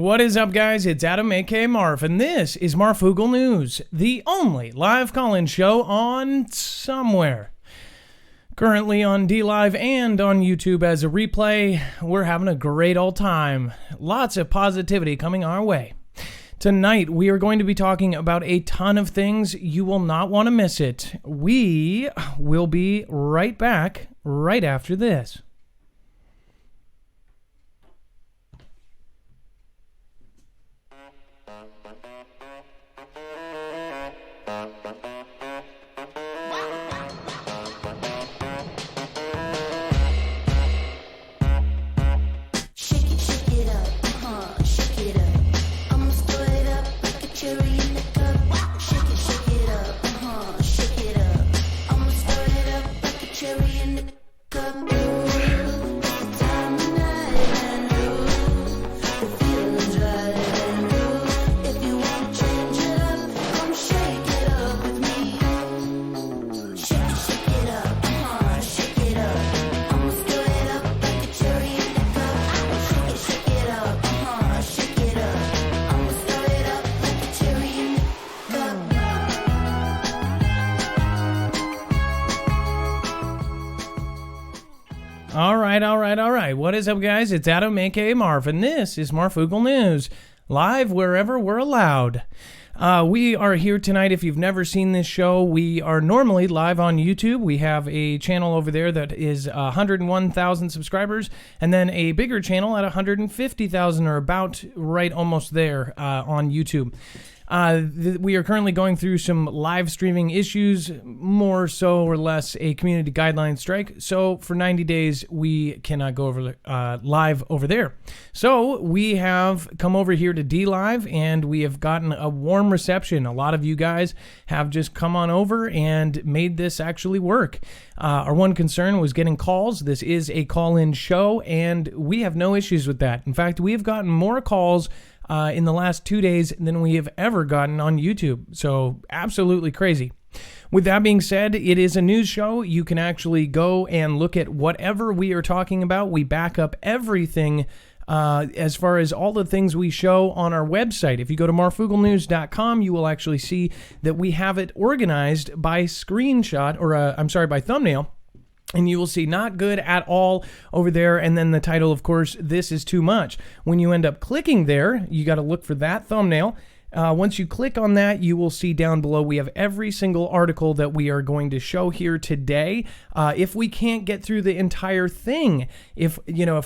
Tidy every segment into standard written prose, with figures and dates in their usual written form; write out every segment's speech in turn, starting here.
What is up, guys? It's Adam, aka Marf, and this is Marfoogle News, the only live call-in show on somewhere. Currently on DLive and on YouTube as a replay. We're having a great old time. Lots of positivity coming our way. Tonight, we are going to be talking about a ton of things. You will not want to miss it. We will be right back right after this. All right. What is up, guys? It's Adam, aka Marf, and this is Marfoogle News, live wherever we're allowed. We are here tonight. If you've never seen this show, we are normally live on YouTube. We have a channel over there that is 101,000 subscribers, and then a bigger channel at 150,000, or about right almost there on YouTube. We are currently going through some live streaming issues, more so or less a community guideline strike. So for 90 days, we cannot go over live over there. So we have come over here to DLive, and we have gotten a warm reception. A lot of you guys have just come on over and made this actually work. Our one concern was getting calls. This is a call-in show, and we have no issues with that. In fact, we have gotten more calls in the last 2 days than we have ever gotten on YouTube. So absolutely crazy. With that being said, it is a news show. You can actually go and look at whatever we are talking about. We back up everything as far as all the things we show on our website. If you go to marfooglenews.com, you will actually see that we have it organized by screenshot, or by thumbnail. And you will see not good at all over there. And then the title, of course, this is too much. When you end up clicking there, you got to look for that thumbnail. Once you click on that, you will see down below we have every single article that we are going to show here today. If we can't get through the entire thing, if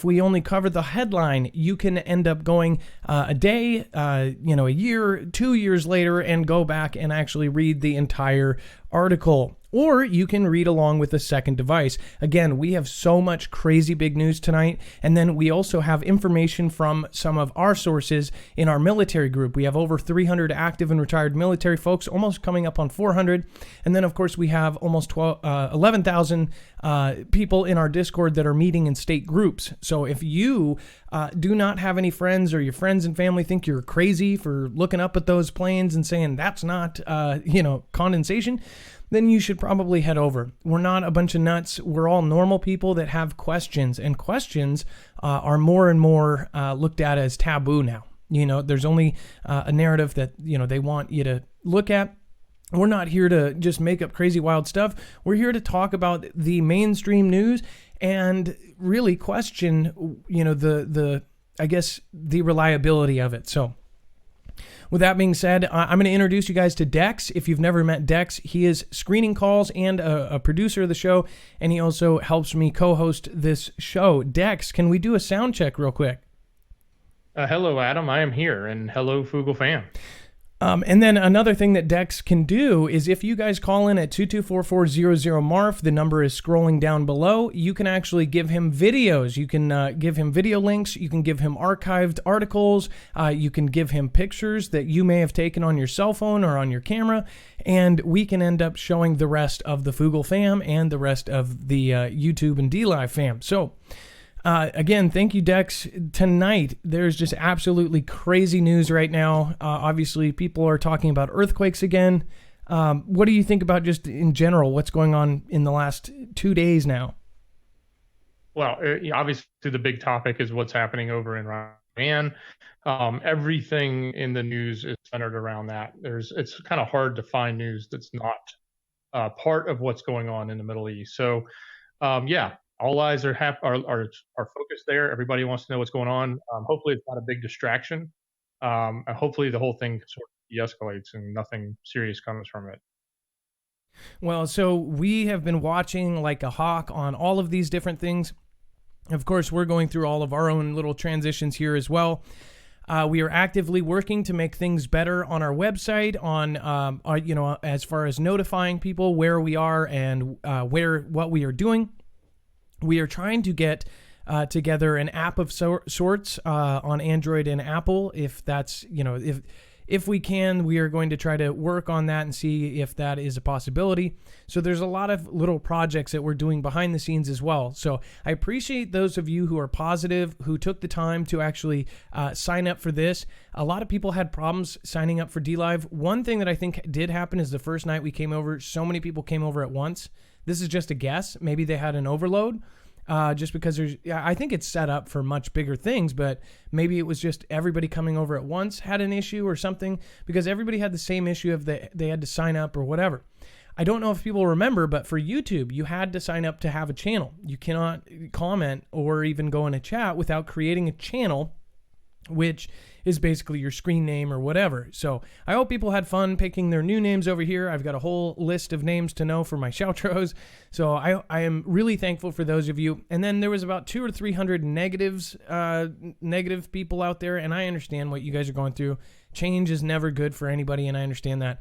we only cover the headline, you can end up going a day, a year, 2 years later, and go back and actually read the entire article. Or you can read along with a second device. Again, we have so much crazy big news tonight. And then we also have information from some of our sources in our military group. We have over 300 active and retired military folks, almost coming up on 400. And then, of course, we have almost 11,000 people in our Discord that are meeting in state groups. So if you do not have any friends, or your friends and family think you're crazy for looking up at those planes and saying that's not, condensation, then you should probably head over. We're not a bunch of nuts. We're all normal people that have questions, and questions are more and more looked at as taboo now. There's only a narrative that, they want you to look at. We're not here to just make up crazy wild stuff. We're here to talk about the mainstream news and really question, the reliability of it. So, with that being said, I'm going to introduce you guys to Dex. If you've never met Dex, he is screening calls and a producer of the show, and he also helps me co-host this show. Dex, can we do a sound check real quick? Hello, Adam. I am here, and hello, Foogle fam. And then another thing that Dex can do is if you guys call in at 224-400-MARF, the number is scrolling down below, you can actually give him videos. You can give him video links. You can give him archived articles. You can give him pictures that you may have taken on your cell phone or on your camera. And we can end up showing the rest of the Foogle fam and the rest of the YouTube and DLive fam. So, again, thank you, Dex. Tonight, there's just absolutely crazy news right now. Obviously, people are talking about earthquakes again. What do you think about just in general what's going on in the last 2 days now? Well, obviously, the big topic is what's happening over in man. Everything in the news is centered around that. It's kind of hard to find news that's not part of what's going on in the Middle East. So, yeah, all eyes are focused there. Everybody wants to know what's going on. Hopefully, it's not a big distraction. And hopefully, the whole thing sort of de-escalates and nothing serious comes from it. Well, so we have been watching like a hawk on all of these different things. Of course, we're going through all of our own little transitions here as well. We are actively working to make things better on our website, on as far as notifying people where we are and what we are doing. We are trying to get together an app of sorts on Android and Apple. If that's if we can, we are going to try to work on that and see if that is a possibility. So there's a lot of little projects that we're doing behind the scenes as well. So I appreciate those of you who are positive, who took the time to actually sign up for this. A lot of people had problems signing up for DLive. One thing that I think did happen is the first night we came over, so many people came over at once. This is just a guess. Maybe they had an overload. Just because I think it's set up for much bigger things, but maybe it was just everybody coming over at once had an issue or something, because everybody had the same issue of they had to sign up or whatever. I don't know if people remember, but for YouTube, you had to sign up to have a channel. You cannot comment or even go in a chat without creating a channel, which is basically your screen name or whatever. So I hope people had fun picking their new names over here. I've got a whole list of names to know for my shoutros. So I am really thankful for those of you. And then there was about 200 or 300 negative people out there. And I understand what you guys are going through. Change is never good for anybody, and I understand that.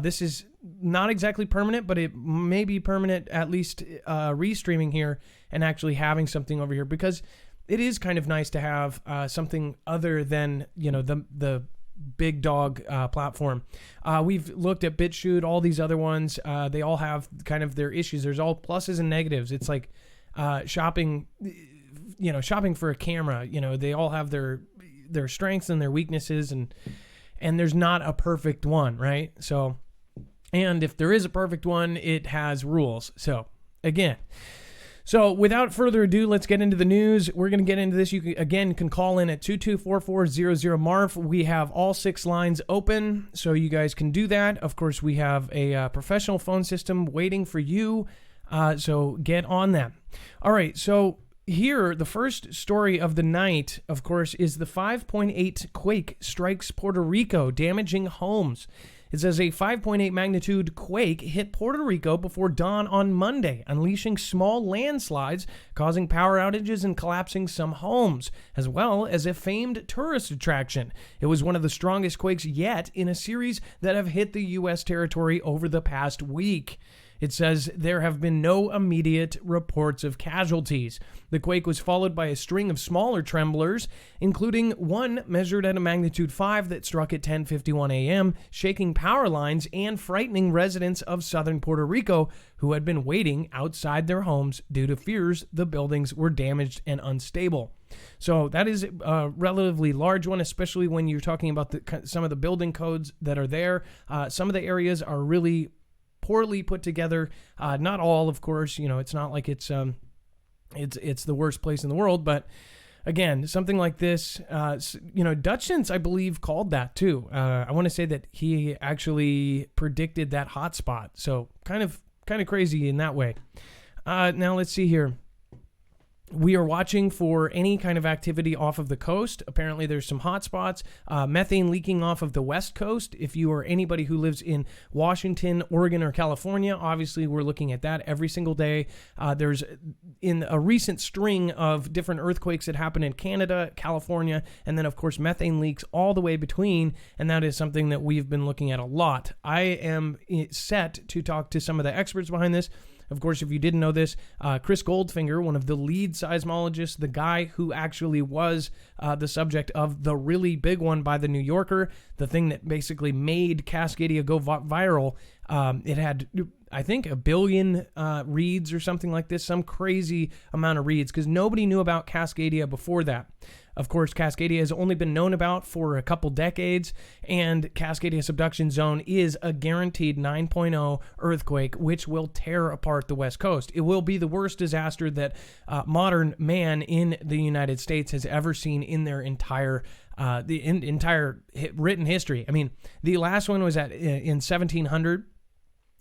This is not exactly permanent, but it may be permanent, at least restreaming here and actually having something over here, because it is kind of nice to have something other than, the big dog platform. We've looked at BitChute, all these other ones. They all have kind of their issues. There's all pluses and negatives. It's like shopping for a camera. They all have their strengths and their weaknesses, and there's not a perfect one, right? So, and if there is a perfect one, it has rules. So, again. So without further ado, let's get into the news. We're going to get into this. You can call in at 224400MARF. We have all 6 lines open, so you guys can do that. Of course, we have a professional phone system waiting for you, so get on that. All right, so here, the first story of the night, of course, is the 5.8 quake strikes Puerto Rico, damaging homes. It says a 5.8 magnitude quake hit Puerto Rico before dawn on Monday, unleashing small landslides, causing power outages and collapsing some homes, as well as a famed tourist attraction. It was one of the strongest quakes yet in a series that have hit the U.S. territory over the past week. It says there have been no immediate reports of casualties. The quake was followed by a string of smaller tremblers, including one measured at a magnitude 5 that struck at 10:51 a.m., shaking power lines and frightening residents of southern Puerto Rico who had been waiting outside their homes due to fears the buildings were damaged and unstable. So that is a relatively large one, especially when you're talking about some of the building codes that are there. Some of the areas are really poorly put together. Not all, of course. It's not like it's the worst place in the world. But again, something like this, Dutchens, I believe, called that too. I want to say that he actually predicted that hotspot. So kind of crazy in that way. Now let's see here. We are watching for any kind of activity off of the coast. Apparently there's some hot spots. Methane leaking off of the west coast. If you are anybody who lives in Washington, Oregon, or California, obviously we're looking at that every single day. There's in a recent string of different earthquakes that happen in Canada, California, and then of course methane leaks all the way between, and that is something that we've been looking at a lot. I am set to talk to some of the experts behind this. Of course, if you didn't know this, Chris Goldfinger, one of the lead seismologists, the guy who actually was the subject of the really big one by the New Yorker, the thing that basically made Cascadia go viral. It had, I think, 1 billion reads or something like this, some crazy amount of reads, because nobody knew about Cascadia before that. Of course, Cascadia has only been known about for a couple decades, and Cascadia subduction zone is a guaranteed 9.0 earthquake, which will tear apart the West Coast. It will be the worst disaster that modern man in the United States has ever seen in their entire written history. I mean, the last one was in 1700.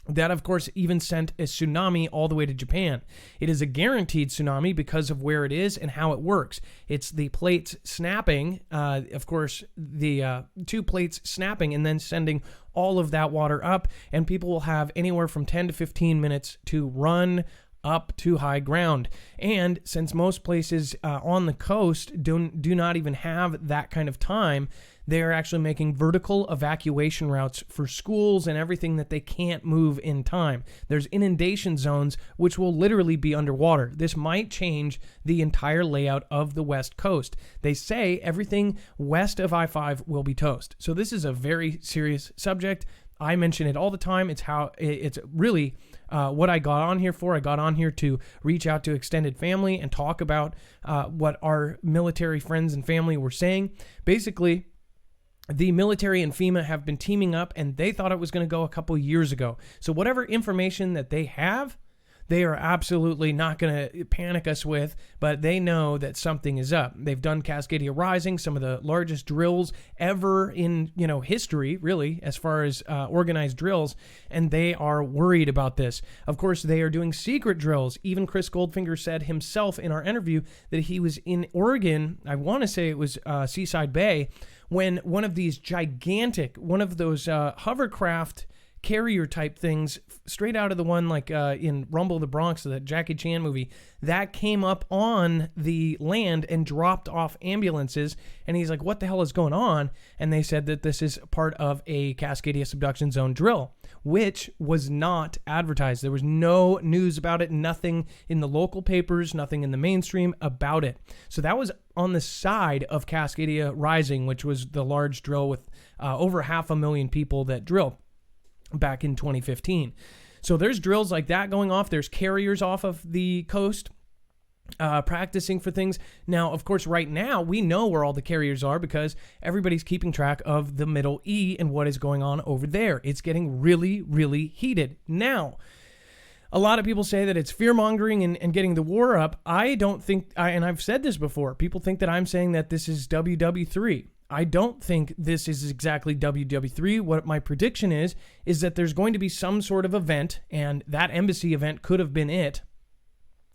That, of course, even sent a tsunami all the way to Japan. It is a guaranteed tsunami because of where it is and how it works. It's the plates snapping, of course, the two plates snapping and then sending all of that water up, and people will have anywhere from 10 to 15 minutes to run up to high ground. And since most places on the coast do not even have that kind of time, they're actually making vertical evacuation routes for schools and everything that they can't move in time. There's inundation zones which will literally be underwater. This might change the entire layout of the West Coast. They say everything west of I-5 will be toast. So this is a very serious subject. I mention it all the time. It's really what I got on here for. I got on here to reach out to extended family and talk about what our military friends and family were saying. Basically, the military and FEMA have been teaming up, and they thought it was going to go a couple years ago. So whatever information that they have, they are absolutely not going to panic us with, but they know that something is up. They've done Cascadia Rising, some of the largest drills ever in history, really, as far as organized drills, and they are worried about this. Of course, they are doing secret drills. Even Chris Goldfinger said himself in our interview that he was in Oregon, I want to say it was Seaside Bay, when one of those hovercraft carrier type things, straight out of the one like in Rumble the Bronx, the Jackie Chan movie, that came up on the land and dropped off ambulances. And he's like, what the hell is going on? And they said that this is part of a Cascadia subduction zone drill, which was not advertised. There was no news about it, nothing in the local papers, nothing in the mainstream about it. So that was on the side of Cascadia Rising, which was the large drill with over 500,000 people that drill back in 2015. So there's drills like that going off. There's carriers off of the coast practicing for things. Now, of course, right now, we know where all the carriers are because everybody's keeping track of the Middle E and what is going on over there. It's getting really, really heated. Now, a lot of people say that it's fear-mongering and getting the war up. I don't think, and I've said this before, people think that I'm saying that this is WW3. I don't think this is exactly WW3. What my prediction is that there's going to be some sort of event, and that embassy event could have been it,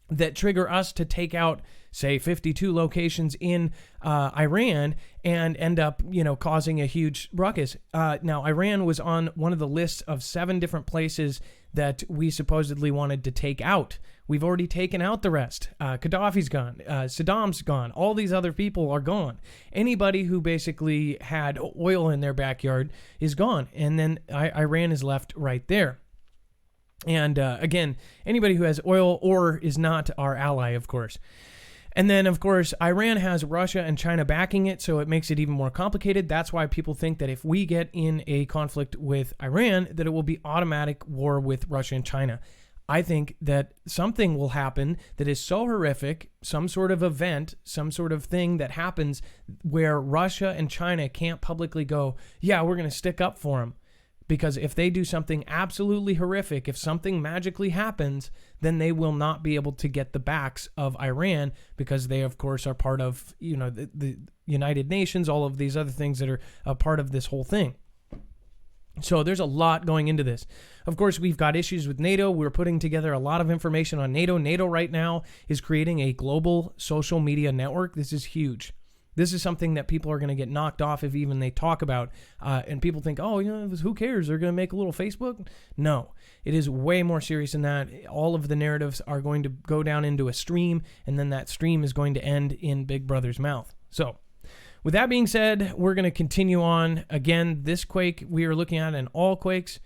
that trigger us to take out, say, 52 locations in Iran and end up, causing a huge ruckus. Now, Iran was on one of the lists of 7 different places that we supposedly wanted to take out. We've already taken out the rest. Gaddafi's gone. Saddam's gone. All these other people are gone. Anybody who basically had oil in their backyard is gone. And then Iran is left right there. And again, anybody who has oil or is not our ally, of course. And then, of course, Iran has Russia and China backing it, so it makes it even more complicated. That's why people think that if we get in a conflict with Iran, that it will be automatic war with Russia and China. I think that something will happen that is so horrific, some sort of event, some sort of thing that happens where Russia and China can't publicly go, yeah, we're going to stick up for them. Because if they do something absolutely horrific, if something magically happens, then they will not be able to get the backs of Iran because they, of course, are part of, the United Nations, all of these other things that are a part of this whole thing. So there's a lot going into this. Of course, we've got issues with NATO. We're putting together a lot of information on NATO. NATO right now is creating a global social media network. This is huge. This is something that people are going to get knocked off if even they talk about. And people think, oh, who cares? They're going to make a little Facebook? No, it is way more serious than that. All of the narratives are going to go down into a stream, and then that stream is going to end in Big Brother's mouth. So with that being said, we're going to continue on. Again, this quake we are looking at and all quakes.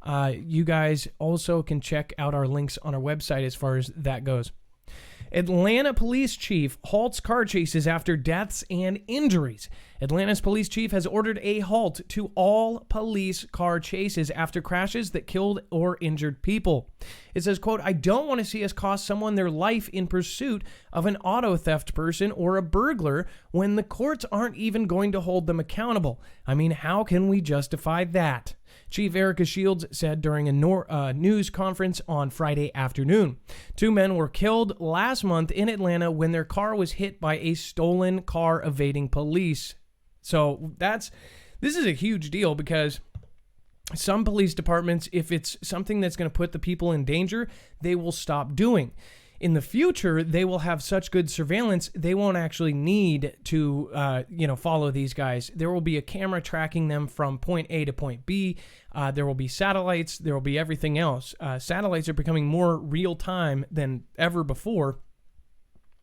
You guys also can check out our links on our website as far as that goes. Atlanta police chief halts car chases after deaths and injuries. Atlanta's police chief has ordered a halt to all police car chases after crashes that killed or injured people. It says, quote, "I don't want to see us cost someone their life in pursuit of an auto theft person or a burglar when the courts aren't even going to hold them accountable. I mean, how can we justify that?" Chief Erica Shields said during a news conference on Friday afternoon. 2 men were killed last month in Atlanta when their car was hit by a stolen car evading police. So this is a huge deal, because some police departments, if it's something that's going to put the people in danger, they will stop doing. In the future, they will have such good surveillance, they won't actually need to, follow these guys. There will be a camera tracking them from point A to point B. There will be satellites. There will be everything else. Satellites are becoming more real time than ever before.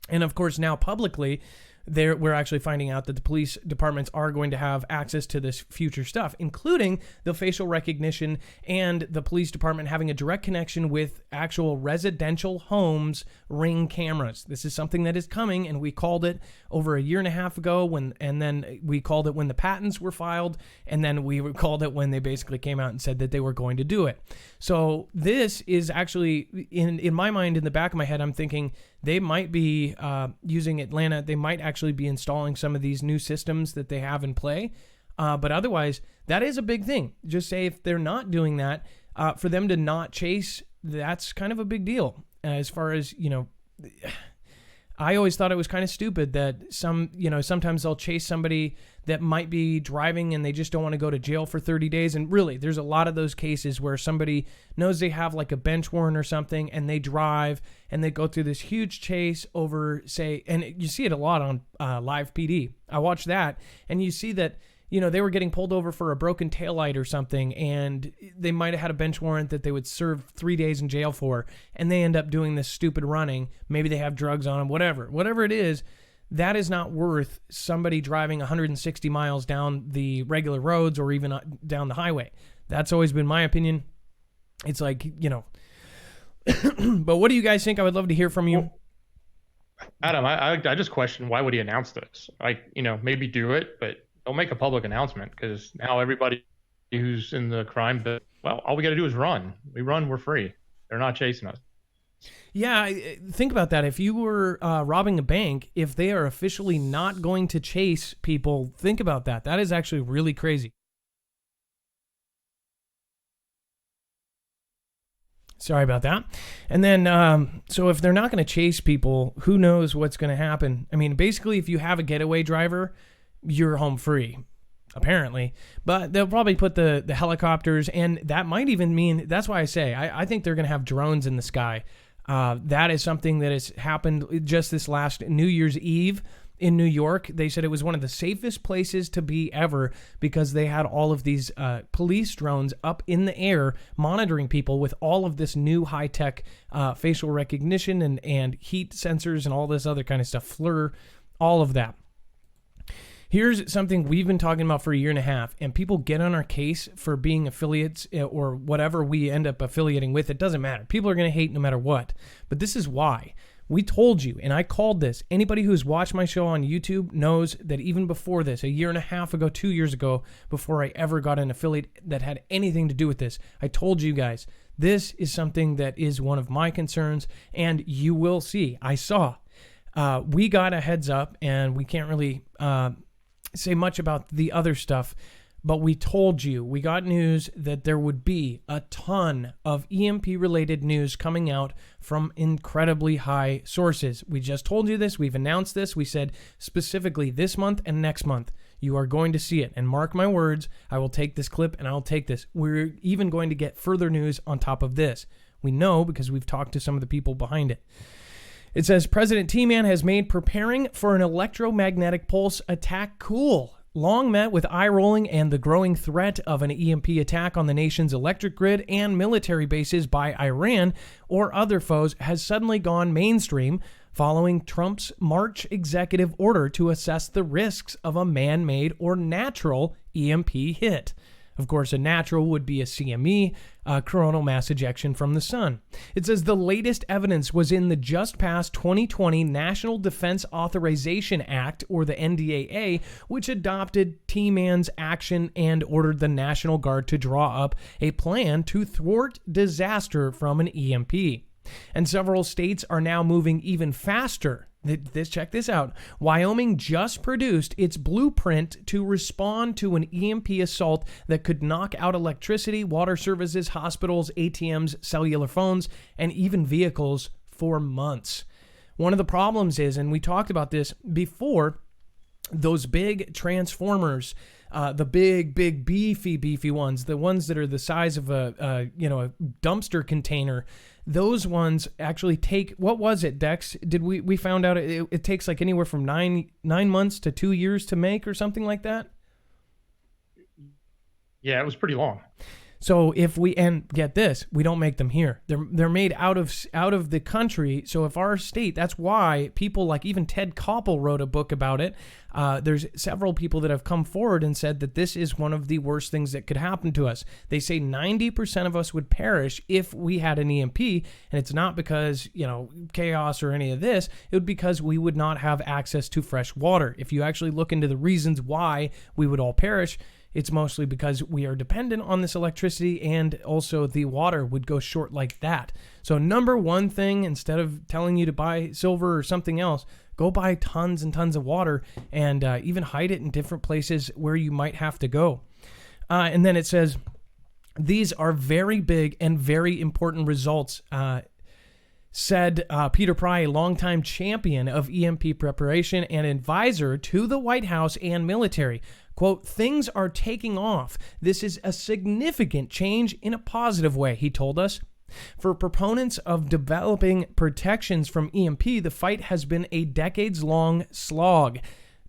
And of course, now publicly, we're actually finding out that the police departments are going to have access to this future stuff, including the facial recognition and the police department having a direct connection with actual residential homes' Ring cameras. This is something that is coming, and we called it over a year and a half ago, and then we called it when the patents were filed, and then we called it when they basically came out and said that they were going to do it. So this is actually, in my mind, in the back of my head, I'm thinking they might be using Atlanta. They might actually be installing some of these new systems that they have in play. But otherwise, that is a big thing. Just say if they're not doing that, for them to not chase, that's kind of a big deal. As far as, I always thought it was kind of stupid that sometimes they'll chase somebody that might be driving and they just don't want to go to jail for 30 days. And really, there's a lot of those cases where somebody knows they have like a bench warrant or something, and they drive and they go through this huge chase over, say, and you see it a lot on Live PD. I watched that, and you see that, they were getting pulled over for a broken taillight or something, and they might have had a bench warrant that they would serve 3 days in jail for, and they end up doing this stupid running. Maybe they have drugs on them, whatever it is. That is not worth somebody driving 160 miles down the regular roads or even down the highway. That's always been my opinion. It's like, but what do you guys think? I would love to hear from you. Adam, I just question, why would he announce this? Maybe do it, but don't make a public announcement, because now everybody who's in the crime, all we got to do is run. We run, we're free. They're not chasing us. Yeah, think about that. If you were robbing a bank, if they are officially not going to chase people, think about that. That is actually really crazy. Sorry about that. And then, so if they're not going to chase people, who knows what's going to happen? I mean, basically, if you have a getaway driver, you're home free, apparently. But they'll probably put the helicopters, and that might even mean, that's why I say, I think they're going to have drones in the sky. That is something that has happened just this last New Year's Eve in New York. They said it was one of the safest places to be ever, because they had all of these police drones up in the air monitoring people with all of this new high-tech facial recognition and heat sensors and all this other kind of stuff, FLIR, all of that. Here's something we've been talking about for a year and a half, and people get on our case for being affiliates or whatever we end up affiliating with. It doesn't matter. People are going to hate no matter what. But this is why. We told you, and I called this. Anybody who's watched my show on YouTube knows that even before this, a year and a half ago, 2 years ago, before I ever got an affiliate that had anything to do with this, I told you guys, this is something that is one of my concerns, and you will see. I saw. We got a heads up, and we can't really say much about the other stuff, but we told you, we got news that there would be a ton of EMP related news coming out from incredibly high sources. We just told you this. We've announced this. We said specifically this month and next month, you are going to see it. And mark my words, I will take this clip and I'll take this. We're even going to get further news on top of this. We know because we've talked to some of the people behind it. It says, President T-Man has made preparing for an electromagnetic pulse attack cool. Long met with eye-rolling and the growing threat of an EMP attack on the nation's electric grid and military bases by Iran or other foes has suddenly gone mainstream following Trump's March executive order to assess the risks of a man-made or natural EMP hit. Of course, a natural would be a CME, coronal mass ejection from the sun. It says the latest evidence was in the just passed 2020 National Defense Authorization Act, or the NDAA, which adopted T-Man's action and ordered the National Guard to draw up a plan to thwart disaster from an EMP. And several states are now moving even faster. Check this out. Wyoming just produced its blueprint to respond to an EMP assault that could knock out electricity, water services, hospitals, ATMs, cellular phones, and even vehicles for months. One of the problems is, and we talked about this before, those big transformers, the big, beefy ones, the ones that are the size of a dumpster container, those ones actually take, what was it, Dex? Did we found out it takes like anywhere from 9 months to 2 years to make, or something like that? Yeah, it was pretty long. So if we, and get this, we don't make them here. They're made out of the country. So if our state, that's why people like even Ted Koppel wrote a book about it. There's several people that have come forward and said that this is one of the worst things that could happen to us. They say 90% of us would perish if we had an EMP, and it's not because, chaos or any of this. It would be because we would not have access to fresh water. If you actually look into the reasons why we would all perish, it's mostly because we are dependent on this electricity, and also the water would go short like that. So number one thing, instead of telling you to buy silver or something else, go buy tons and tons of water, and even hide it in different places where you might have to go. And then it says, these are very big and very important results, said Peter Pry, a longtime champion of EMP preparation and advisor to the White House and military. Quote, things are taking off. This is a significant change in a positive way, he told us. For proponents of developing protections from EMP, the fight has been a decades-long slog.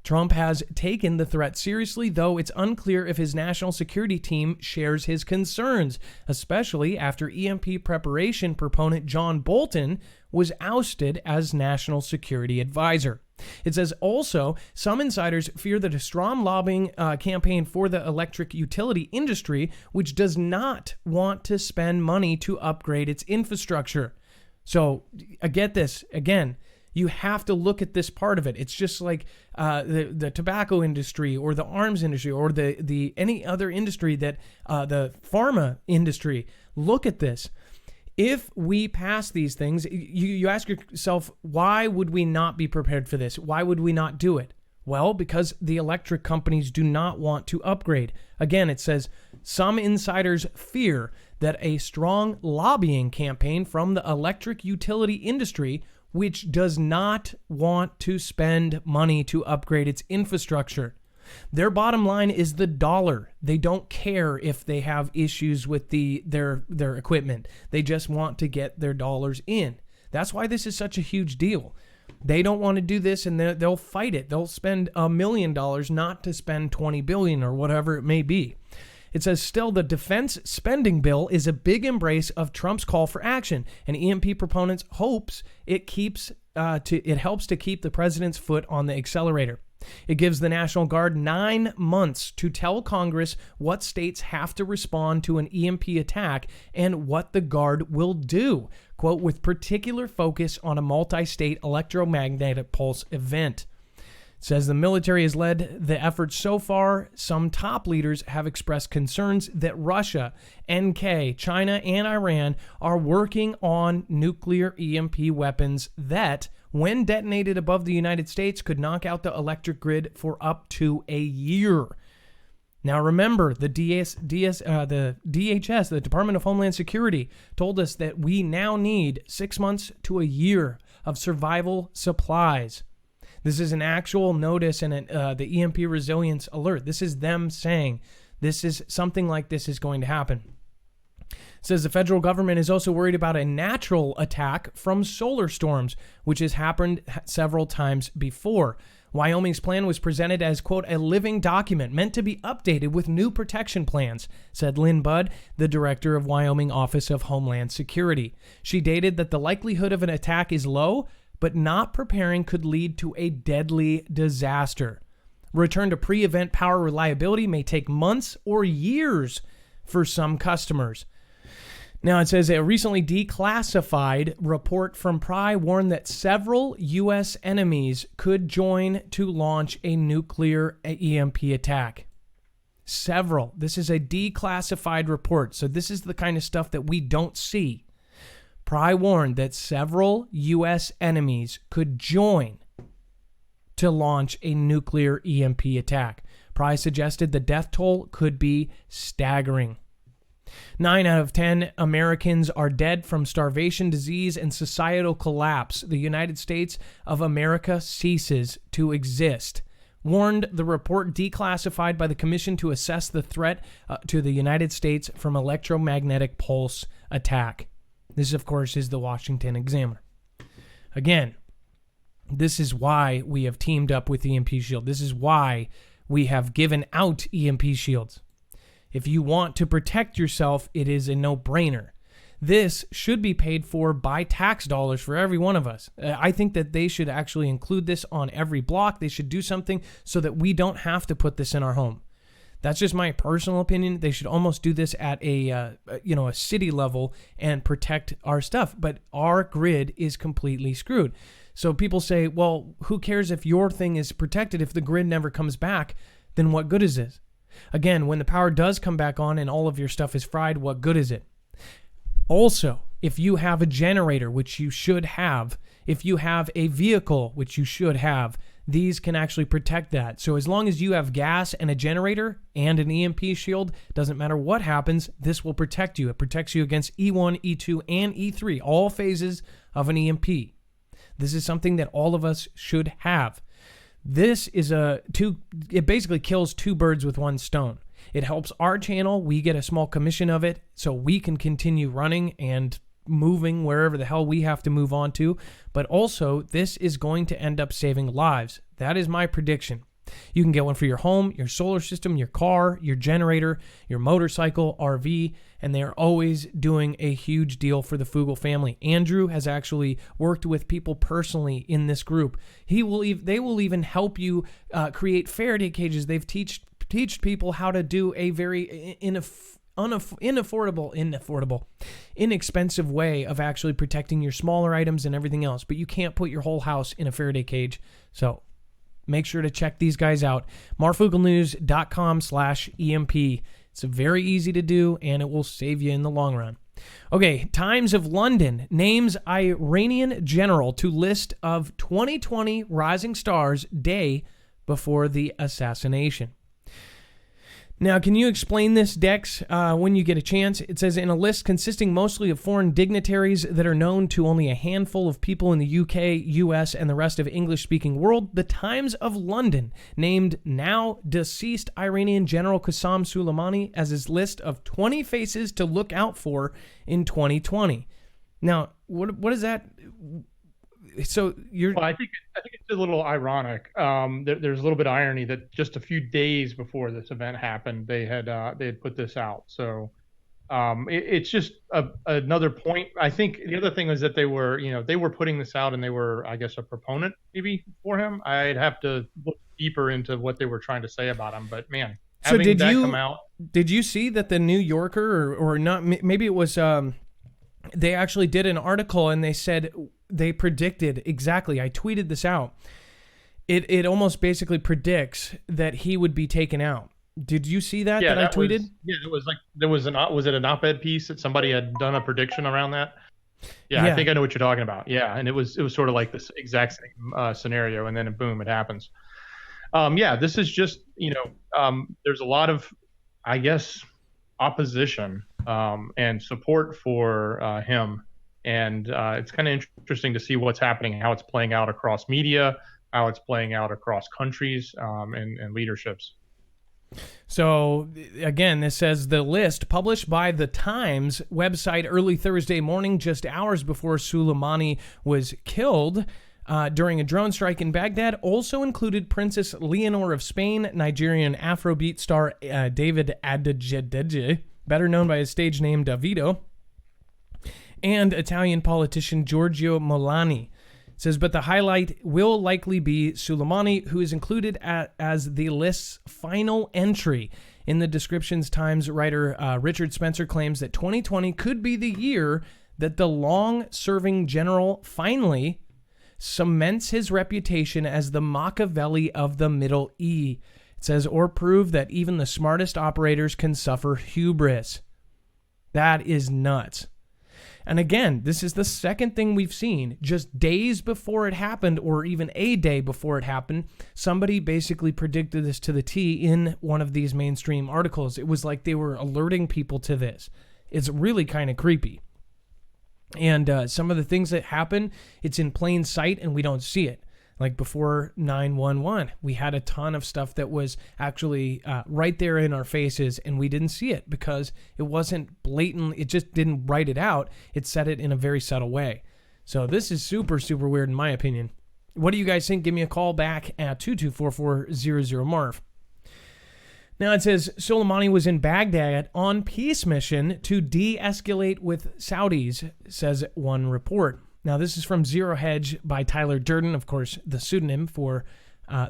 Trump has taken the threat seriously, though it's unclear if his national security team shares his concerns, especially after EMP preparation proponent John Bolton was ousted as national security advisor. It says also, some insiders fear that a strong lobbying campaign for the electric utility industry, which does not want to spend money to upgrade its infrastructure. So, get this, again, you have to look at this part of it. It's just like the tobacco industry or the arms industry or the any other industry that the pharma industry. Look at this. If we pass these things, you ask yourself, why would we not be prepared for this? Why would we not do it? Well, because the electric companies do not want to upgrade. Again, it says some insiders fear that a strong lobbying campaign from the electric utility industry, which does not want to spend money to upgrade its infrastructure. Their bottom line is the dollar. They don't care if they have issues with their equipment. They just want to get their dollars in. That's why this is such a huge deal. They don't want to do this, and they'll fight it. They'll spend $1 million not to spend $20 billion or whatever it may be. It says, still, the defense spending bill is a big embrace of Trump's call for action, and EMP proponents hopes it helps to keep the president's foot on the accelerator. It gives the National Guard 9 months to tell Congress what states have to respond to an EMP attack and what the Guard will do, quote, with particular focus on a multi-state electromagnetic pulse event. It says the military has led the effort so far. Some top leaders have expressed concerns that Russia, NK, China, and Iran are working on nuclear EMP weapons that, when detonated above the United States, could knock out the electric grid for up to a year. Now remember, the DHS, the Department of Homeland Security, told us that we now need 6 months to a year of survival supplies. This is an actual notice and the EMP resilience alert. This is them saying this is something like this is going to happen. It says the federal government is also worried about a natural attack from solar storms, which has happened several times before. Wyoming's plan was presented as, quote, a living document meant to be updated with new protection plans, said Lynn Budd, the director of Wyoming Office of Homeland Security. She stated that the likelihood of an attack is low, but not preparing could lead to a deadly disaster. Return to pre-event power reliability may take months or years for some customers. Now, it says a recently declassified report from PRI warned that several U.S. enemies could join to launch a nuclear EMP attack. Several. This is a declassified report, so this is the kind of stuff that we don't see. PRI warned that several U.S. enemies could join to launch a nuclear EMP attack. PRI suggested the death toll could be staggering. 9 out of 10 Americans are dead from starvation, disease, and societal collapse. The United States of America ceases to exist. Warned the report declassified by the Commission to assess the threat to the United States from electromagnetic pulse attack. This, of course, is the Washington Examiner. Again, this is why we have teamed up with EMP Shield. This is why we have given out EMP shields. If you want to protect yourself, it is a no-brainer. This should be paid for by tax dollars for every one of us. I think that they should actually include this on every block. They should do something so that we don't have to put this in our home. That's just my personal opinion. They should almost do this at a city level and protect our stuff. But our grid is completely screwed. So people say, well, who cares if your thing is protected? If the grid never comes back, then what good is this? Again, when the power does come back on and all of your stuff is fried, what good is it? Also, if you have a generator, which you should have, if you have a vehicle, which you should have, these can actually protect that. So as long as you have gas and a generator and an EMP shield, doesn't matter what happens, this will protect you. It protects you against E1, E2, and E3, all phases of an EMP. This is something that all of us should have. This is it basically kills two birds with one stone. It helps our channel. We get a small commission of it so we can continue running and moving wherever the hell we have to move on to. But also, this is going to end up saving lives. That is my prediction. You can get one for your home, your solar system, your car, your generator, your motorcycle, RV, and they are always doing a huge deal for the Foogle family. Andrew has actually worked with people personally in this group. They will even help you create Faraday cages. They've teach people how to do a very inexpensive way of actually protecting your smaller items and everything else. But you can't put your whole house in a Faraday cage. So make sure to check these guys out. marfooglenews.com/EMP. It's very easy to do, and it will save you in the long run. Okay, Times of London names Iranian general to list of 2020 rising stars day before the assassination. Now, can you explain this, Dex, when you get a chance? It says, in a list consisting mostly of foreign dignitaries that are known to only a handful of people in the UK, US, and the rest of English-speaking world, the Times of London named now deceased Iranian General Qasem Soleimani as his list of 20 faces to look out for in 2020. Now, what is that? So Well, I think it's a little ironic. There's a little bit of irony that just a few days before this event happened, they had put this out. So it's just another point. I think the other thing was that they were putting this out, and they were, I guess, a proponent maybe for him. I'd have to look deeper into what they were trying to say about him. But man, having that come out. Did you see that the New Yorker or not? Maybe it was. They actually did an article, and they said. They predicted exactly. I tweeted this out. It almost basically predicts that he would be taken out. Did you see that? Yeah, that I tweeted. It was like was it an op-ed piece that somebody had done a prediction around that? Yeah, I think I know what you're talking about. Yeah, and it was sort of like this exact same scenario, and then boom, it happens. This is just there's a lot of, I guess, opposition and support for him. And it's kind of interesting to see what's happening, how it's playing out across media, how it's playing out across countries and leaderships. So, again, this says the list published by the Times website early Thursday morning, just hours before Soleimani was killed during a drone strike in Baghdad, also included Princess Leonor of Spain, Nigerian Afrobeat star David Adedeji, better known by his stage name Davido, and Italian politician Giorgio Meloni. It says, but the highlight will likely be Soleimani, who is included as the list's final entry. In the descriptions, Times writer Richard Spencer claims that 2020 could be the year that the long-serving general finally cements his reputation as the Machiavelli of the Middle East. It says, or prove that even the smartest operators can suffer hubris. That is nuts. And again, this is the second thing we've seen. Just days before it happened, or even a day before it happened, somebody basically predicted this to the T in one of these mainstream articles. It was like they were alerting people to this. It's really kind of creepy. And some of the things that happen, it's in plain sight and we don't see it. Like before 9/11, we had a ton of stuff that was actually right there in our faces, and we didn't see it because it wasn't blatant. It just didn't write it out. It said it in a very subtle way. So this is super, super weird in my opinion. What do you guys think? Give me a call back at 224-400-MARF. Now it says Soleimani was in Baghdad on peace mission to de-escalate with Saudis, says one report. Now, this is from Zero Hedge by Tyler Durden, of course, the pseudonym for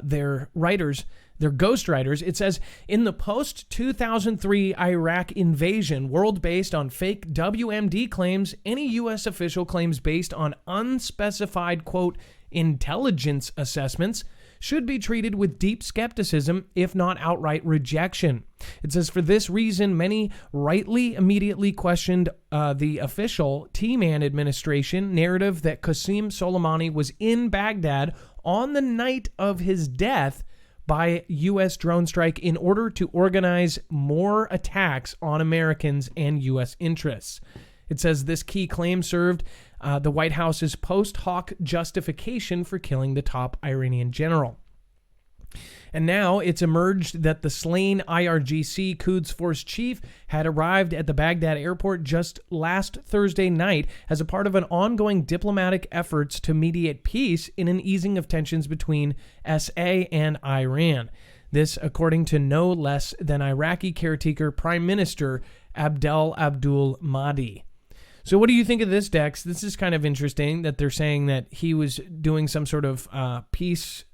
their writers, their ghostwriters. It says, in the post-2003 Iraq invasion, world based on fake WMD claims, any U.S. official claims based on unspecified, quote, intelligence assessments should be treated with deep skepticism, if not outright rejection. It says, for this reason, many rightly immediately questioned the official T-Man administration narrative that Qasem Soleimani was in Baghdad on the night of his death by U.S. drone strike in order to organize more attacks on Americans and U.S. interests. It says this key claim served the White House's post hoc justification for killing the top Iranian general. And now it's emerged that the slain IRGC Quds Force chief had arrived at the Baghdad airport just last Thursday night as a part of an ongoing diplomatic efforts to mediate peace in an easing of tensions between SA and Iran. This, according to no less than Iraqi caretaker Prime Minister Abdul Mahdi. So what do you think of this, Dex? This is kind of interesting that they're saying that he was doing some sort of peace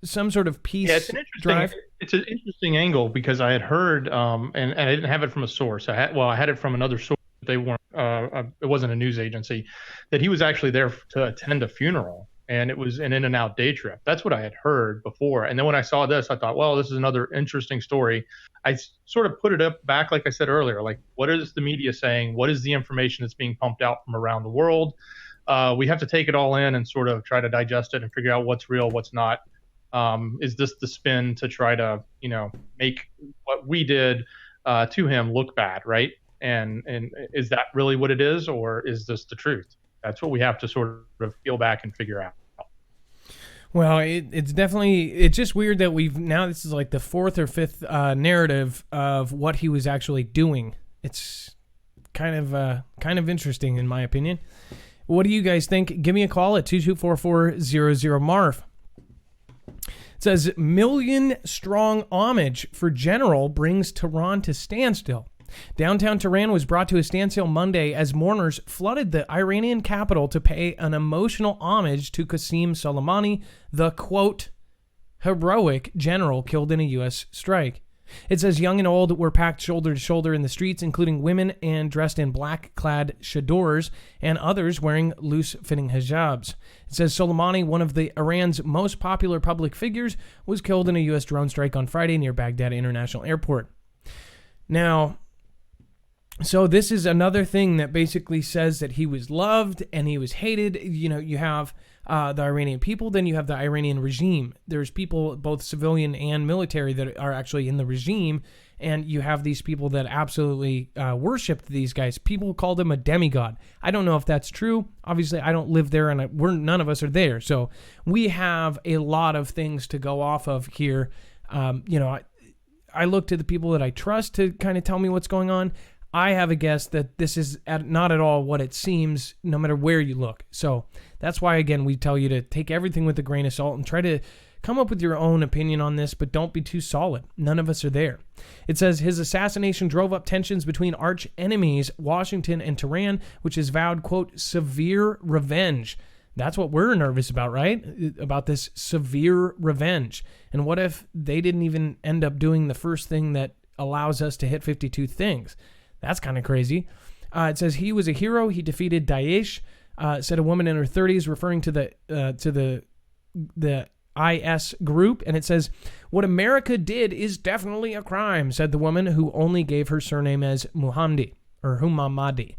it's an interesting drive. It's an interesting angle because I had heard, and I didn't have it from a source. I had it from another source. They weren't. It wasn't a news agency. That he was actually there to attend a funeral, and it was an in and out day trip. That's what I had heard before. And then when I saw this, I thought, well, this is another interesting story. I sort of put it up back, like I said earlier, like what is the media saying? What is the information that's being pumped out from around the world? We have to take it all in and sort of try to digest it and figure out what's real, what's not. Is this the spin to try to, make what we did to him look bad, right? And is that really what it is, or is this the truth? That's what we have to sort of peel back and figure out. Well, it's just weird that this is like the fourth or fifth narrative of what he was actually doing. It's kind of interesting in my opinion. What do you guys think? Give me a call at 224-400-MARF. It says, million-strong homage for general brings Tehran to standstill. Downtown Tehran was brought to a standstill Monday as mourners flooded the Iranian capital to pay an emotional homage to Qasem Soleimani, the, quote, heroic general killed in a U.S. strike. It says young and old were packed shoulder to shoulder in the streets, including women and dressed in black-clad chadors and others wearing loose-fitting hijabs. It says Soleimani, one of Iran's most popular public figures, was killed in a U.S. drone strike on Friday near Baghdad International Airport. Now, so this is another thing that basically says that he was loved and he was hated. You have the Iranian people, then you have the Iranian regime. There's people, both civilian and military, that are actually in the regime, and you have these people that absolutely worshipped these guys. People called him a demigod. I don't know if that's true. Obviously, I don't live there, and none of us are there. So we have a lot of things to go off of here. I look to the people that I trust to kind of tell me what's going on. I have a guess that this is not at all what it seems, no matter where you look. So that's why, again, we tell you to take everything with a grain of salt and try to come up with your own opinion on this, but don't be too solid. None of us are there. It says his assassination drove up tensions between arch enemies, Washington and Tehran, which has vowed, quote, severe revenge. That's what we're nervous about, right? About this severe revenge. And what if they didn't even end up doing the first thing that allows us to hit 52 things? That's kind of crazy. It says he was a hero. He defeated Daesh, said a woman in her 30s, referring to the IS group. And it says, what America did is definitely a crime, said the woman who only gave her surname as Muhammadi or Humamadi.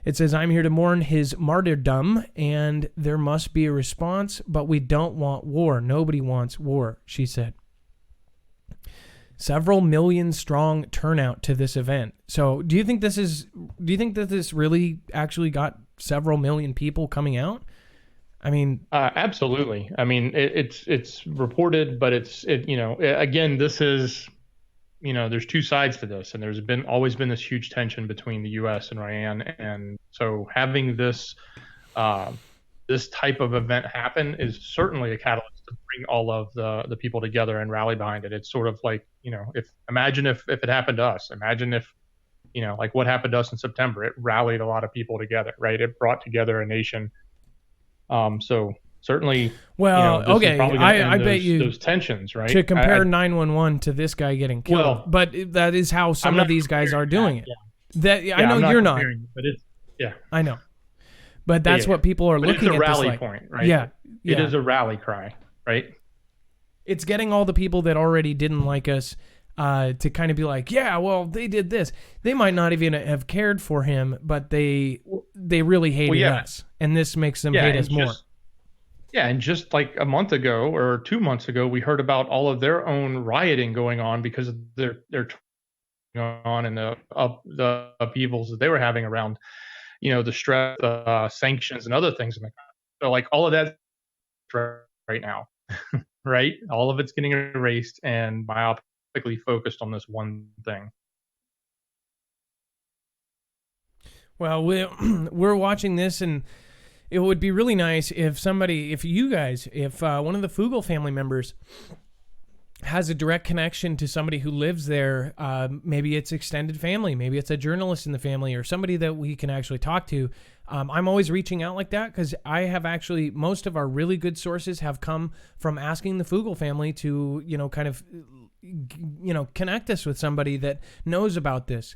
It says, I'm here to mourn his martyrdom, and there must be a response, but we don't want war. Nobody wants war, she said. Several million strong turnout to this event. So do you think that this really actually got several million people coming out? I mean, absolutely. I mean, it's reported, but again, this is, there's two sides to this, and there's always been this huge tension between the U.S. and Iran, and so having this type of event happen is certainly a catalyst to bring all of the people together and rally behind it. It's sort of like, imagine if it happened to us. Imagine if, like what happened to us in September. It rallied a lot of people together, right? It brought together a nation. So certainly, okay, I bet you those tensions, right? To compare 911 to this guy getting killed, but that is how some of these guys are doing it. I know you're not, but it's I know, but that's what people are looking at. It's a rally point, right? Yeah, it is a rally cry, right? It's getting all the people that already didn't like us to kind of be like, yeah, well, they did this. They might not even have cared for him, but they really hated us, and this makes them hate us more. And just like a month ago or 2 months ago, we heard about all of their own rioting going on because of their going on and the upheavals that they were having around, the stress, sanctions, and other things in the country. So like all of that right now, right? All of it's getting erased and myopically focused on this one thing. Well, we're watching this, and it would be really nice if one of the Foogle family members has a direct connection to somebody who lives there. Maybe it's extended family, maybe it's a journalist in the family, or somebody that we can actually talk to. I'm always reaching out like that because I have actually, most of our really good sources have come from asking the Foogle family to, kind of, connect us with somebody that knows about this.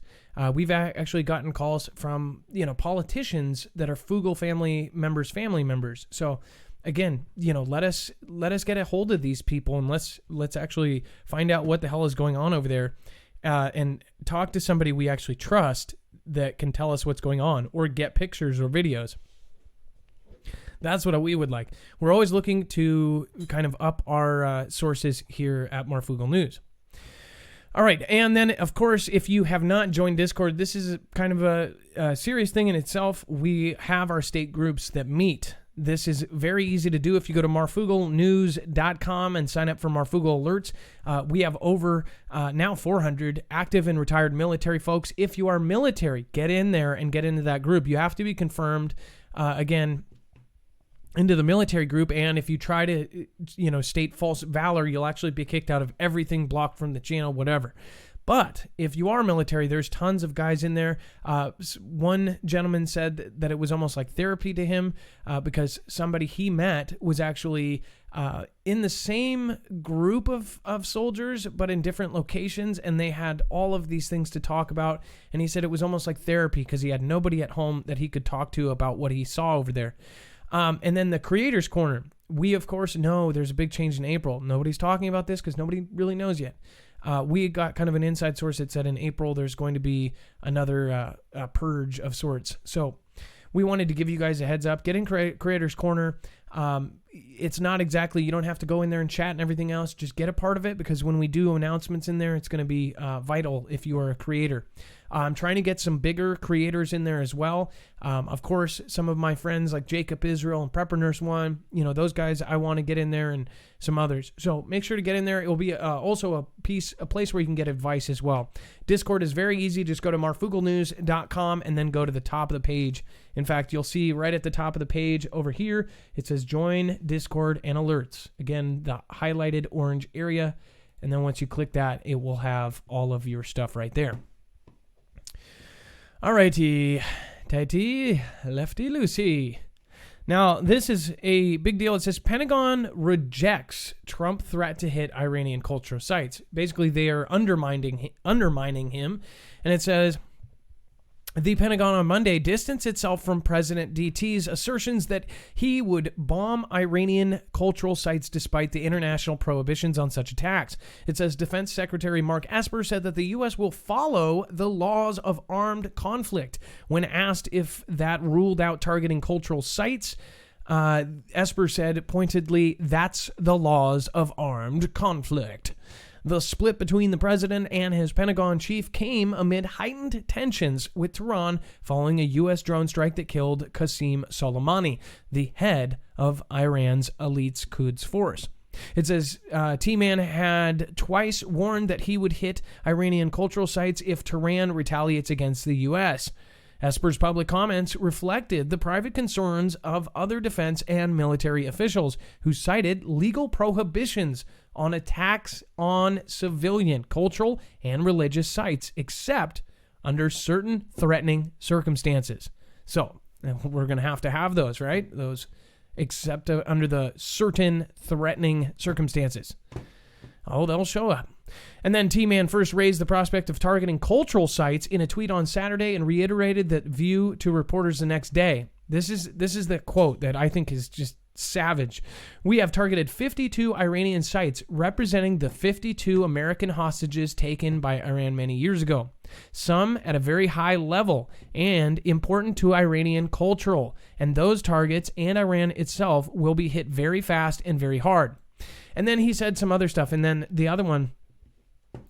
We've actually gotten calls from, politicians that are Foogle family members. So again, let us get a hold of these people, and let's actually find out what the hell is going on over there, and talk to somebody we actually trust that can tell us what's going on, or get pictures or videos. That's what we would like. We're always looking to kind of up our sources here at Marfoogle News. All right, and then, of course, if you have not joined Discord, this is kind of a serious thing in itself. We have our state groups that meet. This is very easy to do if you go to marfooglenews.com and sign up for Marfoogle Alerts. We have over now 400 active and retired military folks. If you are military, get in there and get into that group. You have to be confirmed, again, into the military group, and if you try to, state false valor, you'll actually be kicked out of everything, blocked from the channel, whatever. But if you are military, there's tons of guys in there. One gentleman said that it was almost like therapy to him because somebody he met was actually in the same group of soldiers, but in different locations, and they had all of these things to talk about. And he said it was almost like therapy because he had nobody at home that he could talk to about what he saw over there. And then the Creators Corner. We, of course, know there's a big change in April. Nobody's talking about this because nobody really knows yet. We got kind of an inside source that said in April there's going to be another purge of sorts. So we wanted to give you guys a heads up. Get in Creators Corner. It's not exactly, you don't have to go in there and chat and everything else. Just get a part of it, because when we do announcements in there, it's going to be vital if you are a creator. I'm trying to get some bigger creators in there as well. Of course, some of my friends like Jacob Israel and Prepper Nurse One, those guys I want to get in there, and some others. So make sure to get in there. It will be also a place where you can get advice as well. Discord is very easy. Just go to marfooglenews.com and then go to the top of the page. In fact, you'll see right at the top of the page over here, it says join Discord and alerts. Again, the highlighted orange area. And then once you click that, it will have all of your stuff right there. All righty, tighty, lefty, loosey. Now, this is a big deal. It says Pentagon rejects Trump threat to hit Iranian cultural sites. Basically, they are undermining him. And it says the Pentagon on Monday distanced itself from President DT's assertions that he would bomb Iranian cultural sites despite the international prohibitions on such attacks. It says Defense Secretary Mark Esper said that the U.S. will follow the laws of armed conflict. When asked if that ruled out targeting cultural sites, Esper said pointedly, "That's the laws of armed conflict." The split between the president and his Pentagon chief came amid heightened tensions with Tehran following a U.S. drone strike that killed Qasem Soleimani, the head of Iran's elite Quds force. It says T-Man had twice warned that he would hit Iranian cultural sites if Tehran retaliates against the U.S. Esper's public comments reflected the private concerns of other defense and military officials who cited legal prohibitions on attacks on civilian, cultural, and religious sites, except under certain threatening circumstances. So, we're going to have those, right? Those, except under the certain threatening circumstances. Oh, they'll show up. And then T-Man first raised the prospect of targeting cultural sites in a tweet on Saturday and reiterated that view to reporters the next day. This is the quote that I think is just savage. "We have targeted 52 Iranian sites representing the 52 American hostages taken by Iran many years ago. Some at a very high level and important to Iranian cultural. And those targets and Iran itself will be hit very fast and very hard." And then he said some other stuff. And then the other one,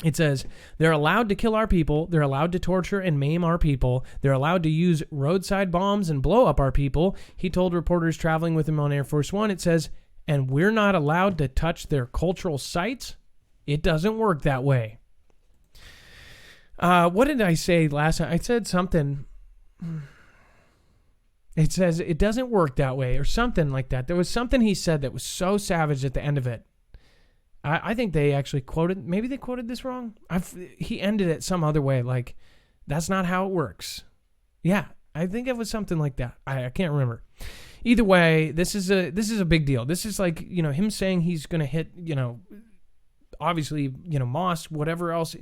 it says, "They're allowed to kill our people. They're allowed to torture and maim our people. They're allowed to use roadside bombs and blow up our people," he told reporters traveling with him on Air Force One. It says, "And we're not allowed to touch their cultural sites? It doesn't work that way." What did I say last time? I said something. It says, "It doesn't work that way," or something like that. There was something he said that was so savage at the end of it. I think they actually quoted, maybe they quoted this wrong. He ended it some other way, like, "That's not how it works." Yeah, I think it was something like that. I can't remember. Either way, this is a big deal. This is like, him saying he's going to hit, obviously, mosques, whatever else,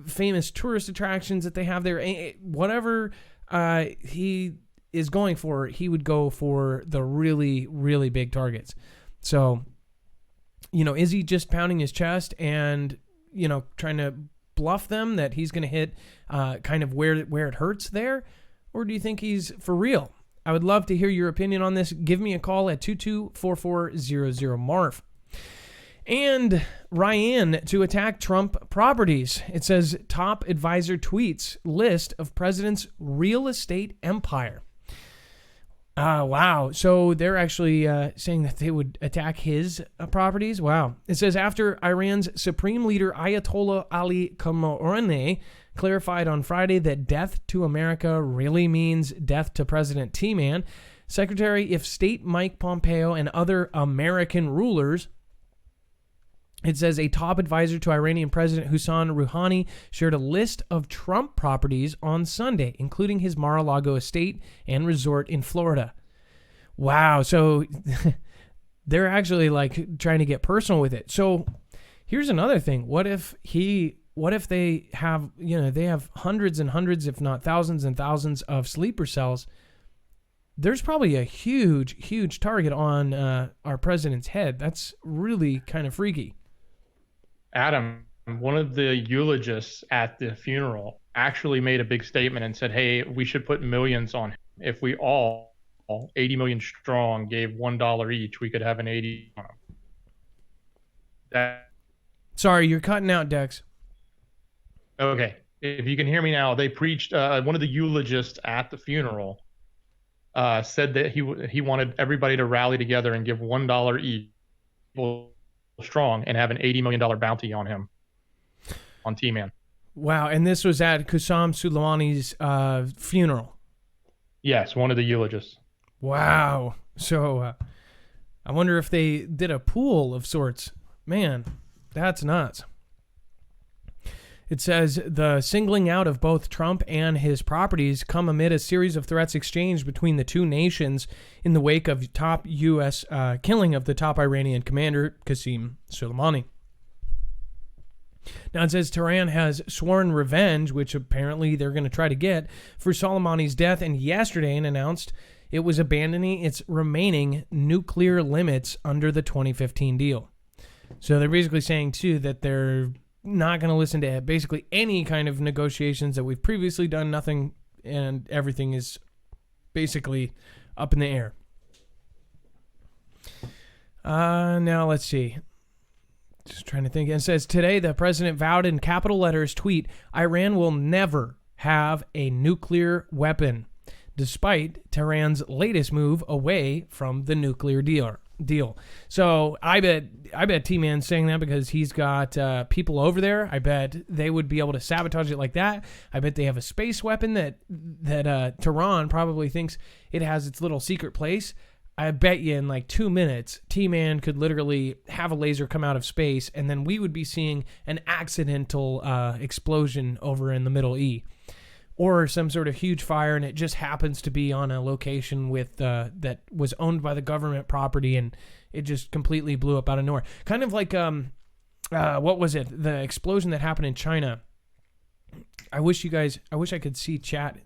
famous tourist attractions that they have there, whatever he is going for, he would go for the really, really big targets. So, is he just pounding his chest and, trying to bluff them that he's going to hit kind of where it hurts there? Or do you think he's for real? I would love to hear your opinion on this. Give me a call at 224400-MARF. And Ryan to attack Trump properties. It says top advisor tweets list of president's real estate empire. Wow. So they're actually saying that they would attack his properties. Wow. It says after Iran's supreme leader Ayatollah Ali Khamenei clarified on Friday that death to America really means death to President T-Man, Secretary of State Mike Pompeo and other American rulers, it says a top advisor to Iranian President Hassan Rouhani shared a list of Trump properties on Sunday, including his Mar-a-Lago estate and resort in Florida. Wow. So they're actually like trying to get personal with it. So here's another thing. What if they have, they have hundreds and hundreds, if not thousands and thousands of sleeper cells? There's probably a huge, huge target on our president's head. That's really kind of freaky. Adam, one of the eulogists at the funeral actually made a big statement and said, "Hey, we should put millions on him. If we all, 80 million strong, gave $1 each, we could have an 80 on him." Sorry, you're cutting out, Dex. Okay. If you can hear me now, they preached, one of the eulogists at the funeral said that he wanted everybody to rally together and give $1 each strong and have an $80 million bounty on him, on T-Man. Wow. And this was at Qasem Soleimani's funeral. Yes, one of the eulogists. Wow. So I wonder if they did a pool of sorts. Man, that's nuts. It says the singling out of both Trump and his properties come amid a series of threats exchanged between the two nations in the wake of top U.S. Killing of the top Iranian commander, Qasem Soleimani. Now it says Tehran has sworn revenge, which apparently they're going to try to get, for Soleimani's death, and yesterday announced it was abandoning its remaining nuclear limits under the 2015 deal. So they're basically saying, too, that they're not going to listen to basically any kind of negotiations that we've previously done, nothing, and everything is basically up in the air. Now let's see. Just trying to think. It says, today the president vowed in capital letters, tweet, Iran will never have a nuclear weapon, despite Tehran's latest move away from the nuclear deal. So I bet T-Man's saying that because he's got people over there. I bet they would be able to sabotage it like that. I bet they have a space weapon that Tehran probably thinks it has its little secret place. I bet you in like 2 minutes, T-Man could literally have a laser come out of space, and then we would be seeing an accidental explosion over in the Middle East. Or some sort of huge fire, and it just happens to be on a location with that was owned by the government property, and it just completely blew up out of nowhere. Kind of like what was it? The explosion that happened in China. I wish I could see chat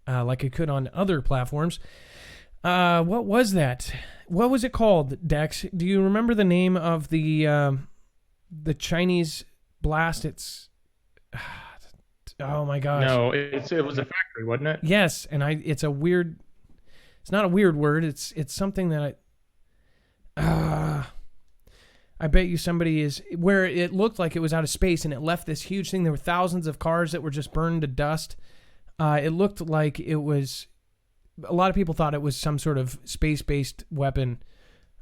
like I could on other platforms. What was that? What was it called, Dex? Do you remember the name of the Chinese blast? It's oh my gosh. No, it was a factory, wasn't it? Yes, and it's a weird. It's not a weird word. It's something that I bet you somebody is where it looked like it was out of space and it left this huge thing. There were thousands of cars that were just burned to dust. It looked like it was. A lot of people thought it was some sort of space-based weapon.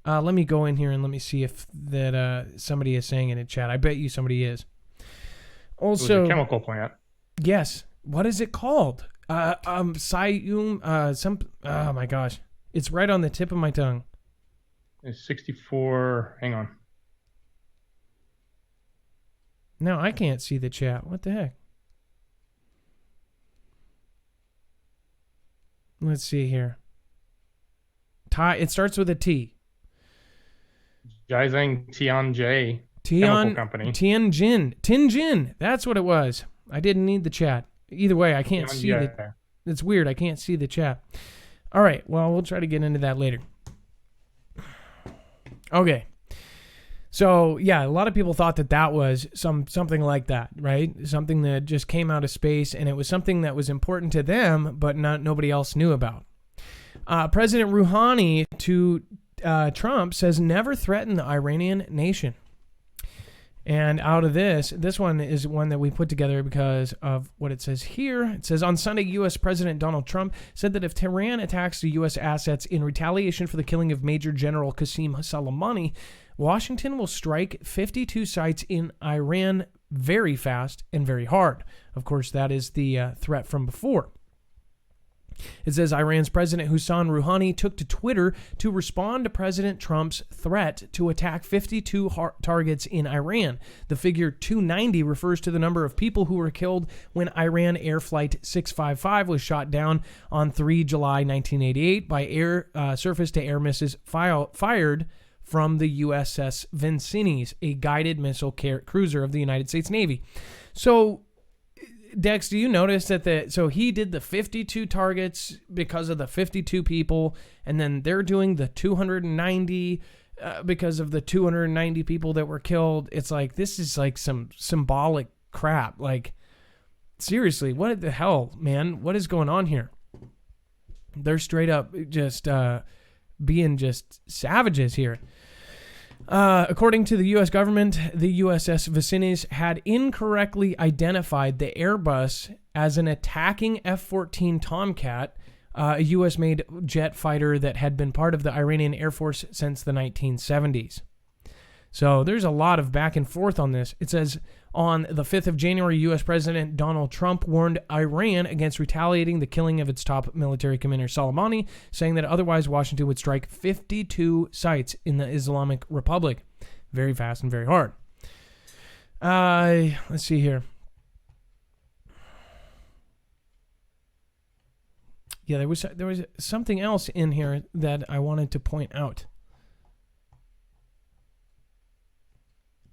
Let me go in here and let me see if that somebody is saying it in chat. I bet you somebody is. Also, it was a chemical plant. Yes. What is it called? Some. Oh my gosh, it's right on the tip of my tongue. It's 64. Hang on. No, I can't see the chat. What the heck? Let's see here. It starts with a T. Jiazhang Tianjin Chemical Company. Tianjin. That's what it was. I didn't need the chat. Either way, I can't see the. It's weird. I can't see the chat. All right. Well, we'll try to get into that later. Okay. So yeah, a lot of people thought that was something like that, right? Something that just came out of space, and it was something that was important to them, but nobody else knew about. President Rouhani to Trump says never threaten the Iranian nation. And out of this one is one that we put together because of what it says here. It says, on Sunday, U.S. President Donald Trump said that if Tehran attacks the U.S. assets in retaliation for the killing of Major General Qasem Soleimani, Washington will strike 52 sites in Iran very fast and very hard. Of course, that is the threat from before. It says Iran's President Hassan Rouhani took to Twitter to respond to President Trump's threat to attack 52 targets in Iran. The figure 290 refers to the number of people who were killed when Iran Air Flight 655 was shot down on 3 July 1988 by surface-to-air missiles fired from the USS Vincennes, a guided missile cruiser of the United States Navy. So, Dex, do you notice that so he did the 52 targets because of the 52 people, and then they're doing the 290 because of the 290 people that were killed? It's like, this is like some symbolic crap. Like, seriously, what the hell, man? What is going on here? They're straight up just being just savages here. According to the U.S. government, the USS Vincennes had incorrectly identified the Airbus as an attacking F-14 Tomcat, a U.S.-made jet fighter that had been part of the Iranian Air Force since the 1970s. So there's a lot of back and forth on this. It says, on the 5th of January, U.S. President Donald Trump warned Iran against retaliating the killing of its top military commander Soleimani, saying that otherwise Washington would strike 52 sites in the Islamic Republic very fast and very hard. Let's see here. Yeah, there was something else in here that I wanted to point out.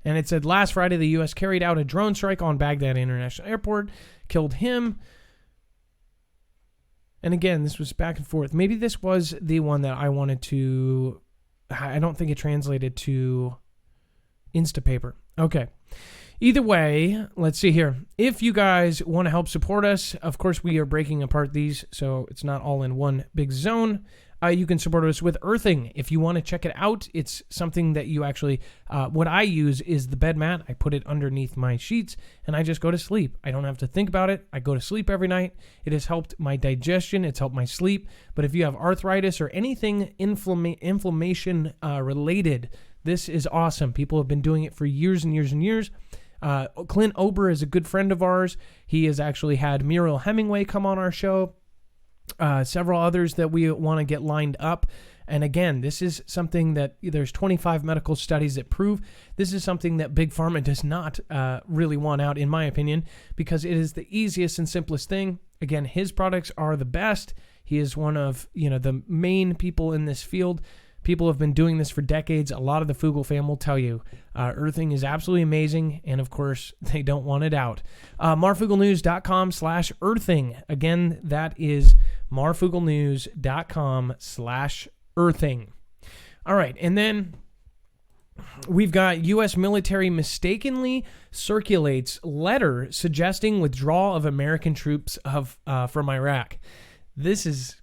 And it said, last Friday, the U.S. carried out a drone strike on Baghdad International Airport, killed him. And again, this was back and forth. Maybe this was the one that I wanted to... I don't think it translated to Instapaper. Okay. Either way, let's see here. If you guys want to help support us, of course, we are breaking apart these, so it's not all in one big zone. You can support us with earthing. If you want to check it out, it's something that you actually... what I use is the bed mat. I put it underneath my sheets, and I just go to sleep. I don't have to think about it. I go to sleep every night. It has helped my digestion. It's helped my sleep. But if you have arthritis or anything inflammation related, this is awesome. People have been doing it for years and years and years. Clint Ober is a good friend of ours. He has actually had Muriel Hemingway come on our show. Several others that we want to get lined up. And again, this is something that there's 25 medical studies that prove. This is something that Big Pharma does not really want out, in my opinion, because it is the easiest and simplest thing. Again, his products are the best. He is one of, the main people in this field. People have been doing this for decades. A lot of the Fugel fam will tell you earthing is absolutely amazing, and of course, they don't want it out. Marfugelnews.com/earthing. Again, that is marfugelnews.com/earthing. All right, and then we've got U.S. military mistakenly circulates letter suggesting withdrawal of American troops from Iraq. This is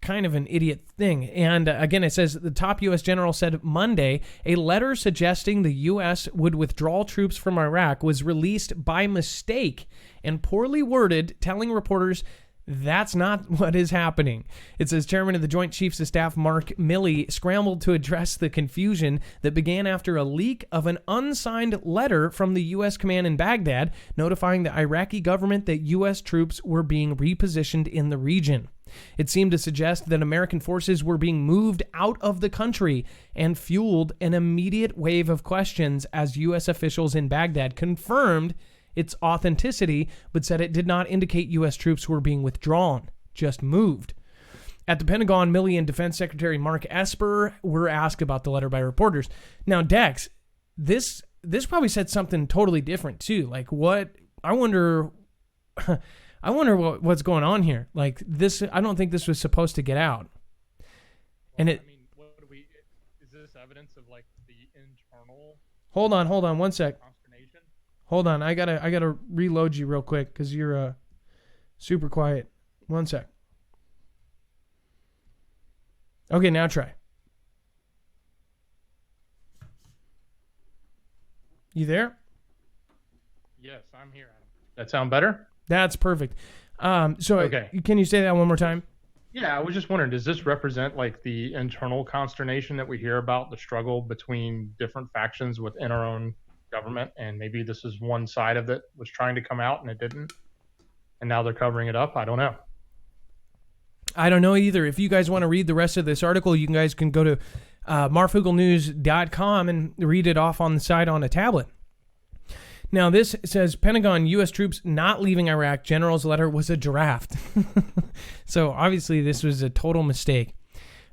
kind of an idiot thing. And again, it says the top U.S. general said Monday a letter suggesting the U.S. would withdraw troops from Iraq was released by mistake and poorly worded, telling reporters that's not what is happening. It says Chairman of the Joint Chiefs of Staff Mark Milley scrambled to address the confusion that began after a leak of an unsigned letter from the U.S. command in Baghdad notifying the Iraqi government that U.S. troops were being repositioned in the region. It seemed to suggest that American forces were being moved out of the country and fueled an immediate wave of questions as U.S. officials in Baghdad confirmed its authenticity, but said it did not indicate U.S. troops were being withdrawn, just moved. At the Pentagon, Milley and Defense Secretary Mark Esper were asked about the letter by reporters. Now, Dex, this probably said something totally different too. Like, what? I wonder what's going on here. Like this, I don't think this was supposed to get out. And it. I mean, is this evidence of like the internal? Hold on, 1 sec. Hold on, I gotta reload you real quick because you're super quiet. 1 sec. Okay, now try. You there? Yes, I'm here, Adam. That sound better? That's perfect. Okay. Can you say that one more time? Yeah, I was just wondering, does this represent like the internal consternation that we hear about, the struggle between different factions within our own government, and maybe this is one side of it was trying to come out and it didn't, and now they're covering it up? I don't know. I don't know either. If you guys want to read the rest of this article, you guys can go to marfugelnews.com and read it off on the side on a tablet. Now, this says Pentagon, U.S. troops not leaving Iraq. General's letter was a draft. So obviously this was a total mistake.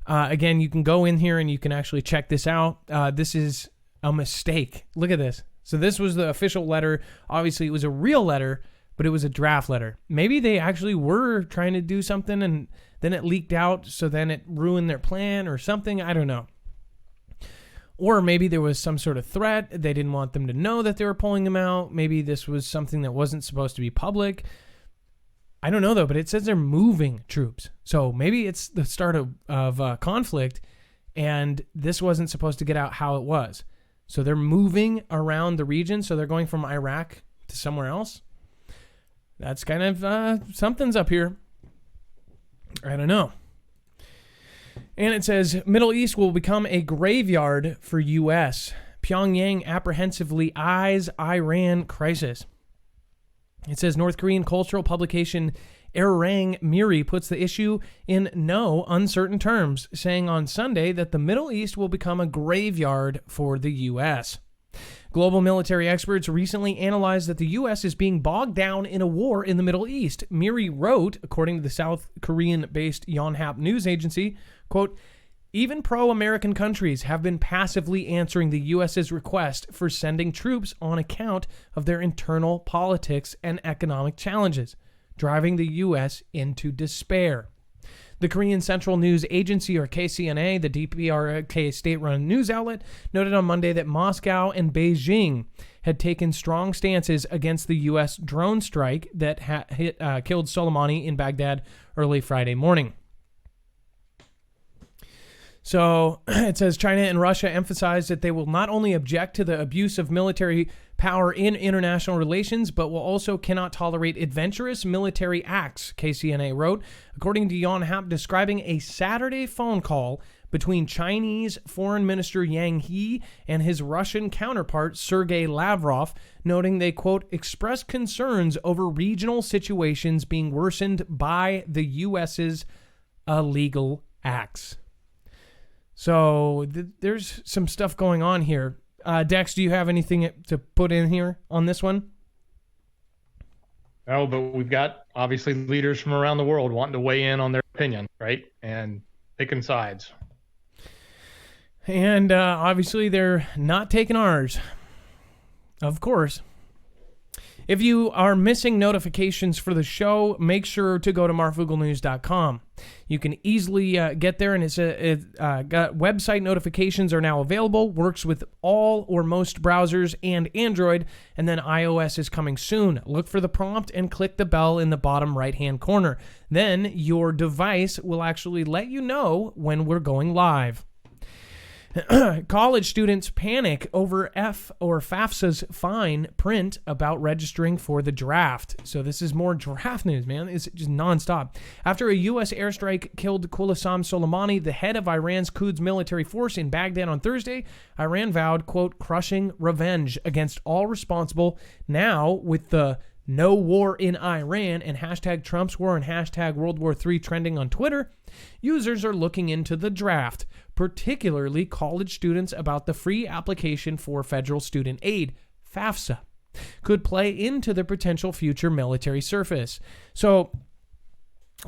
Again, you can go in here and you can actually check this out. This is a mistake. Look at this. So this was the official letter. Obviously, it was a real letter, but it was a draft letter. Maybe they actually were trying to do something and then it leaked out, so then it ruined their plan or something. I don't know. Or maybe there was some sort of threat. They didn't want them to know that they were pulling them out. Maybe this was something that wasn't supposed to be public. I don't know, though, but it says they're moving troops. So maybe it's the start of conflict, and this wasn't supposed to get out how it was. So they're moving around the region, so they're going from Iraq to somewhere else. That's kind of something's up here. I don't know. And it says, Middle East will become a graveyard for U.S. Pyongyang apprehensively eyes Iran crisis. It says North Korean cultural publication Arirang Miri puts the issue in no uncertain terms, saying on Sunday that the Middle East will become a graveyard for the U.S. Global military experts recently analyzed that the U.S. is being bogged down in a war in the Middle East. Miri wrote, according to the South Korean-based Yonhap news agency, quote, even pro-American countries have been passively answering the U.S.'s request for sending troops on account of their internal politics and economic challenges, driving the U.S. into despair. The Korean Central News Agency, or KCNA, the DPRK state-run news outlet, noted on Monday that Moscow and Beijing had taken strong stances against the U.S. drone strike that killed Soleimani in Baghdad early Friday morning. So it says China and Russia emphasized that they will not only object to the abuse of military power in international relations, but will also cannot tolerate adventurous military acts, KCNA wrote, according to Yonhap, describing a Saturday phone call between Chinese Foreign Minister Yang He and his Russian counterpart Sergei Lavrov, noting they, quote, expressed concerns over regional situations being worsened by the U.S.'s illegal acts. So there's some stuff going on here. Dex, do you have anything to put in here on this one? No, but we've got obviously leaders from around the world wanting to weigh in on their opinion, right? And picking sides. And obviously they're not taking ours. Of course. If you are missing notifications for the show, make sure to go to marfooglenews.com. You can easily get there, and got website notifications are now available. Works with all or most browsers and Android, and then iOS is coming soon. Look for the prompt and click the bell in the bottom right-hand corner. Then your device will actually let you know when we're going live. College students panic over FAFSA's fine print about registering for the draft. So this is more draft news, man. It's just nonstop. After a U.S. airstrike killed Qasem Soleimani, the head of Iran's Quds military force in Baghdad on Thursday, Iran vowed, quote, crushing revenge against all responsible. Now, with the no war in Iran and hashtag Trump's war and hashtag World War III trending on Twitter, users are looking into the draft, particularly college students, about the free application for federal student aid, FAFSA, could play into the potential future military service. So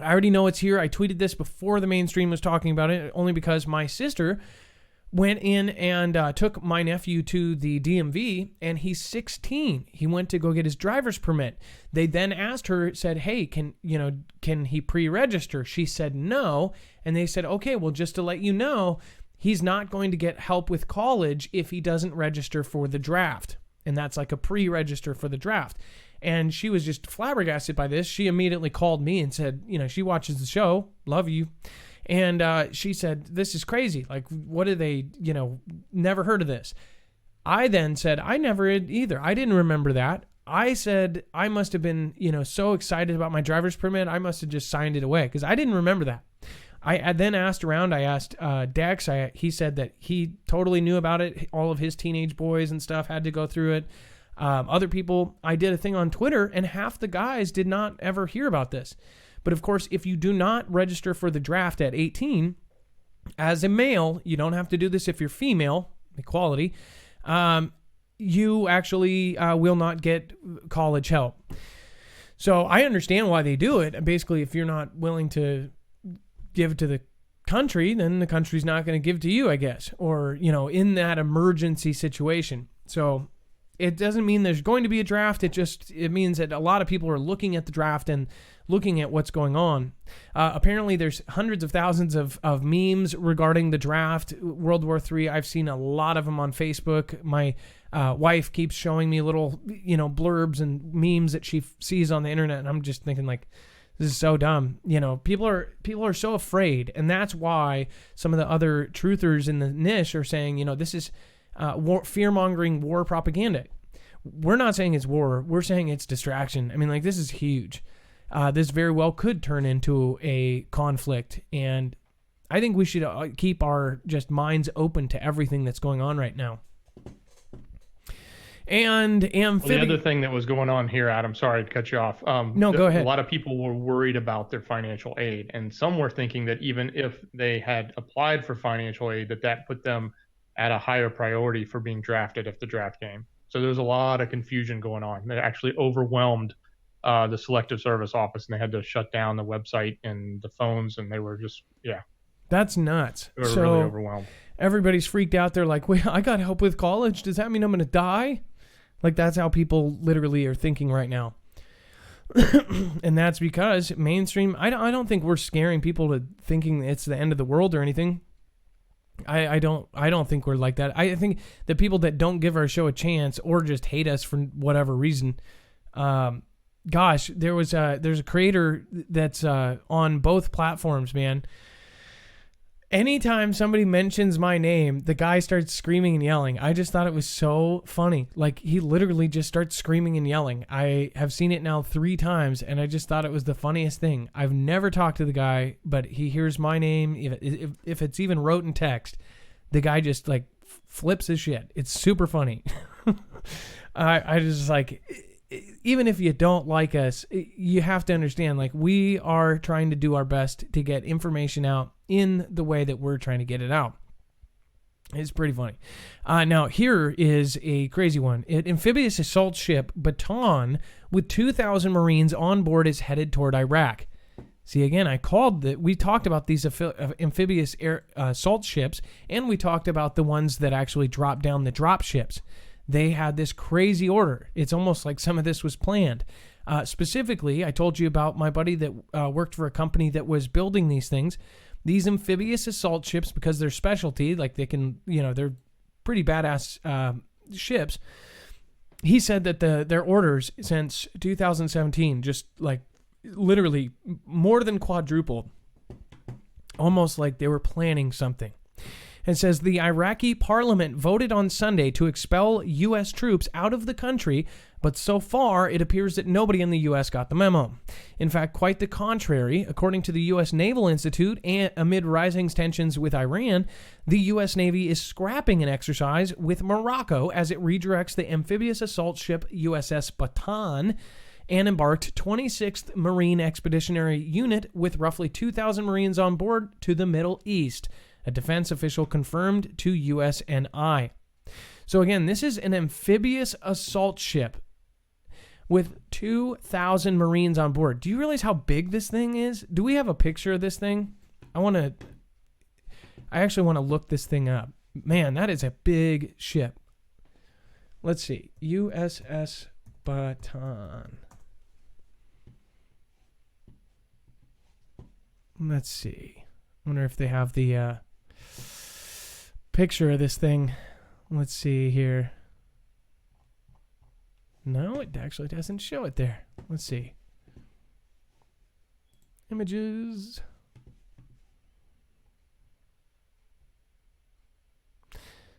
I already know it's here. I tweeted this before the mainstream was talking about it, only because my sister went in and took my nephew to the DMV, and he's 16. He went to go get his driver's permit. They then asked her, said, hey, can he pre-register? She said no, and they said, okay, well, just to let you know, he's not going to get help with college if he doesn't register for the draft. And that's like a pre-register for the draft. And she was just flabbergasted by this. She immediately called me and said, she watches the show, love you. And she said, this is crazy. Like, what are they, never heard of this. I then said, I never either. I didn't remember that. I said, I must have been, so excited about my driver's permit. I must have just signed it away because I didn't remember that. I then asked around. I asked Dex. He said that he totally knew about it. All of his teenage boys and stuff had to go through it. Other people, I did a thing on Twitter, and half the guys did not ever hear about this. But of course, if you do not register for the draft at 18, as a male, you don't have to do this if you're female, equality, you actually will not get college help. So I understand why they do it. Basically, if you're not willing to give to the country, then the country's not going to give to you, I guess, or, in that emergency situation. So it doesn't mean there's going to be a draft. It means that a lot of people are looking at the draft and looking at what's going on. Apparently, there's hundreds of thousands of memes regarding the draft, World War III. I've seen a lot of them on Facebook. My wife keeps showing me little, blurbs and memes that she sees on the internet, and I'm just thinking, like, this is so dumb. People are so afraid, and that's why some of the other truthers in the niche are saying, this is fear-mongering war propaganda. We're not saying it's war. We're saying it's distraction. I mean, like, this is huge. This very well could turn into a conflict, and I think we should keep our just minds open to everything that's going on right now. And the other thing that was going on here, Adam, sorry to cut you off. No, go ahead. A lot of people were worried about their financial aid, and some were thinking that even if they had applied for financial aid, that put them at a higher priority for being drafted if the draft came. So there's a lot of confusion going on. They actually overwhelmed the Selective Service office, and they had to shut down the website and the phones, and they were just, That's nuts. they were really overwhelmed. Everybody's freaked out. They're like, wait, I got help with college. Does that mean I'm going to die? Like, that's how people literally are thinking right now. And that's because mainstream, I don't think we're scaring people to thinking it's the end of the world or anything. I don't think we're like that. I think the people that don't give our show a chance or just hate us for whatever reason, gosh, there's a creator that's on both platforms, man. Anytime somebody mentions my name, the guy starts screaming and yelling. I just thought it was so funny. Like, he literally just starts screaming and yelling. I have seen it now 3 times, and I just thought it was the funniest thing. I've never talked to the guy, but he hears my name. If it's even wrote in text, the guy just, like, flips his shit. It's super funny. I just, like, even if you don't like us, you have to understand, like, we are trying to do our best to get information out in the way that we're trying to get it out. It's pretty funny. Now, here is a crazy one. An amphibious assault ship, Baton, with 2,000 Marines on board is headed toward Iraq. See, again, we talked about these amphibious assault ships, and we talked about the ones that actually drop down the drop ships. They had this crazy order. It's almost like some of this was planned. Specifically, I told you about my buddy that worked for a company that was building these things. These amphibious assault ships, because they're specialty, like they can, they're pretty badass ships. He said that their orders since 2017 just like literally more than quadrupled. Almost like they were planning something. It says the Iraqi parliament voted on Sunday to expel U.S. troops out of the country, but so far it appears that nobody in the U.S. got the memo. In fact, quite the contrary. According to the U.S. Naval Institute, and amid rising tensions with Iran, the U.S. Navy is scrapping an exercise with Morocco as it redirects the amphibious assault ship USS Baton and embarked 26th Marine Expeditionary Unit with roughly 2,000 Marines on board to the Middle East. A defense official confirmed to USNI. So again, this is an amphibious assault ship with 2,000 Marines on board. Do you realize how big this thing is? Do we have a picture of this thing? I actually want to look this thing up. Man, that is a big ship. Let's see. USS Baton. Let's see. I wonder if they have the picture of this thing. Let's see here. No, it actually doesn't show it there. Let's see. Images.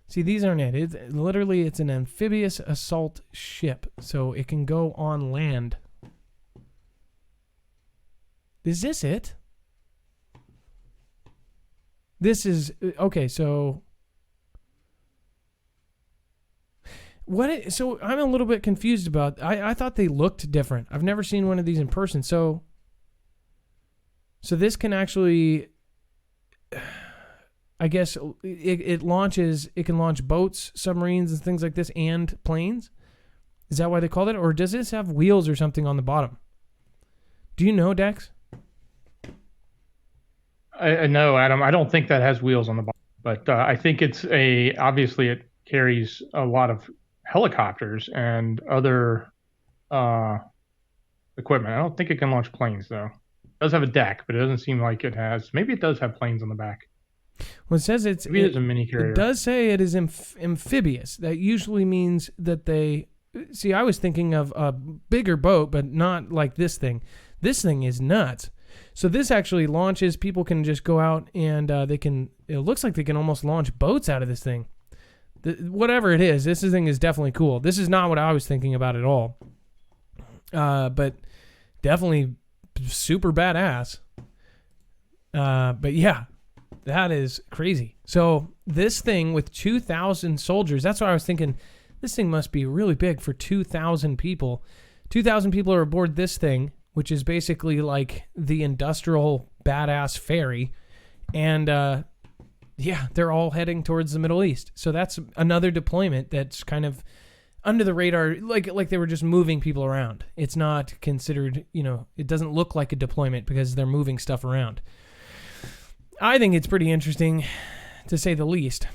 See, these aren't it. It's an amphibious assault ship, so it can go on land. Is this it? This is okay. So so I'm a little bit confused about. I thought they looked different. I've never seen one of these in person. So this can actually, I guess it launches. It can launch boats, submarines, and things like this, and planes. Is that why they called it, or does this have wheels or something on the bottom? Do you know, Dex? No, Adam, I don't think that has wheels on the bottom, but I think obviously it carries a lot of helicopters and other equipment. I don't think it can launch planes, though. It does have a deck, but it doesn't seem like it has. Maybe it does have planes on the back. Well, it says it's a mini carrier. It does say it is amphibious. That usually means that they... See, I was thinking of a bigger boat, but not like this thing. This thing is nuts. So this actually launches. People can just go out and it looks like they can almost launch boats out of this thing. Whatever it is, this thing is definitely cool. This is not what I was thinking about at all. But definitely super badass. But yeah, that is crazy. So this thing with 2,000 soldiers, that's what I was thinking. This thing must be really big for 2,000 people. 2,000 people are aboard this thing, which is basically like the industrial badass ferry. And Yeah, they're all heading towards the Middle East. So that's another deployment that's kind of under the radar, like they were just moving people around. It's not considered, it doesn't look like a deployment because they're moving stuff around. I think it's pretty interesting, to say the least.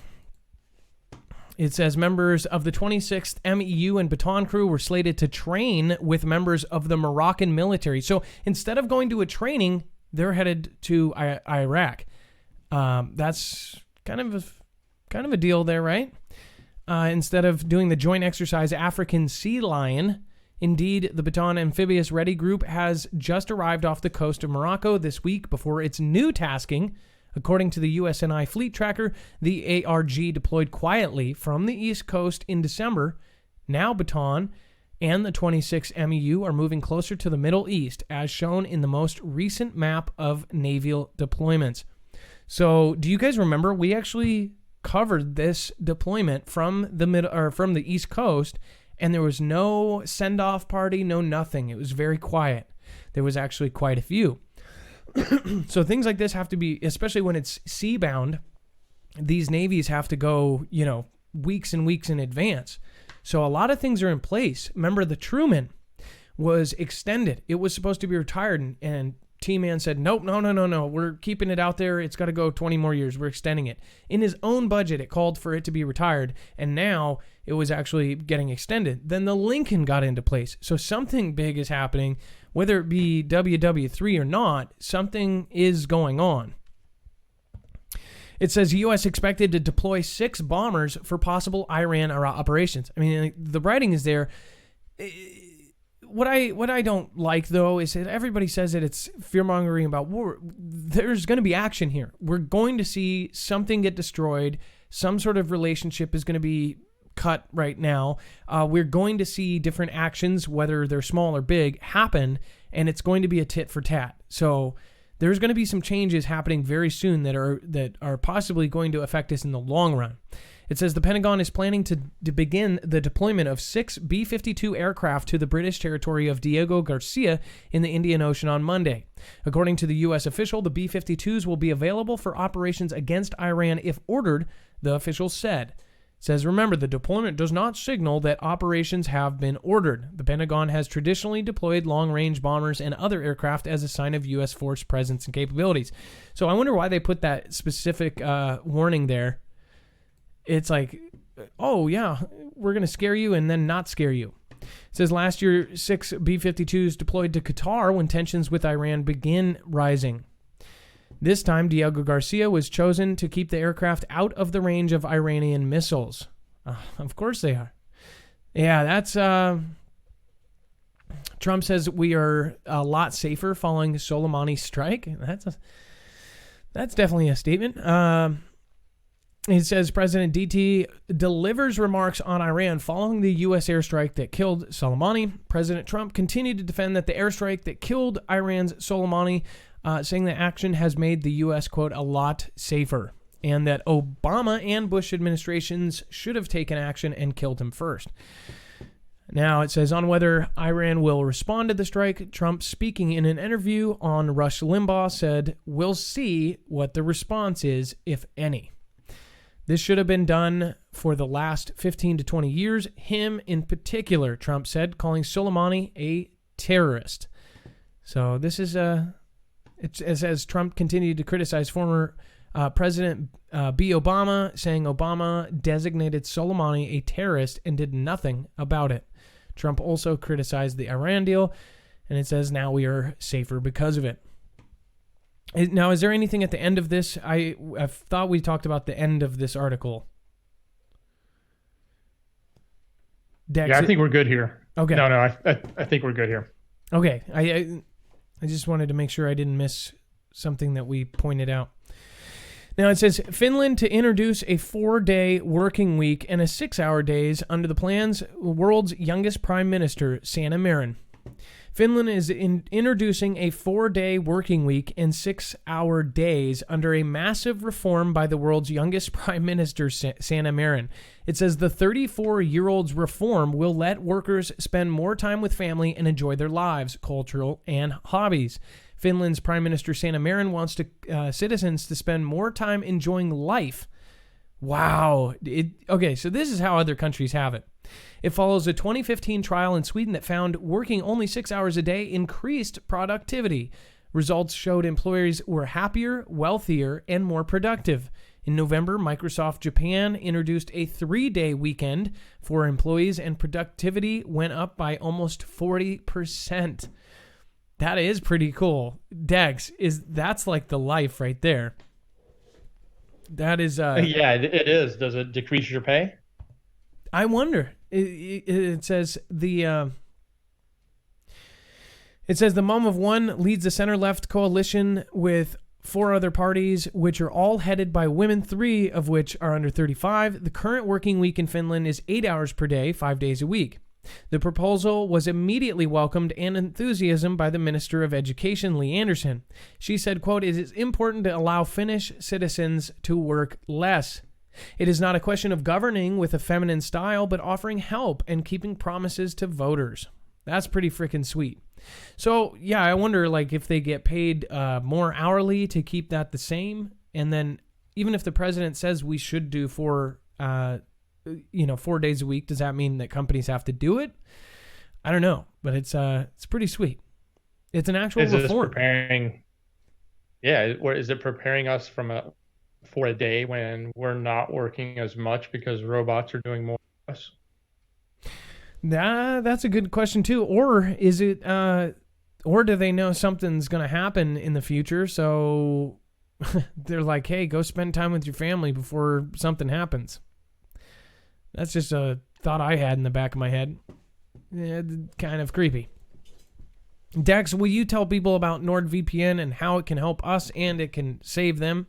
It says members of the 26th MEU and Baton crew were slated to train with members of the Moroccan military. So instead of going to a training, they're headed to Iraq. That's kind of a deal there, right? Instead of doing the joint exercise African Sea Lion, indeed, the Baton Amphibious Ready Group has just arrived off the coast of Morocco this week before its new tasking. According to the USNI Fleet Tracker, the ARG deployed quietly from the East Coast in December. Now Baton and the 26 MEU are moving closer to the Middle East, as shown in the most recent map of naval deployments. So, do you guys remember we actually covered this deployment from the East Coast, and there was no send-off party, no nothing. It was very quiet. There was actually quite a few. So things like this have to be, especially when it's sea-bound, these navies have to go, weeks and weeks in advance. So a lot of things are in place. Remember, the Truman was extended. It was supposed to be retired, and T-Man said, nope, no. We're keeping it out there. It's got to go 20 more years. We're extending it. In his own budget, it called for it to be retired, and now it was actually getting extended. Then the Lincoln got into place. So something big is happening. Whether it be WW3 or not, something is going on. It says U.S. expected to deploy 6 bombers for possible Iran operations. I mean, the writing is there. What I don't like, though, is that everybody says that it's fear-mongering about war. There's going to be action here. We're going to see something get destroyed. Some sort of relationship is going to be cut right now. We're going to see different actions, whether they're small or big, happen, and it's going to be a tit for tat. So there's going to be some changes happening very soon that are possibly going to affect us in the long run. It says the Pentagon is planning to begin the deployment of 6 B-52 aircraft to the British territory of Diego Garcia in the Indian Ocean on Monday. According to the U.S. official, the B-52s will be available for operations against Iran if ordered, the official said. It says, remember, the deployment does not signal that operations have been ordered. The Pentagon has traditionally deployed long-range bombers and other aircraft as a sign of U.S. force presence and capabilities. So I wonder why they put that specific warning there. It's like, oh, yeah, we're going to scare you and then not scare you. It says last year, 6 B-52s deployed to Qatar when tensions with Iran began rising. This time, Diego Garcia was chosen to keep the aircraft out of the range of Iranian missiles. Of course they are. Yeah, that's... Trump says we are a lot safer following Soleimani's strike. That's definitely a statement. It says President DT delivers remarks on Iran following the U.S. airstrike that killed Soleimani. President Trump continued to defend that the airstrike that killed Iran's Soleimani, saying that action has made the U.S., quote, a lot safer, and that Obama and Bush administrations should have taken action and killed him first. Now, it says on whether Iran will respond to the strike, Trump, speaking in an interview on Rush Limbaugh, said, we'll see what the response is, if any. This should have been done for the last 15 to 20 years. Him in particular, Trump said, calling Soleimani a terrorist. So this is it says Trump continued to criticize former President B. Obama, saying Obama designated Soleimani a terrorist and did nothing about it. Trump also criticized the Iran deal, and it says now we are safer because of it. Now, is there anything at the end of this? I thought we talked about the end of this article. Dex, yeah, I think we're good here. Okay. No, I think we're good here. Okay. I just wanted to make sure I didn't miss something that we pointed out. Now, it says Finland to introduce a 4-day working week and a 6-hour days under the plan's world's youngest prime minister, Sanna Marin. Finland is introducing a 4-day working week and 6-hour days under a massive reform by the world's youngest prime minister, Sanna Marin. It says the 34-year-old's reform will let workers spend more time with family and enjoy their lives, cultural, and hobbies. Finland's Prime Minister Sanna Marin wants citizens to spend more time enjoying life. Wow. Okay, so this is how other countries have it. It follows a 2015 trial in Sweden that found working only 6 hours a day increased productivity. Results showed employees were happier, wealthier, and more productive. In November, Microsoft Japan introduced a 3-day weekend for employees, and productivity went up by almost 40%. That is pretty cool. Dex, that's like the life right there. That is... yeah, it is. Does it decrease your pay? I wonder. It says the Mom of One leads the center-left coalition with 4 other parties, which are all headed by women, 3 of which are under 35. The current working week in Finland is 8 hours per day, 5 days a week. The proposal was immediately welcomed and enthusiasm by the Minister of Education, Lee Anderson. She said, quote, "It is important to allow Finnish citizens to work less. It is not a question of governing with a feminine style, but offering help and keeping promises to voters." That's pretty freaking sweet. So, yeah, I wonder, like, if they get paid more hourly to keep that the same. And then even if the president says we should do 4 days a week, does that mean that companies have to do it? I don't know, but it's pretty sweet. It's an actual reform. Is it preparing us for a day when we're not working as much because robots are doing more for us? That's a good question too. Or is it, or do they know something's going to happen in the future? So they're like, hey, go spend time with your family before something happens. That's just a thought I had in the back of my head. Kind of creepy. Dex, will you tell people about NordVPN and how it can help us and it can save them?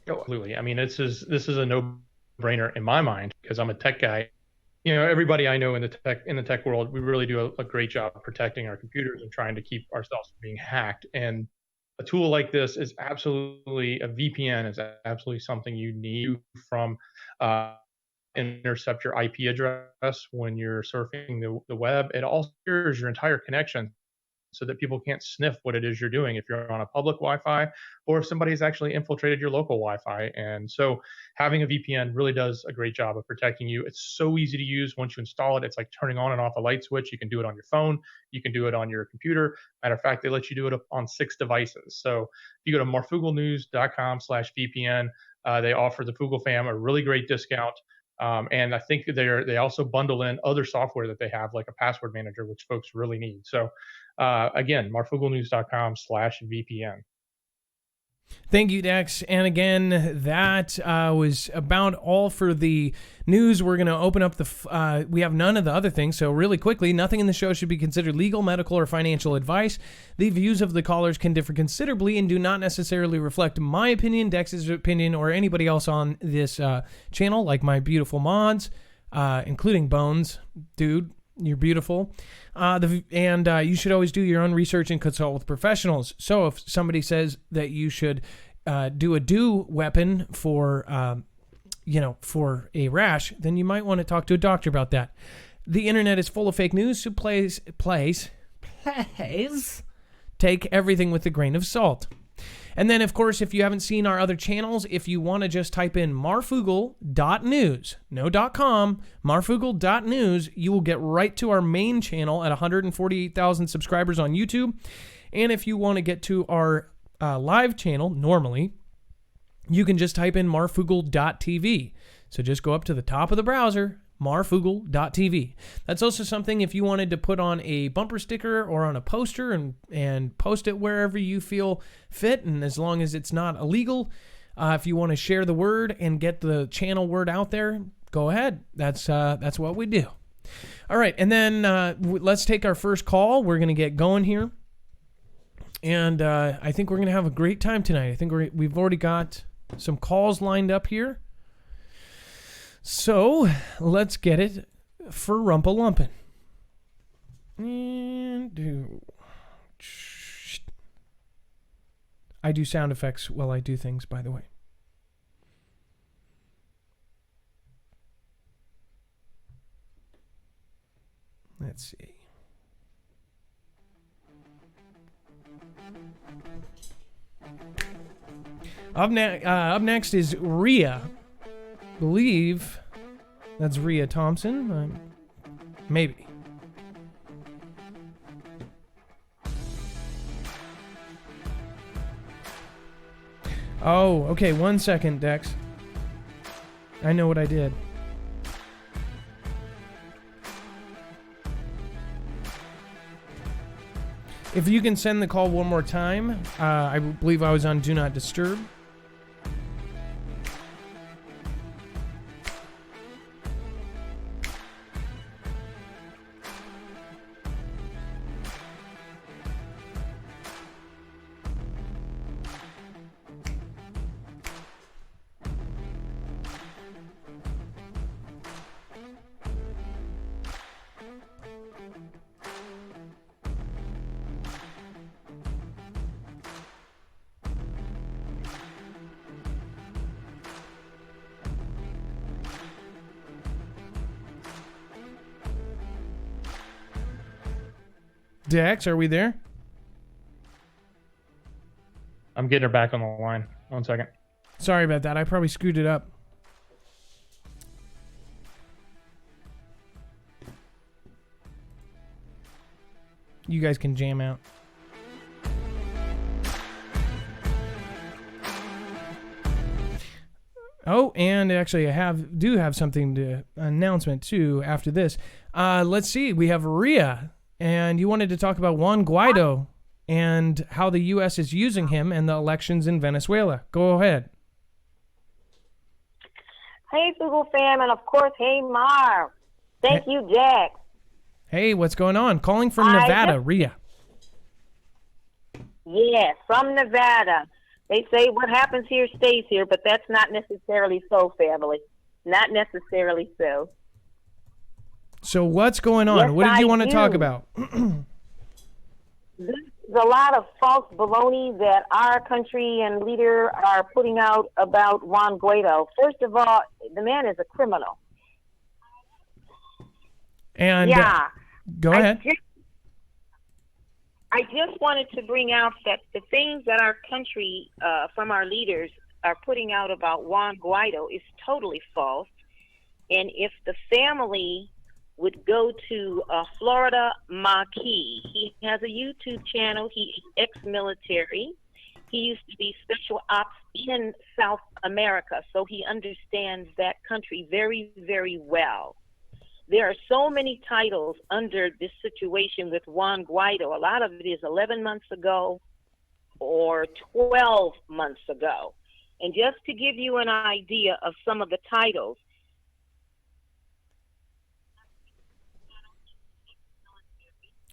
Oh, absolutely. I mean, this is a no-brainer in my mind because I'm a tech guy. You know, everybody I know in the tech world, we really do a great job of protecting our computers and trying to keep ourselves from being hacked. And a tool like this is absolutely, a VPN is absolutely something you need from intercept your IP address when you're surfing the web. It also secures your entire connection so that people can't sniff what it is you're doing if you're on a public Wi-Fi or if somebody's actually infiltrated your local Wi-Fi. And so having a VPN really does a great job of protecting you. It's so easy to use once you install it. It's like turning on and off a light switch. You can do it on your phone. You can do it on your computer. Matter of fact, they let you do it on 6 devices. So if you go to marfuglenews.com/VPN, they offer the Fuggle fam a really great discount. And I think they also bundle in other software that they have, like a password manager, which folks really need. So again, marfuglenews.com/VPN. Thank you, Dex. And again, that was about all for the news. We're going to open up we have none of the other things. So really quickly, nothing in the show should be considered legal, medical, or financial advice. The views of the callers can differ considerably and do not necessarily reflect my opinion, Dex's opinion, or anybody else on this channel, like my beautiful mods, including Bones. Dude, you're beautiful. You should always do your own research and consult with professionals. So if somebody says that you should do a dew weapon for a rash, then you might want to talk to a doctor about that. The internet is full of fake news, so please take everything with a grain of salt. And then, of course, if you haven't seen our other channels, if you want to just type in marfoogle.news, no .com, marfoogle.news, you will get right to our main channel at 148,000 subscribers on YouTube. And if you want to get to our live channel, normally, you can just type in marfoogle.tv. So just go up to the top of the browser, marfoogle.tv. That's also something if you wanted to put on a bumper sticker or on a poster and post it wherever you feel fit, and as long as it's not illegal, if you want to share the word and get the channel word out there, go ahead. That's what we do. All right, and then let's take our first call. We're going to get going here, and I think we're going to have a great time tonight. I think we've already got some calls lined up here. So, let's get it for Rumpa-Lumpin'. I do sound effects while I do things, by the way. Let's see. Up next is Rhea. Believe that's Rhea Thompson. Maybe. Oh, okay. 1 second, Dex. I know what I did. If you can send the call one more time, I believe I was on Do Not Disturb. Dex, are we there? I'm getting her back on the line. 1 second. Sorry about that. I probably screwed it up. You guys can jam out. Oh, and actually I do have something to announcement too after this. Let's see. We have Rhea, and you wanted to talk about Juan Guaido and how the U.S. is using him and the elections in Venezuela. Go ahead. Hey, Foogle fam, and of course, hey, Marv. Thank you, Jack. Hey, what's going on? Calling from Nevada, Rhea. Yes, from Nevada. They say what happens here stays here, but that's not necessarily so, family. Not necessarily so. So what's going on? Yes, what did you want to do. talk about? There's a lot of false baloney that our country and leader are putting out about Juan Guaido. First of all, the man is a criminal. And yeah. Go ahead. I just wanted to bring out that the things that our country, from our leaders, are putting out about Juan Guaido is totally false. And if the family would go to Florida Marquis, he has a YouTube channel. He is ex-military. He used to be special ops in South America, so he understands that country very, very well. There are so many titles under this situation with Juan Guaido. A lot of it is 11 months ago or 12 months ago. And just to give you an idea of some of the titles.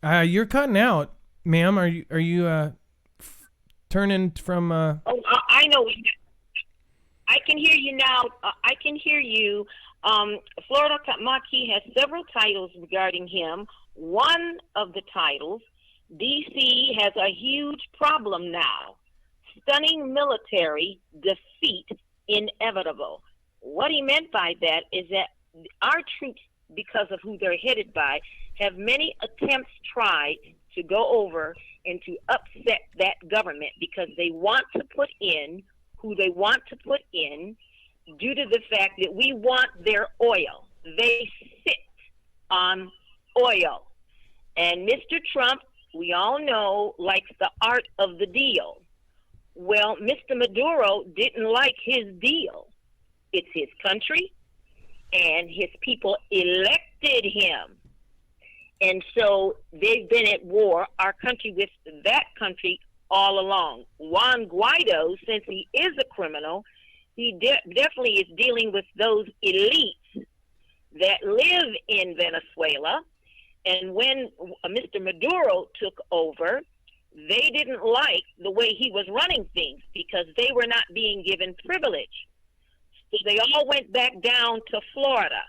You're cutting out, ma'am. Are you turning from? Oh, I know. I can hear you now. I can hear you. Florida Marquis has several titles regarding him. One of the titles, D.C. has a huge problem now. Stunning military defeat inevitable. What he meant by that is that our troops, because of who they're headed by, have many attempts tried to go over and to upset that government because they want to put in who they want to put in due to the fact that we want their oil. They sit on oil. And Mr. Trump, we all know, likes the art of the deal. Well, Mr. Maduro didn't like his deal. It's his country, and his people elected him. And so they've been at war, our country with that country, all along. Juan Guaido, since he is a criminal, he definitely is dealing with those elites that live in Venezuela. And when Mr. Maduro took over, they didn't like the way he was running things because they were not being given privilege. So they all went back down to Florida.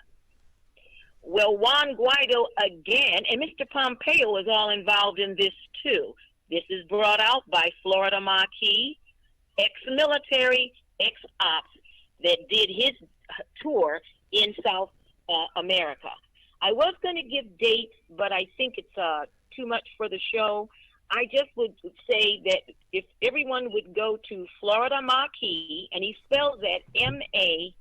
Well, Juan Guaido again, and Mr. Pompeo is all involved in this too. This is brought out by Florida Marquis, ex-military, ex-ops, that did his tour in South America. I was going to give dates, but I think it's too much for the show. I just would say that if everyone would go to Florida Marquis, and he spells that MAQUIS,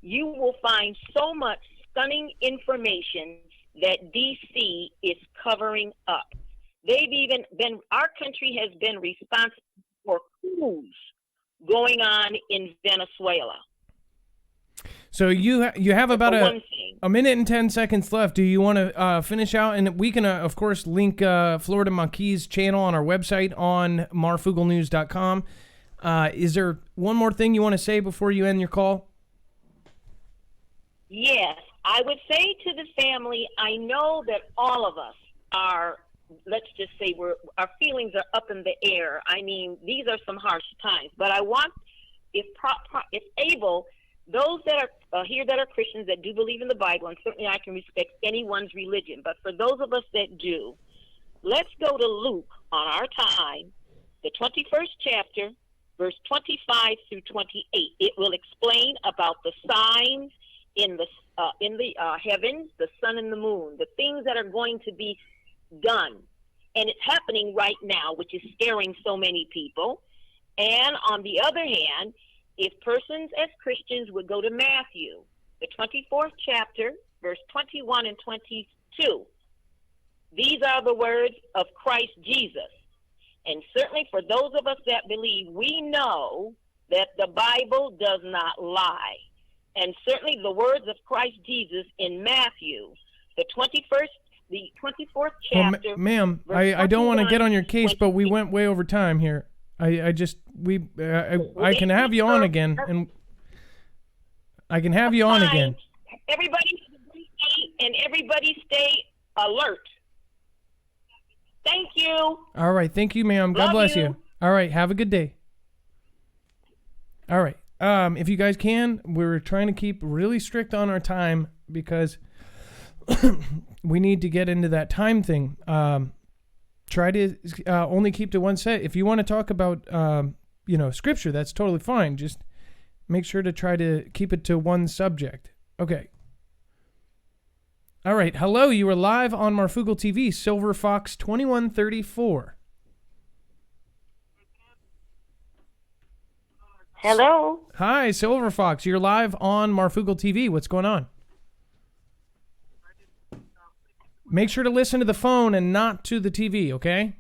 you will find so much stunning information that DC is covering up. They've even been, our country has been responsible for coups going on in Venezuela. So you have about a minute and 10 seconds left. Do you want to finish out? And we can, of course, link Florida Marquis' channel on our website on marfooglenews.com. Is there one more thing you want to say before you end your call? Yes, I would say to the family, I know that all of us are, let's just say our feelings are up in the air. I mean, these are some harsh times, but I want, if able, those that are here that are Christians that do believe in the Bible, and certainly I can respect anyone's religion, but for those of us that do, let's go to Luke on our time, the 21st chapter, verse 25 through 28. It will explain about the signs in the heavens, the sun and the moon, the things that are going to be done. And it's happening right now, which is scaring so many people. And on the other hand, if persons as Christians would go to Matthew, the 24th chapter, verse 21 and 22, these are the words of Christ Jesus. And certainly for those of us that believe, we know that the Bible does not lie. And certainly the words of Christ Jesus in Matthew, the 24th chapter. Well, ma'am, I don't want to get on your case, but we went way over time here. I can have you on again, and I can have you on again. Everybody stay alert. Thank you. All right, thank you, ma'am. God bless you. All right, have a good day. All right. If you guys can, we're trying to keep really strict on our time because we need to get into that time thing. Try to only keep to one set. If you want to talk about, scripture, that's totally fine. Just make sure to try to keep it to one subject. Okay. All right. Hello, you are live on Marfoogle TV, Silver Fox 2134. Hello. Hi, Silver Fox. You're live on Marfoogle TV. What's going on? Make sure to listen to the phone and not to the TV, okay?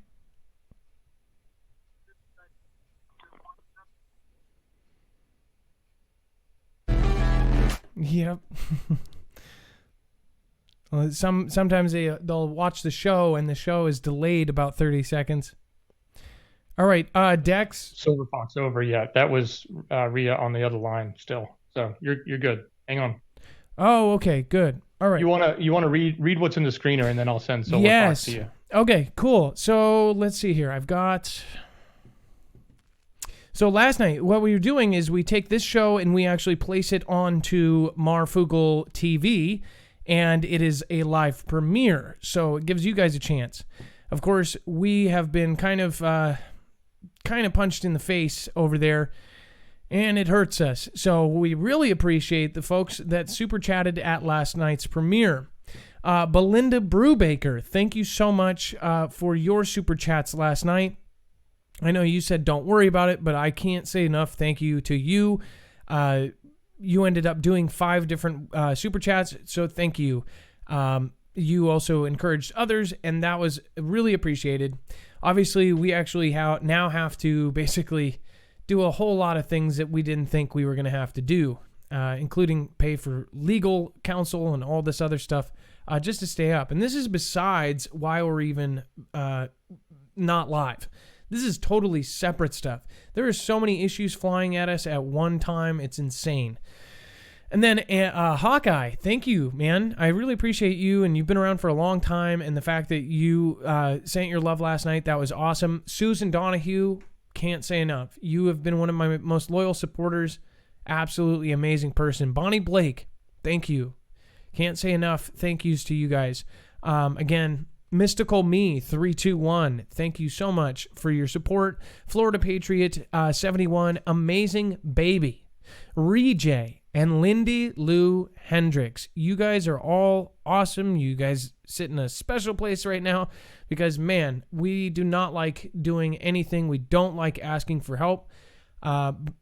Yep. Well, sometimes they'll watch the show and the show is delayed about 30 seconds. All right, Dex. Silver Fox over yet. That was Rhea on the other line still. So you're good. Hang on. Oh, okay, good. All right. You wanna read what's in the screener, and then I'll send Silver Fox to you. Okay, cool. So let's see here. So last night, what we were doing is we take this show and we actually place it onto Marfoogle TV, and it is a live premiere. So it gives you guys a chance. Of course, we have been kind of punched in the face over there, and it hurts us. So we really appreciate the folks that super chatted at last night's premiere. Belinda Brubaker, thank you so much for your super chats last night. I know you said don't worry about it, but I can't say enough thank you to you. You ended up doing 5 different super chats, so thank you. You also encouraged others, and that was really appreciated. Obviously, we actually now have to basically do a whole lot of things that we didn't think we were going to have to do, including pay for legal counsel and all this other stuff just to stay up. And this is besides why we're even not live. This is totally separate stuff. There are so many issues flying at us at one time. It's insane. And then Hawkeye, thank you, man. I really appreciate you, and you've been around for a long time, and the fact that you sent your love last night, that was awesome. Susan Donahue, can't say enough. You have been one of my most loyal supporters. Absolutely amazing person. Bonnie Blake, thank you. Can't say enough thank yous to you guys. Again, Mystical Me 321, thank you so much for your support. Florida Patriot 71, amazing baby. Rejay, and Lindy Lou Hendricks. You guys are all awesome. You guys sit in a special place right now because, man, we do not like doing anything. We don't like asking for help.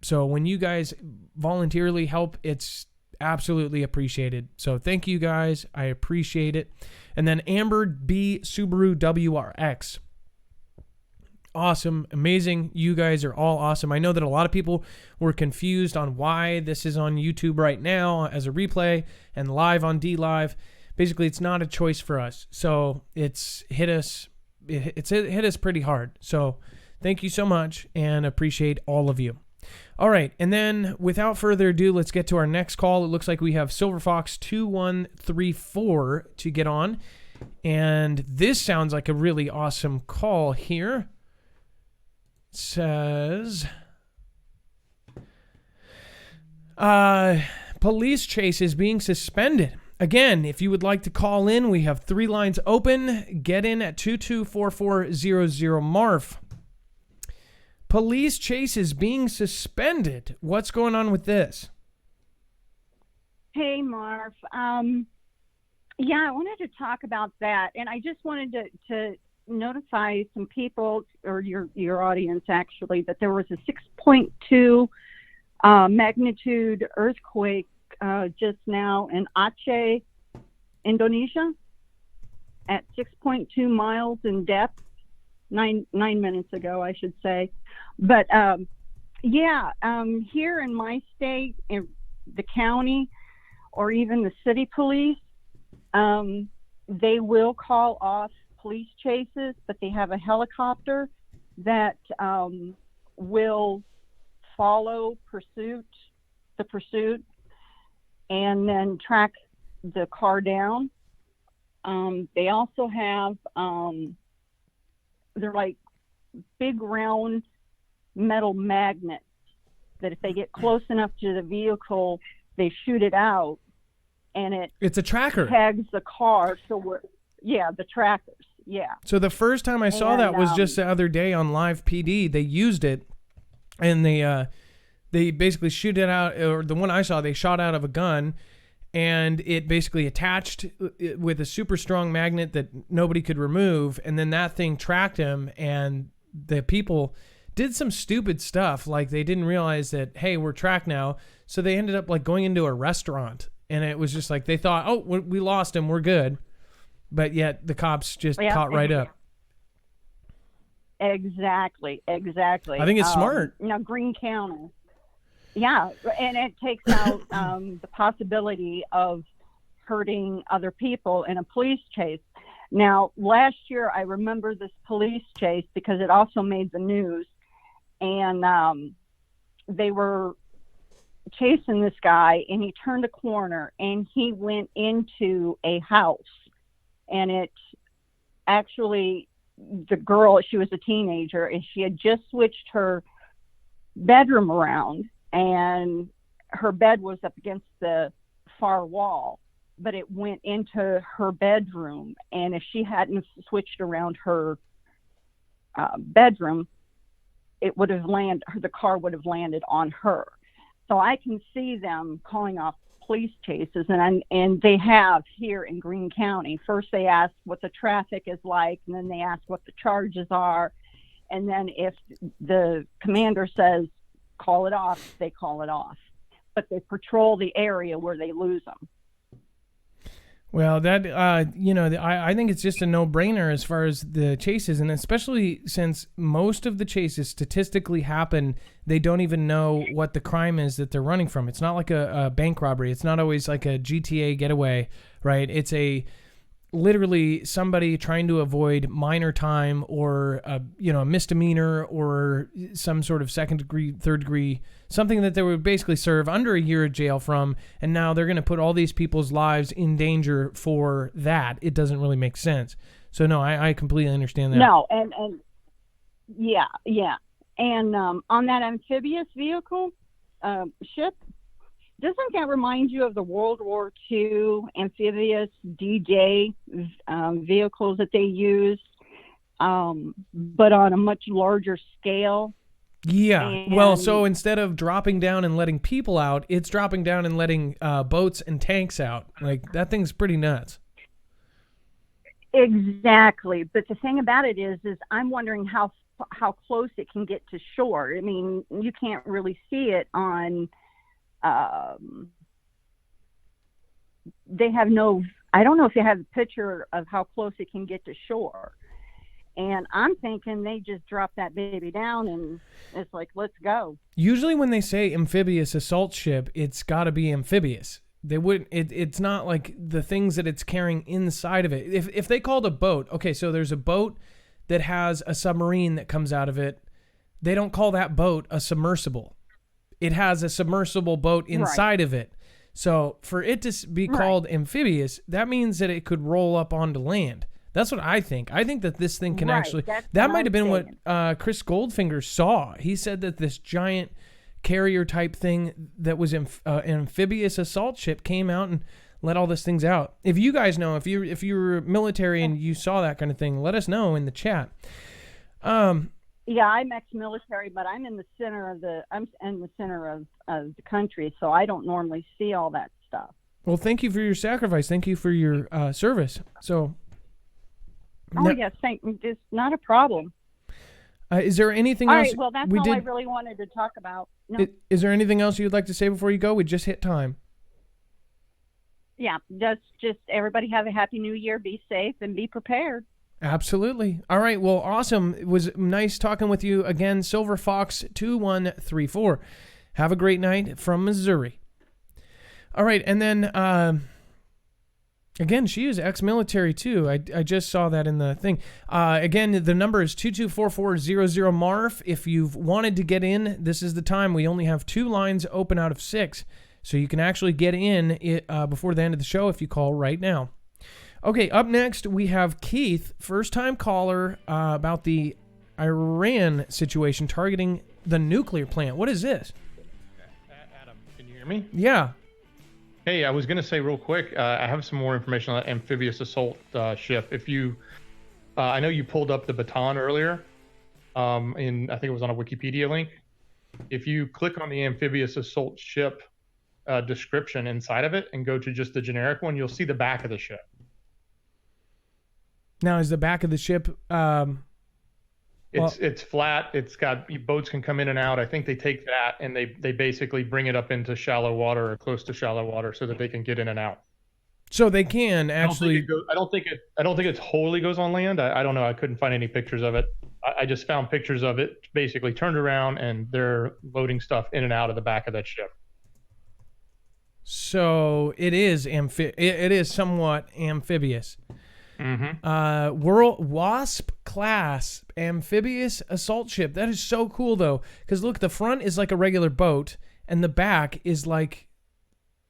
So when you guys voluntarily help, it's absolutely appreciated. So thank you guys. I appreciate it. And then Amber B. Subaru WRX. Awesome. Amazing. You guys are all awesome. I know that a lot of people were confused on why this is on YouTube right now as a replay and live on D Live. Basically, it's not a choice for us. So it's hit us pretty hard. So thank you so much and appreciate all of you. All right. And then without further ado, let's get to our next call. It looks like we have Silver Fox 2134 to get on. And this sounds like a really awesome call here. It says, police chase is being suspended. Again, if you would like to call in, we have 3 lines open. Get in at 224400 Marf. Police chase is being suspended. What's going on with this? Hey, Marf. Yeah, I wanted to talk about that, and I just wanted to notify some people, or your audience actually, that there was a 6.2 magnitude earthquake just now in Aceh, Indonesia, at 6.2 miles in depth. 9 minutes ago, I should say. But here in my state, in the county, or even the city police, they will call off police chases, but they have a helicopter that will follow the pursuit, and then track the car down. They also have, they're like big round metal magnets that if they get close enough to the vehicle, they shoot it out, and it's a tracker. Tags the car. So the trackers. Yeah. So the first time I saw that was just the other day on Live PD. They used it, and they basically shoot it out, or the one I saw, they shot out of a gun, and it basically attached with a super strong magnet that nobody could remove, and then that thing tracked him, and the people did some stupid stuff, like they didn't realize that, hey, we're tracked now, so they ended up like going into a restaurant, and it was just like they thought, oh, we lost him, we're good. But yet the cops just caught right up. Exactly. I think it's smart. Now, Greene County. Yeah, and it takes out the possibility of hurting other people in a police chase. Now, last year, I remember this police chase because it also made the news. And they were chasing this guy, and he turned a corner, and he went into a house. And it actually, the girl, she was a teenager, and she had just switched her bedroom around, and her bed was up against the far wall, but it went into her bedroom. And if she hadn't switched around her bedroom, it would have the car would have landed on her. So I can see them calling off police chases, and they have here in Greene County. First they ask what the traffic is like, and then they ask what the charges are, and then if the commander says call it off, they call it off. But they patrol the area where they lose them. Well, that I think it's just a no-brainer as far as the chases, and especially since most of the chases statistically happen, they don't even know what the crime is that they're running from. It's not like a bank robbery. It's not always like a GTA getaway, right? It's literally somebody trying to avoid minor time, or a misdemeanor, or some sort of second degree, third degree, something that they would basically serve under a year of jail from, and now they're going to put all these people's lives in danger for that. It doesn't really make sense. So no, I completely understand that. No, and yeah. And on that amphibious vehicle ship, doesn't that remind you of the World War II amphibious D-Day vehicles that they used, but on a much larger scale? Yeah. Well, And so instead of dropping down and letting people out, it's dropping down and letting boats and tanks out. Like, that thing's pretty nuts. exactly. But the thing about it is I'm wondering how close it can get to shore. I mean, you can't really see it on. They have no. I don't know if you have a picture of how close it can get to shore. And I'm thinking they just drop that baby down and it's like, let's go. Usually when they say amphibious assault ship, it's got to be amphibious. They wouldn't. It's not like the things that it's carrying inside of it. If they called a boat, okay, so there's a boat that has a submarine that comes out of it. They don't call that boat a submersible. It has a submersible boat inside of it. So for it to be called amphibious, that means that it could roll up onto land. That's what I think. I think that this thing can actually... That might have been what Chris Goldfinger saw. He said that this giant carrier type thing that was an amphibious assault ship came out and let all these things out. If you guys know, if you're military and you saw that kind of thing, let us know in the chat. Yeah, I'm ex-military, but I'm in the center of the the country, so I don't normally see all that stuff. Well, thank you for your sacrifice. Thank you for your service. So... yes, it's not a problem. Is there anything else? All right, well, that's all I really wanted to talk about. No. Is there anything else you'd like to say before you go? We just hit time. Yeah, just everybody have a happy new year. Be safe and be prepared. Absolutely. All right, well, awesome. It was nice talking with you again, Silver Fox 2134. Have a great night from Missouri. All right, and then... Again, she is ex-military, too. I just saw that in the thing. Again, the number is 224-400-MARF. If you've wanted to get in, this is the time. We only have 2 lines open out of 6. So you can actually get in before the end of the show if you call right now. Okay, up next, we have Keith, first-time caller, about the Iran situation targeting the nuclear plant. What is this? Adam, can you hear me? Yeah. Hey, I was going to say real quick, I have some more information on that amphibious assault ship. If you, I know you pulled up the baton earlier, I think it was on a Wikipedia link. If you click on the amphibious assault ship description inside of it and go to just the generic one, you'll see the back of the ship. Now, is the back of the ship... It's flat. It's got boats can come in and out. I think they take that and they basically bring it up into shallow water or close to shallow water so that they can get in and out. So they can actually. I don't think it wholly goes on land. I don't know. I couldn't find any pictures of it. I just found pictures of it basically turned around and they're loading stuff in and out of the back of that ship. So it is it is somewhat amphibious. Mm-hmm. World Wasp class amphibious assault ship. That is so cool though, because look, the front is like a regular boat, and the back is like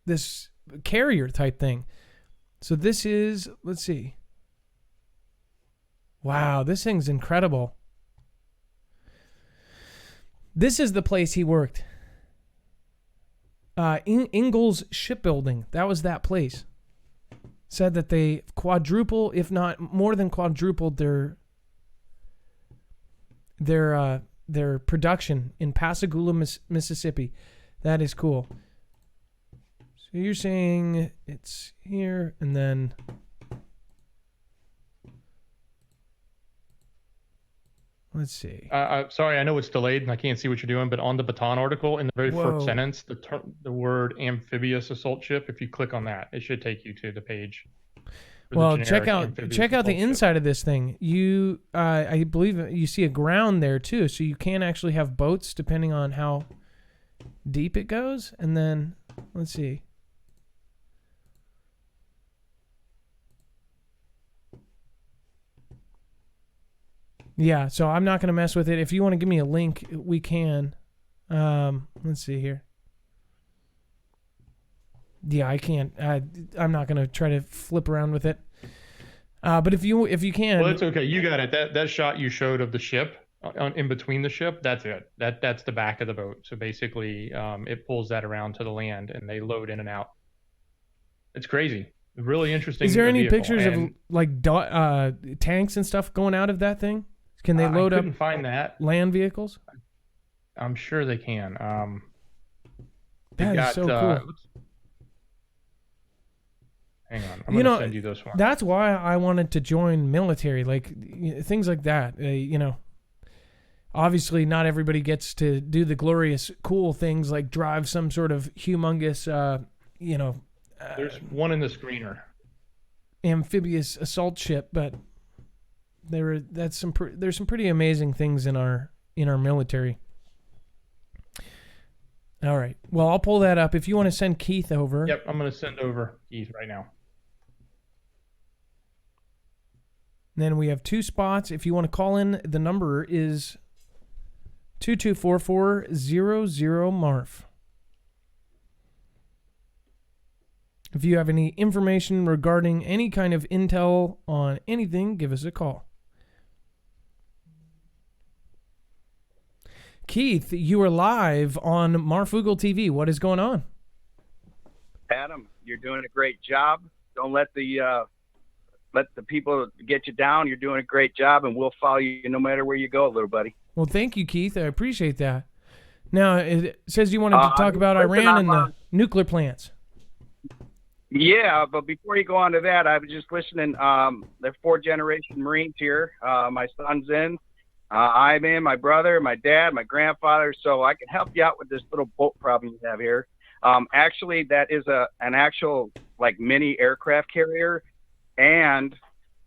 this carrier type thing. So this is, let's see. Wow, this thing's incredible. This is the place he worked. Ingalls Shipbuilding. That was that place. Said that they quadruple, if not more than quadrupled their production in Pascagoula, Mississippi. That is cool. So you're saying it's here and then... Let's see. Sorry, I know it's delayed and I can't see what you're doing, but on the Baton article, in the very first sentence, the word amphibious assault ship, if you click on that, it should take you to the page. Well, check out the inside of this thing. You, I believe you see a ground there too, so you can actually have boats depending on how deep it goes. And then, let's see. Yeah, so I'm not going to mess with it. If you want to give me a link, we can. Let's see here. Yeah, I can't. I'm not going to try to flip around with it. But if you can. Well, it's okay. You got it. That shot you showed of the ship in between the ship, that's it. That's the back of the boat. So basically, it pulls that around to the land and they load in and out. It's crazy. Really interesting. Is there any pictures of like tanks and stuff going out of that thing? Can they load up? I couldn't find that. Land vehicles? I'm sure they can. That is so cool. Hang on, I'm gonna send you this one. That's why I wanted to join military, like things like that. Obviously not everybody gets to do the glorious, cool things like drive some sort of humongous, There's one in the screener. Amphibious assault ship, but there's some pretty amazing things in our military. All right. Well, I'll pull that up if you want to send Keith over. Yep, I'm going to send over Keith right now. Then we have 2 spots. If you want to call in, the number is 224400 If you have any information regarding any kind of intel on anything, give us a call. Keith, you are live on Marfoogle TV. What is going on? Adam, you're doing a great job. Don't let the people get you down. You're doing a great job, and we'll follow you no matter where you go, little buddy. Well, thank you, Keith. I appreciate that. Now, it says you wanted to talk about Iran and the nuclear plants. Yeah, but before you go on to that, I was just listening. They're 4th-generation Marines here. My son's in. I'm in, my brother, my dad, my grandfather. So I can help you out with this little boat problem you have here. Actually, that is an actual like mini aircraft carrier, and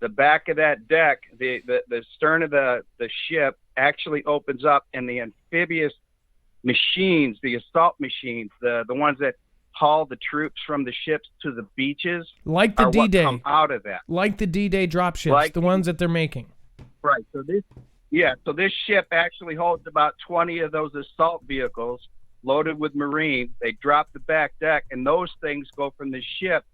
the back of that deck, the stern of the ship actually opens up, and the amphibious machines, the assault machines, the ones that haul the troops from the ships to the beaches, like the D-Day, come out of that, like the D-Day drop ships, like the ones that they're making. Right. So this ship actually holds about 20 of those assault vehicles loaded with Marines. They drop the back deck, and those things go from the ship,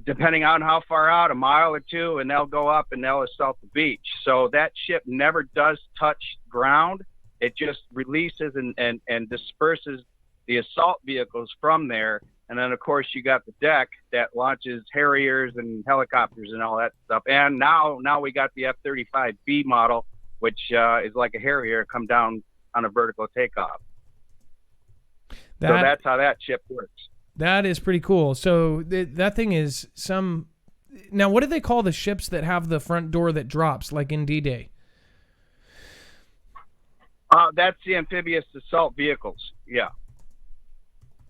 depending on how far out, a mile or 2, and they'll go up and they'll assault the beach. So that ship never does touch ground. It just releases and disperses the assault vehicles from there. And then, of course, you got the deck that launches Harriers and helicopters and all that stuff. And now we got the F-35B model, which is like a Harrier, come down on a vertical takeoff. So that's how that ship works. That is pretty cool. So that thing is some... Now, what do they call the ships that have the front door that drops, like in D-Day? That's the amphibious assault vehicles, yeah.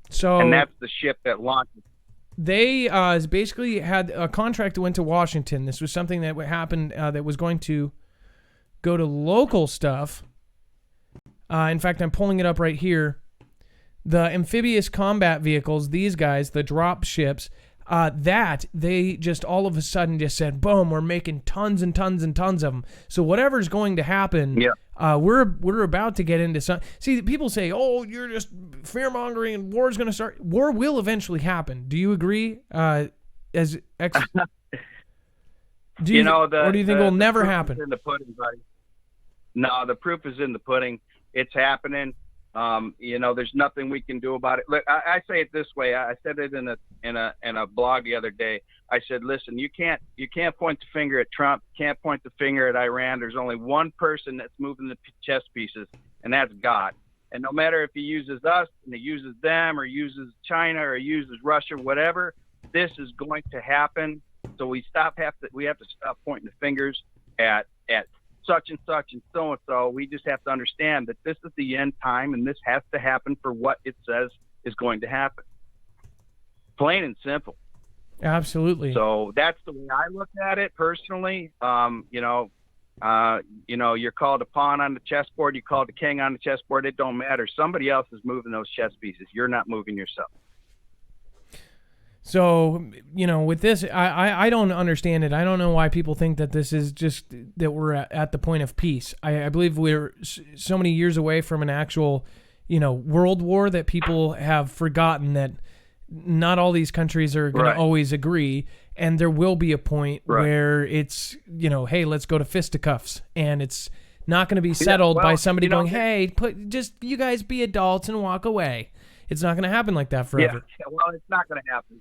So, and that's the ship that launches. They basically had a contract that went to Washington. This was something that happened that was going to go to local stuff. In fact, I'm pulling it up right here. The amphibious combat vehicles, these guys, the drop ships, that they just all of a sudden just said, boom, we're making tons and tons and tons of them. So whatever's going to happen, we're about to get into some. See, people say, oh, you're just fear-mongering and war's going to start. War will eventually happen. Do you agree? Or do you think it will never happen? In the pudding, buddy. No, the proof is in the pudding. It's happening. There's nothing we can do about it. Look, I say it this way. I said it in a blog the other day. I said, listen, you can't point the finger at Trump. Can't point the finger at Iran. There's only one person that's moving the chess pieces, and that's God. And no matter if he uses us and he uses them or uses China or uses Russia, whatever, this is going to happen. So we have to stop pointing the fingers at such and such and so. We just have to understand that this is the end time, and this has to happen for what it says is going to happen. Plain and simple. Absolutely. So that's the way I look at it personally. You're called a pawn on the chessboard. You're called a king on the chessboard. It don't matter. Somebody else is moving those chess pieces. You're not moving yourself. So, with this, I don't understand it. I don't know why people think that this is just that we're at the point of peace. I believe we're so many years away from an actual, world war that people have forgotten that not all these countries are going to always agree. And there will be a point where it's, hey, let's go to fisticuffs. And it's not going to be settled by somebody going, hey, you guys be adults and walk away. It's not going to happen like that forever. Yeah, well, it's not going to happen.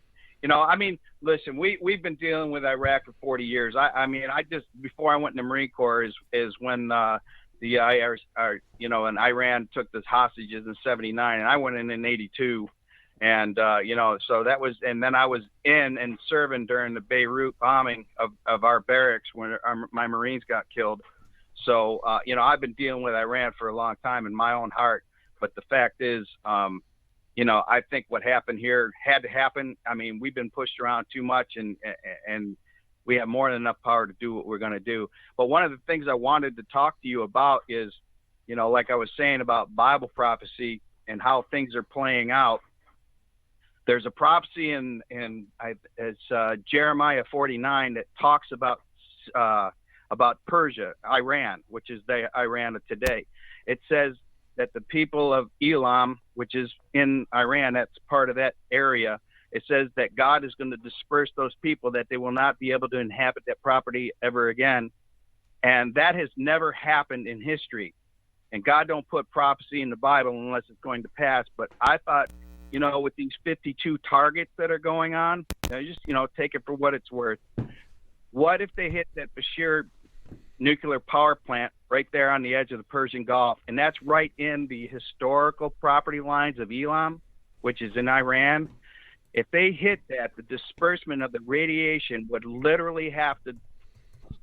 Listen, we've been dealing with Iraq for 40 years. I just before I went in the Marine Corps is when the IR, and Iran took the hostages in 79, and I went in 82. And, so that was, and then I was in and serving during the Beirut bombing of our barracks when my Marines got killed. So, I've been dealing with Iran for a long time in my own heart. But the fact is, I think what happened here had to happen. I mean, we've been pushed around too much, and we have more than enough power to do what we're going to do. But one of the things I wanted to talk to you about is, like I was saying about Bible prophecy and how things are playing out. There's a prophecy in Jeremiah 49 that talks about Persia, Iran, which is the Iran of today. It says that the people of Elam, which is in Iran, that's part of that area. It says that God is going to disperse those people, that they will not be able to inhabit that property ever again. And that has never happened in history. And God don't put prophecy in the Bible unless it's going to pass. But I thought, with these 52 targets that are going on, just, take it for what it's worth. What if they hit that Bashir nuclear power plant right there on the edge of the Persian Gulf? And that's right in the historical property lines of Elam, which is in Iran. If they hit that, the disbursement of the radiation would literally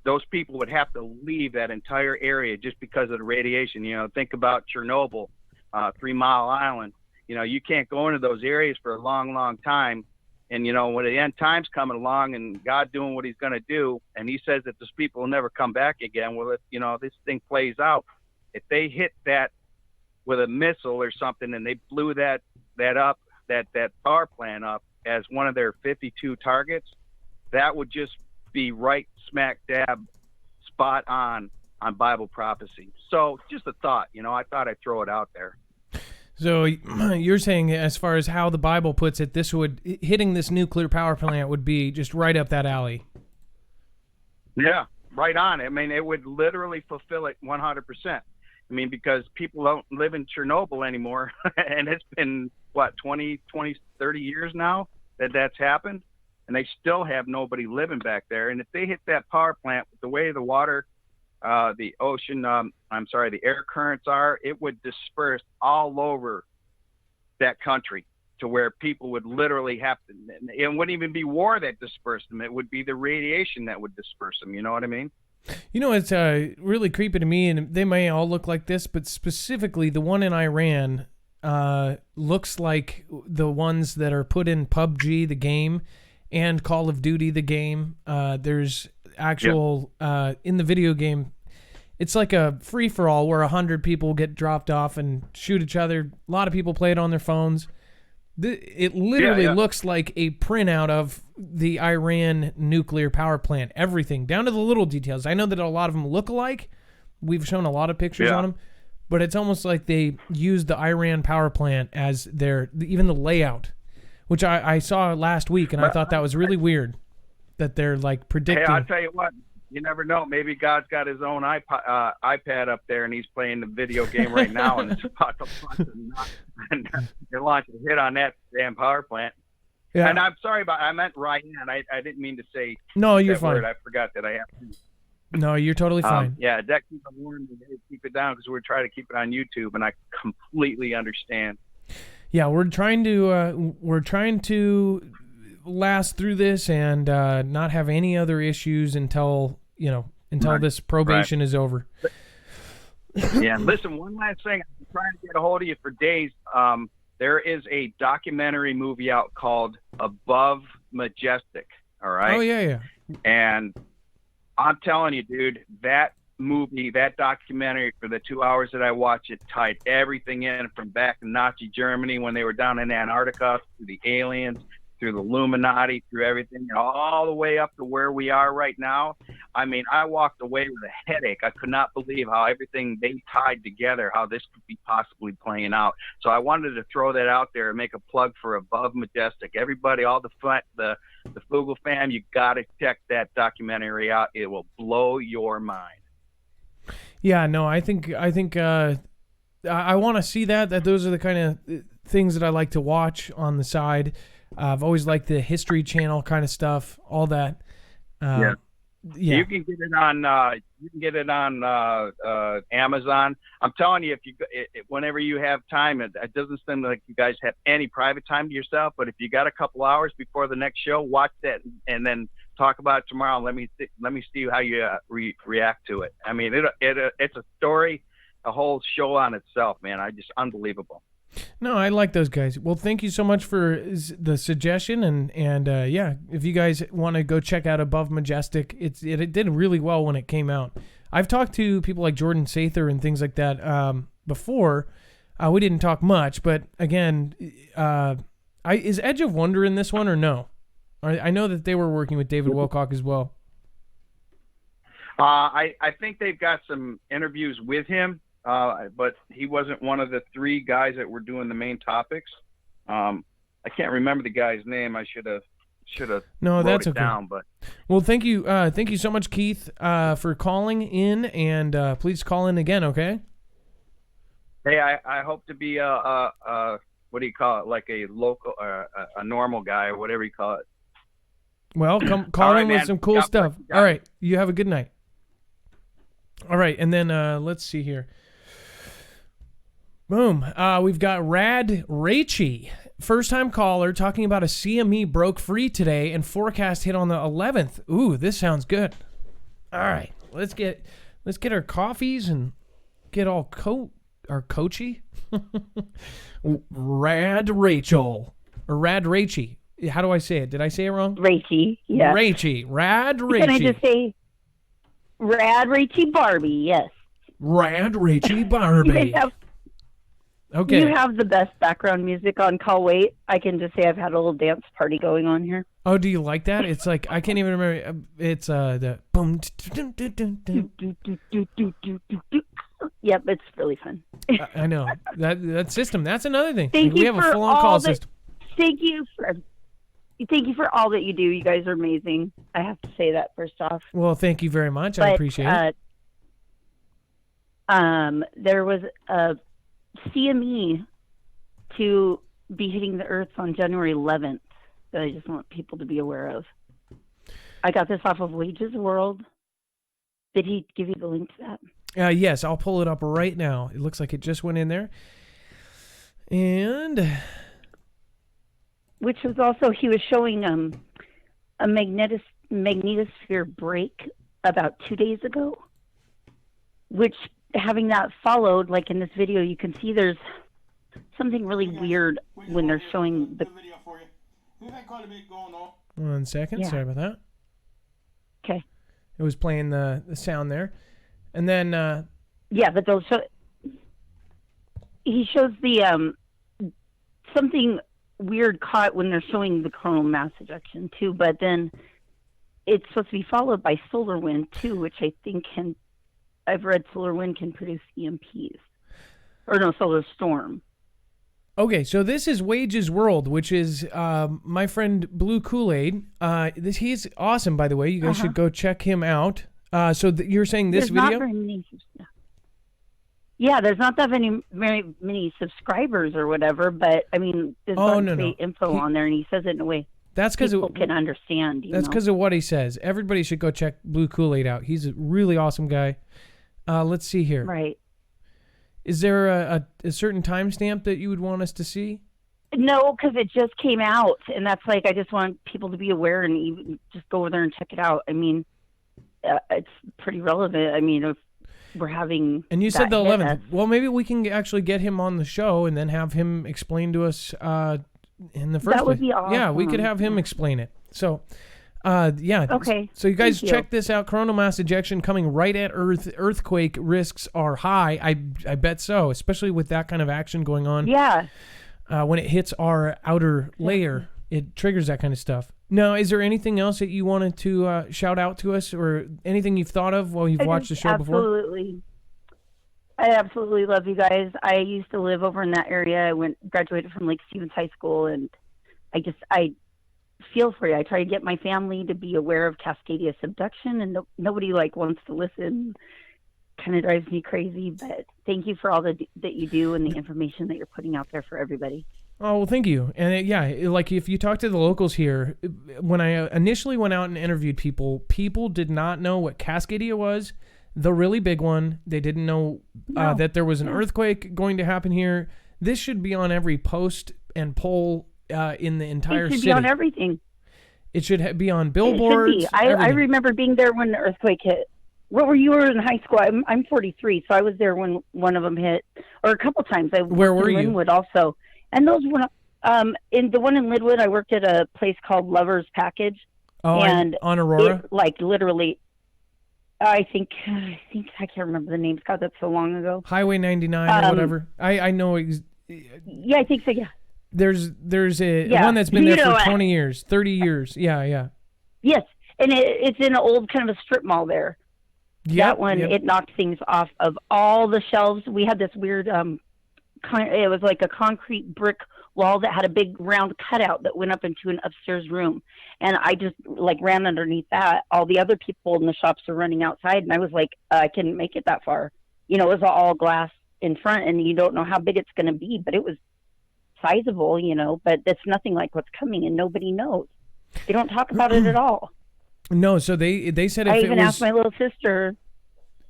those people would have to leave that entire area just because of the radiation. Think about Chernobyl, 3 Mile Island. You can't go into those areas for a long, long time. And, when the end time's coming along and God doing what he's going to do, and he says that those people will never come back again, well, if, this thing plays out, if they hit that with a missile or something and they blew that up, that power plant up as one of their 52 targets, that would just be right smack dab spot on Bible prophecy. So just a thought, I thought I'd throw it out there. So you're saying, as far as how the Bible puts it, hitting this nuclear power plant would be just right up that alley. Yeah, right on. I mean, it would literally fulfill it 100%. I mean, because people don't live in Chernobyl anymore, and it's been, 20, 30 years now that's happened, and they still have nobody living back there. And if they hit that power plant, with the way the water, the air currents are, it would disperse all over that country to where people would literally have to, it wouldn't even be war that dispersed them. It would be the radiation that would disperse them. You know what I mean? It's really creepy to me, and they may all look like this, but specifically the one in Iran looks like the ones that are put in PUBG, the game, and Call of Duty, the game. There's actual in the video game, it's like a free-for-all where 100 people get dropped off and shoot each other. A lot of people play it on their phones. It literally looks like a printout of the Iran nuclear power plant, everything, down to the little details. I know that a lot of them look alike. We've shown a lot of pictures on them, but it's almost like they used the Iran power plant as even the layout, which I saw last week, and I thought that was really weird that they're like predicting. Hey, I'll tell you what, you never know. Maybe God's got his own iPad up there, and he's playing the video game right now, and it's about to launch a hit on that damn power plant. Yeah. And I'm sorry I meant Ryan. I didn't mean to say no, you're that fine. word. I forgot that I have to. No, you're totally fine. Dex, keep it down because we're trying to keep it on YouTube, and I completely understand. Yeah, we're trying to last through this and not have any other issues until this probation is over. Yeah. Listen, one last thing. I'm trying to get a hold of you for days. There is a documentary movie out called Above Majestic. All right. Oh yeah. And I'm telling you, dude, that movie, that documentary, for the 2 hours that I watched, it tied everything in from back in Nazi Germany when they were down in Antarctica, through the aliens, through the Illuminati, through everything, all the way up to where we are right now. I mean, I walked away with a headache. I could not believe how everything they tied together, how this could be possibly playing out. So I wanted to throw that out there and make a plug for Above Majestic. Everybody, all the Foogle fam, you got to check that documentary out. It will blow your mind. Yeah, no, I think I want to see that those are the kind of things that I like to watch on the side. I've always liked the History Channel kind of stuff, all that. Yeah. You can get it on Amazon. I'm telling you, whenever you have time, it doesn't seem like you guys have any private time to yourself. But if you got a couple hours before the next show, watch that and then talk about it tomorrow. Let me see how you react to it. I mean, it's a story, a whole show on itself, man. Unbelievable. No, I like those guys. Well, thank you so much for the suggestion, and yeah, if you guys want to go check out Above Majestic, it did really well when it came out. I've talked to people like Jordan Sather and things like that before. We didn't talk much, but again, is Edge of Wonder in this one or no? I know that they were working with David Wilcock as well. I think they've got some interviews with him. But he wasn't one of the three guys that were doing the main topics. I can't remember the guy's name. I should have. No, that's okay. Down, but well, thank you so much, Keith, for calling in, and please call in again, okay? Hey, I hope to be what do you call it? Like a local, a normal guy, or whatever you call it. Well, call in with some cool stuff. All right, you have a good night. All right, and then let's see here. Boom. We've got Rad Rachy, first-time caller, talking about a CME broke free today and forecast hit on the 11th. Ooh, this sounds good. All right, let's get our coffees and get all coachy. Rad Rachel or Rad Rachy. How do I say it? Did I say it wrong? Rachy, yeah. Rachy. Rad Rachy. Can I just say Rad Rachy Barbie? Yes. Rad Rachy Barbie. Okay. You have the best background music on Call Wait. I can just say I've had a little dance party going on here. Oh, do you like that? It's like I can't even remember. It's the boom. Yep, it's really fun. I know that system. That's another thing. Thank you. We have a full-on call system. Thank you for all that you do. You guys are amazing. I have to say that first off. Well, thank you very much. I appreciate it. There was a CME to be hitting the Earth on January 11th that I just want people to be aware of. I got this off of Wages World. Did he give you the link to that? Yes, I'll pull it up right now. It looks like it just went in there. And which was also, he was showing a magnetosphere break about 2 days ago, which, having that followed, like in this video, you can see there's something really weird when they're showing the... 1 second. Yeah. Sorry about that. Okay. It was playing the sound there. And then... yeah, but they'll show... He shows the... something weird caught when they're showing the coronal mass ejection, too, but then it's supposed to be followed by solar wind, too, which I think can... I've read solar wind can produce EMPs. Or no, solar storm. Okay, so this is Wages World, which is my friend Blue Kool-Aid. He's awesome, by the way. You guys should go check him out. So you're saying this video? Not very many, yeah, there's not that very many subscribers or whatever, but I mean, there's great info on there, and he says it in a way people can understand. That's because of what he says. Everybody should go check Blue Kool-Aid out. He's a really awesome guy. Let's see here. Right. Is there a certain timestamp that you would want us to see? No, because it just came out, and that's like, I just want people to be aware and even just go over there and check it out. I mean, it's pretty relevant. I mean, if we're having... And you said the 11th. Well, maybe we can actually get him on the show and then have him explain to us in the first place. That would be awesome. Yeah, we could have him explain it. So... yeah. Okay. So you guys check this out. Coronal mass ejection coming right at Earth. Earthquake risks are high. I bet so, especially with that kind of action going on. Yeah. When it hits our outer layer, it triggers that kind of stuff. Now, is there anything else that you wanted to shout out to us, or anything you've thought of while you've watched the show before? Absolutely. I absolutely love you guys. I used to live over in that area. I graduated from Lake Stevens High School, and I feel for you. I try to get my family to be aware of Cascadia subduction, and nobody wants to listen. Kind of drives me crazy, but thank you for all that you do and the information that you're putting out there for everybody. Oh, well, thank you. And like if you talk to the locals here, when I initially went out and interviewed people, people did not know what Cascadia was, the really big one. They didn't know that there was an earthquake going to happen here. This should be on every post and poll in the entire city. It should be on everything. It should be on billboards. It should be. I remember being there when the earthquake hit. What were you in high school? I'm 43, so I was there when one of them hit, or a couple times. Where were you? Linwood also. And those were in the one in Linwood. I worked at a place called Lover's Package. Oh, and on Aurora. Literally, I think I can't remember the names. God, that's so long ago. Highway 99 or whatever. I know. Yeah, I think so. Yeah. There's one that's been there for 20 years, 30 years. Yeah. Yes, and it's in an old kind of a strip mall there. Yeah. That one, it knocked things off of all the shelves. We had this weird it was like a concrete brick wall that had a big round cutout that went up into an upstairs room. And I just ran underneath that. All the other people in the shops were running outside. And I was like, I couldn't make it that far. It was all glass in front and you don't know how big it's going to be, but it was sizable, but it's nothing like what's coming and nobody knows. They don't talk about it at all. No. So they said I even asked my little sister.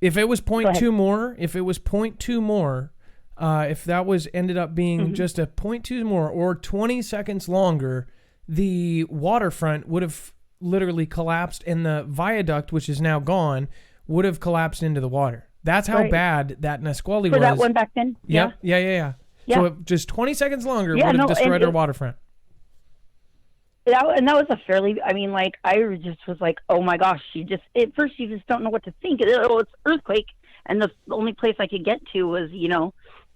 If it was 0.2 more, if that was ended up being just a 0.2 more or 20 seconds longer, the waterfront would have literally collapsed and the viaduct, which is now gone, would have collapsed into the water. That's how bad that Nisqually was. For that one back then? Yep. Yeah. So just 20 seconds longer would have destroyed our waterfront. That was a fairly, I just was like, oh my gosh, at first you just don't know what to think. It's earthquake. And the only place I could get to was,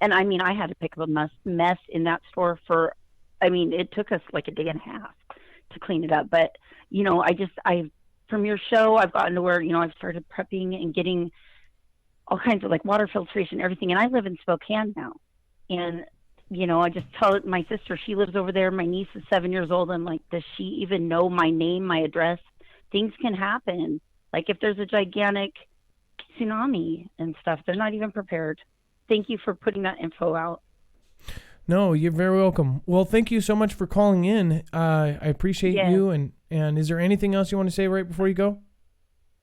and I had to pick up a mess in that store it took us like a day and a half to clean it up. But, from your show, I've gotten to where, I've started prepping and getting all kinds of water filtration, everything. And I live in Spokane now. And, I just tell my sister, she lives over there. My niece is 7 years old. I'm like, does she even know my name, my address? Things can happen. Like if there's a gigantic tsunami and stuff, they're not even prepared. Thank you for putting that info out. No, you're very welcome. Well, thank you so much for calling in. I appreciate you. And is there anything else you want to say right before you go?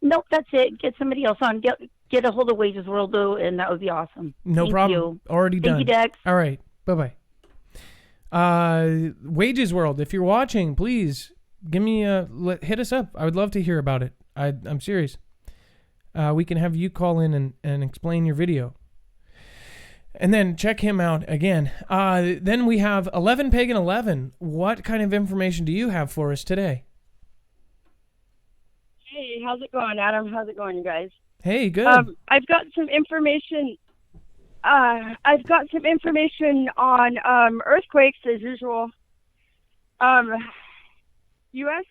Nope, that's it. Get somebody else on. Get a hold of Wages World, though, and that would be awesome. No problem. You. Already done. Thank you, Dex. All right. Bye-bye. Wages World, if you're watching, please give me hit us up. I would love to hear about it. I'm serious. We can have you call in and explain your video. And then check him out again. Then we have 11 Pagan 11. What kind of information do you have for us today? Hey, how's it going, Adam? How's it going, you guys? Hey, good. I've got some information. I've got some information on earthquakes as usual. USGS.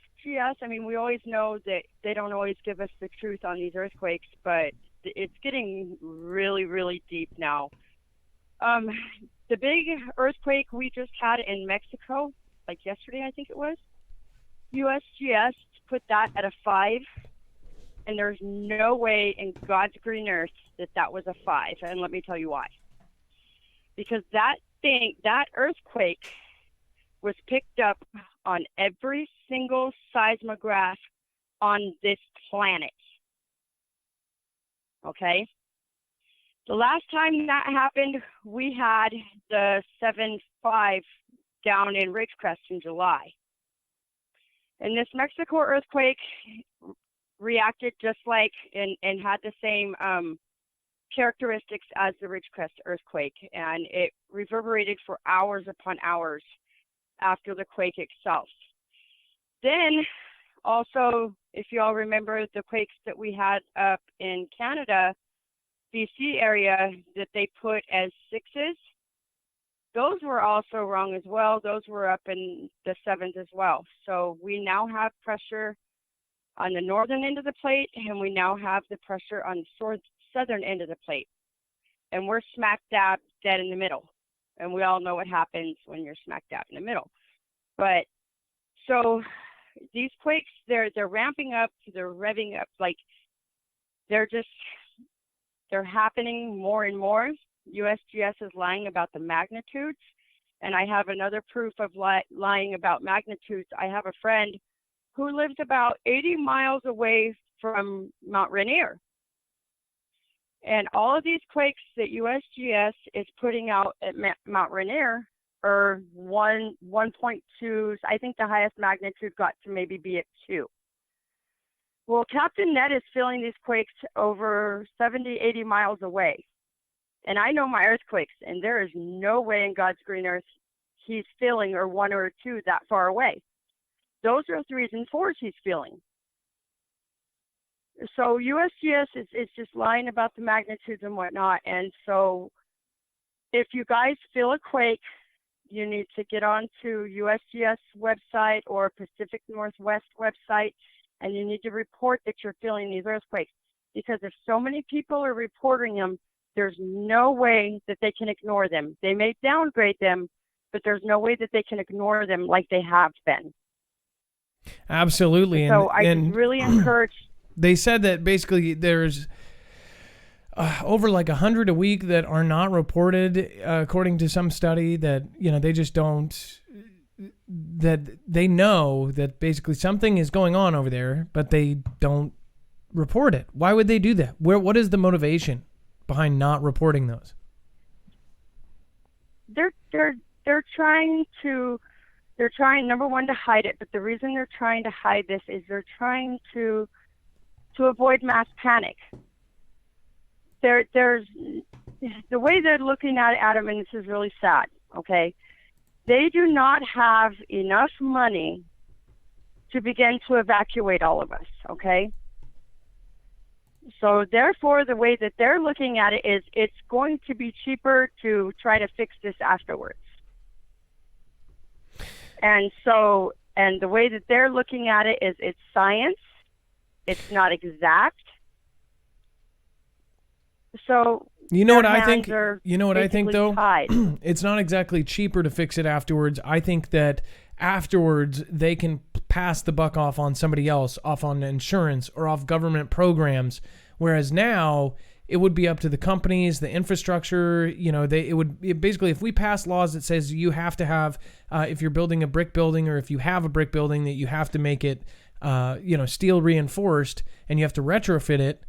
We always know that they don't always give us the truth on these earthquakes, but it's getting really, really deep now. The big earthquake we just had in Mexico, like yesterday, I think it was, USGS put that at a 5, and there's no way in God's green earth that was a 5, and let me tell you why. Because that earthquake was picked up on every single seismograph on this planet. Okay? The last time that happened, we had the 7.5 down in Ridgecrest in July. And this Mexico earthquake reacted just like and had the same characteristics as the Ridgecrest earthquake. And it reverberated for hours upon hours after the quake itself. Then also, if you all remember the quakes that we had up in Canada, BC area, that they put as 6s, those were also wrong as well. Those were up in the 7s as well. So we now have pressure on the northern end of the plate, and we now have the pressure on the southern end of the plate. And we're smack dab dead in the middle. And we all know what happens when you're smack dab in the middle. But so these quakes, they're ramping up, they're revving up, they're happening more and more. USGS is lying about the magnitudes. And I have another proof of lying about magnitudes. I have a friend who lives about 80 miles away from Mount Rainier. And all of these quakes that USGS is putting out at Mount Rainier are 1.2s. I think the highest magnitude got to maybe be at 2. Well, Captain Ned is feeling these quakes over 70, 80 miles away. And I know my earthquakes, and there is no way in God's green earth he's feeling or 1 or 2 that far away. Those are 3s and 4s he's feeling. So USGS is just lying about the magnitudes and whatnot. And so if you guys feel a quake, you need to get onto USGS website or Pacific Northwest website, and you need to report that you're feeling these earthquakes. Because if so many people are reporting them, there's no way that they can ignore them. They may downgrade them, but there's no way that they can ignore them like they have been. Absolutely. So I really encourage. They said that basically there's over like 100 a week that are not reported, according to some study, that, you know, they just don't, that they know that basically something is going on over there, but they don't report it. Why would they do that? What is the motivation behind not reporting those? They're trying, number one, to hide it, but the reason they're trying to hide this is they're trying to avoid mass panic. There's the way they're looking at it, Adam, and this is really sad, okay? They do not have enough money to begin to evacuate all of us, okay? So therefore, the way that they're looking at it is it's going to be cheaper to try to fix this afterwards. And so, and the way that they're looking at it is it's science. It's not exact. So you know what I think? You know what I think, though? Tied. It's not exactly cheaper to fix it afterwards. I think that afterwards they can pass the buck off on somebody else, off on insurance or off government programs, whereas now it would be up to the companies, the infrastructure. You know, basically, if we pass laws that says you have to have, if you're building a brick building or if you have a brick building, that you have to make it, steel reinforced and you have to retrofit it,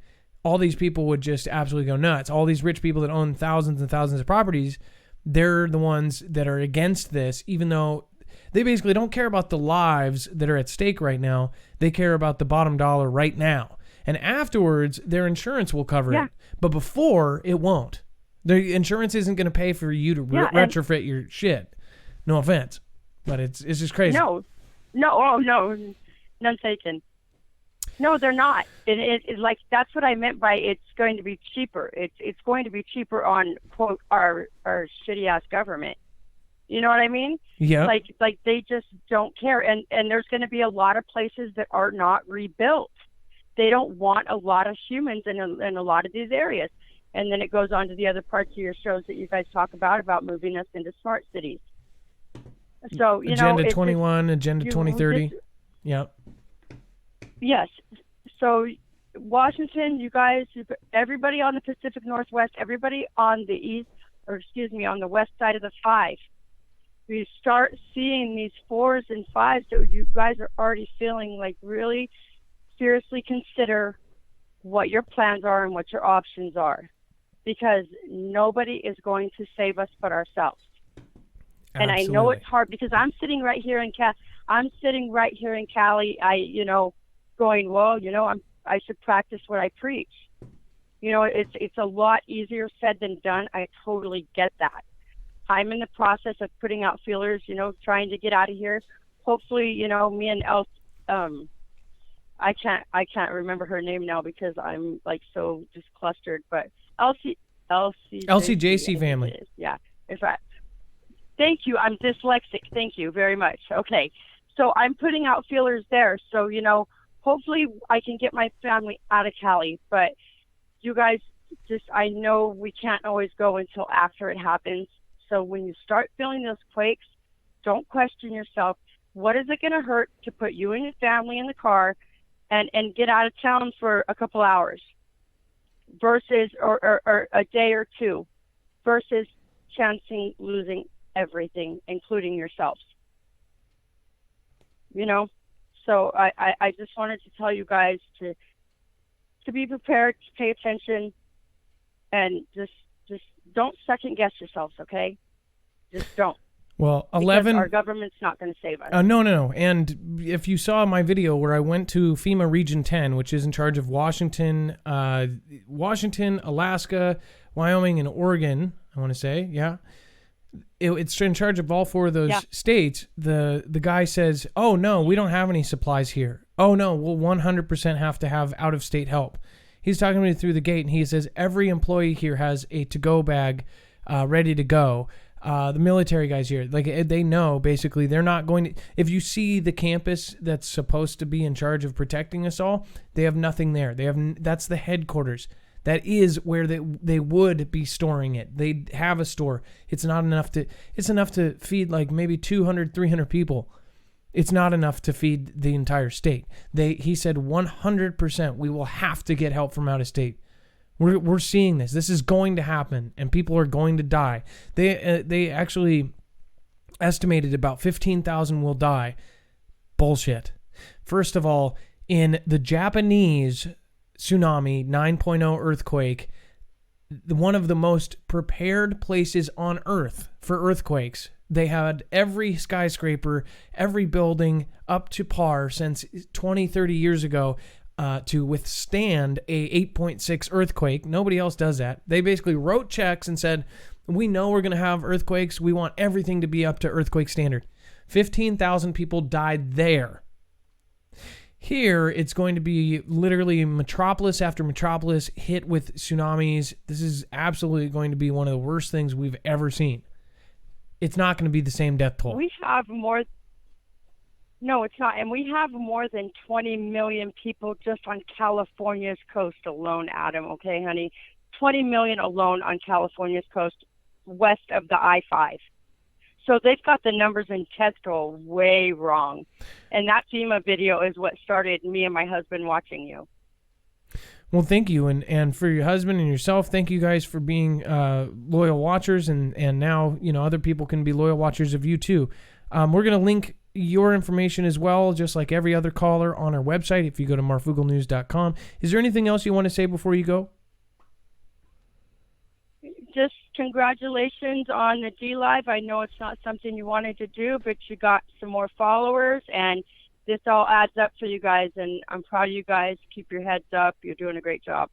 all these people would just absolutely go nuts. All these rich people that own thousands and thousands of properties, they're the ones that are against this, even though they basically don't care about the lives that are at stake right now. They care about the bottom dollar right now. And afterwards, their insurance will cover it. But before, it won't. The insurance isn't going to pay for you to retrofit your shit. No offense. But it's just crazy. No, none taken. No, they're not. It's like, that's what I meant by it's going to be cheaper. It's going to be cheaper on, quote, our shitty ass government. You know what I mean? Yeah. Like they just don't care. And there's going to be a lot of places that are not rebuilt. They don't want a lot of humans in a lot of these areas. And then it goes on to the other parts of your shows that you guys talk about moving us into smart cities. So, Agenda 21, Agenda 2030. Yep. Yes. So Washington, you guys, everybody on the Pacific Northwest, everybody on the on the west side of the 5, we start seeing these 4s and 5s that you guys are already feeling like really seriously consider what your plans are and what your options are, because nobody is going to save us but ourselves. Absolutely. And I know it's hard because I'm sitting right here in Cali. Going, well, I should practice what I preach. It's a lot easier said than done. I totally get that. I'm in the process of putting out feelers, trying to get out of here. Hopefully, me and Elsie, I can't remember her name now because I'm like so just clustered, but Elsie JC family. Yeah. In fact, thank you. I'm dyslexic. Thank you very much. Okay. So I'm putting out feelers there. So, hopefully I can get my family out of Cali, but you guys I know we can't always go until after it happens. So when you start feeling those quakes, don't question yourself. What is it going to hurt to put you and your family in the car and get out of town for a couple hours versus, or a day or two, versus chancing losing everything, including yourselves. You know, so I just wanted to tell you guys to be prepared, to pay attention, and just don't second guess yourselves, okay? Just don't. Well, Because 11. our government's not going to save us. No. And if you saw my video where I went to FEMA Region 10, which is in charge of Washington, Alaska, Wyoming, and Oregon, I want to say, yeah. It's in charge of all 4 of those states. The guy says, oh, no, we don't have any supplies here. Oh, no, we'll 100% have to have out-of-state help. He's talking to me through the gate, and he says every employee here has a to-go bag ready to go. The military guys here, like, they know basically they're not going to. If you see the campus that's supposed to be in charge of protecting us all, they have nothing there. That's the headquarters. That is where they would be storing it. They have a store. It's not enough to. It's enough to feed like maybe 200, 300 people. It's not enough to feed the entire state. He said 100% we will have to get help from out of state. We're seeing this. This is going to happen, and people are going to die. They actually estimated about 15,000 will die. Bullshit. First of all, in the Japanese tsunami 9.0 earthquake, one of the most prepared places on Earth for earthquakes. They had every skyscraper, every building up to par since 20, 30 years ago. To withstand a 8.6 earthquake. Nobody else does that. They basically wrote checks and said, we know we're going to have earthquakes. We want everything to be up to earthquake standard. 15,000 people died there. Here, it's going to be literally metropolis after metropolis hit with tsunamis. This is absolutely going to be one of the worst things we've ever seen. It's not going to be the same death toll. We have more... No, it's not. And we have more than 20 million people just on California's coast alone, Adam. Okay, honey? 20 million alone on California's coast west of the I-5. So they've got the numbers in Tesco way wrong. And that FEMA video is what started me and my husband watching you. Well, thank you. And for your husband and yourself, thank you guys for being loyal watchers. And now, other people can be loyal watchers of you too. We're going to link your information as well, just like every other caller, on our website if you go to marfooglenews.com. Is there anything else you want to say before you go? Just congratulations on the D-Live. I know it's not something you wanted to do, but you got some more followers, and this all adds up for you guys, and I'm proud of you guys. Keep your heads up. You're doing a great job.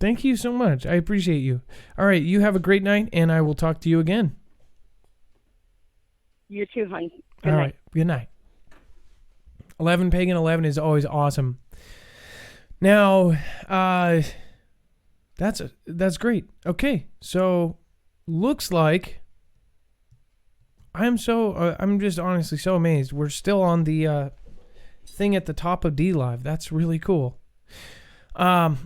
Thank you so much. I appreciate you. All right, you have a great night, and I will talk to you again. You too, honey. Good All night. right. Good night. 11 Pagan 11 is always awesome. Now, that's great. Okay, so looks like I'm just honestly so amazed. We're still on the thing at the top of D-Live. That's really cool. Dex,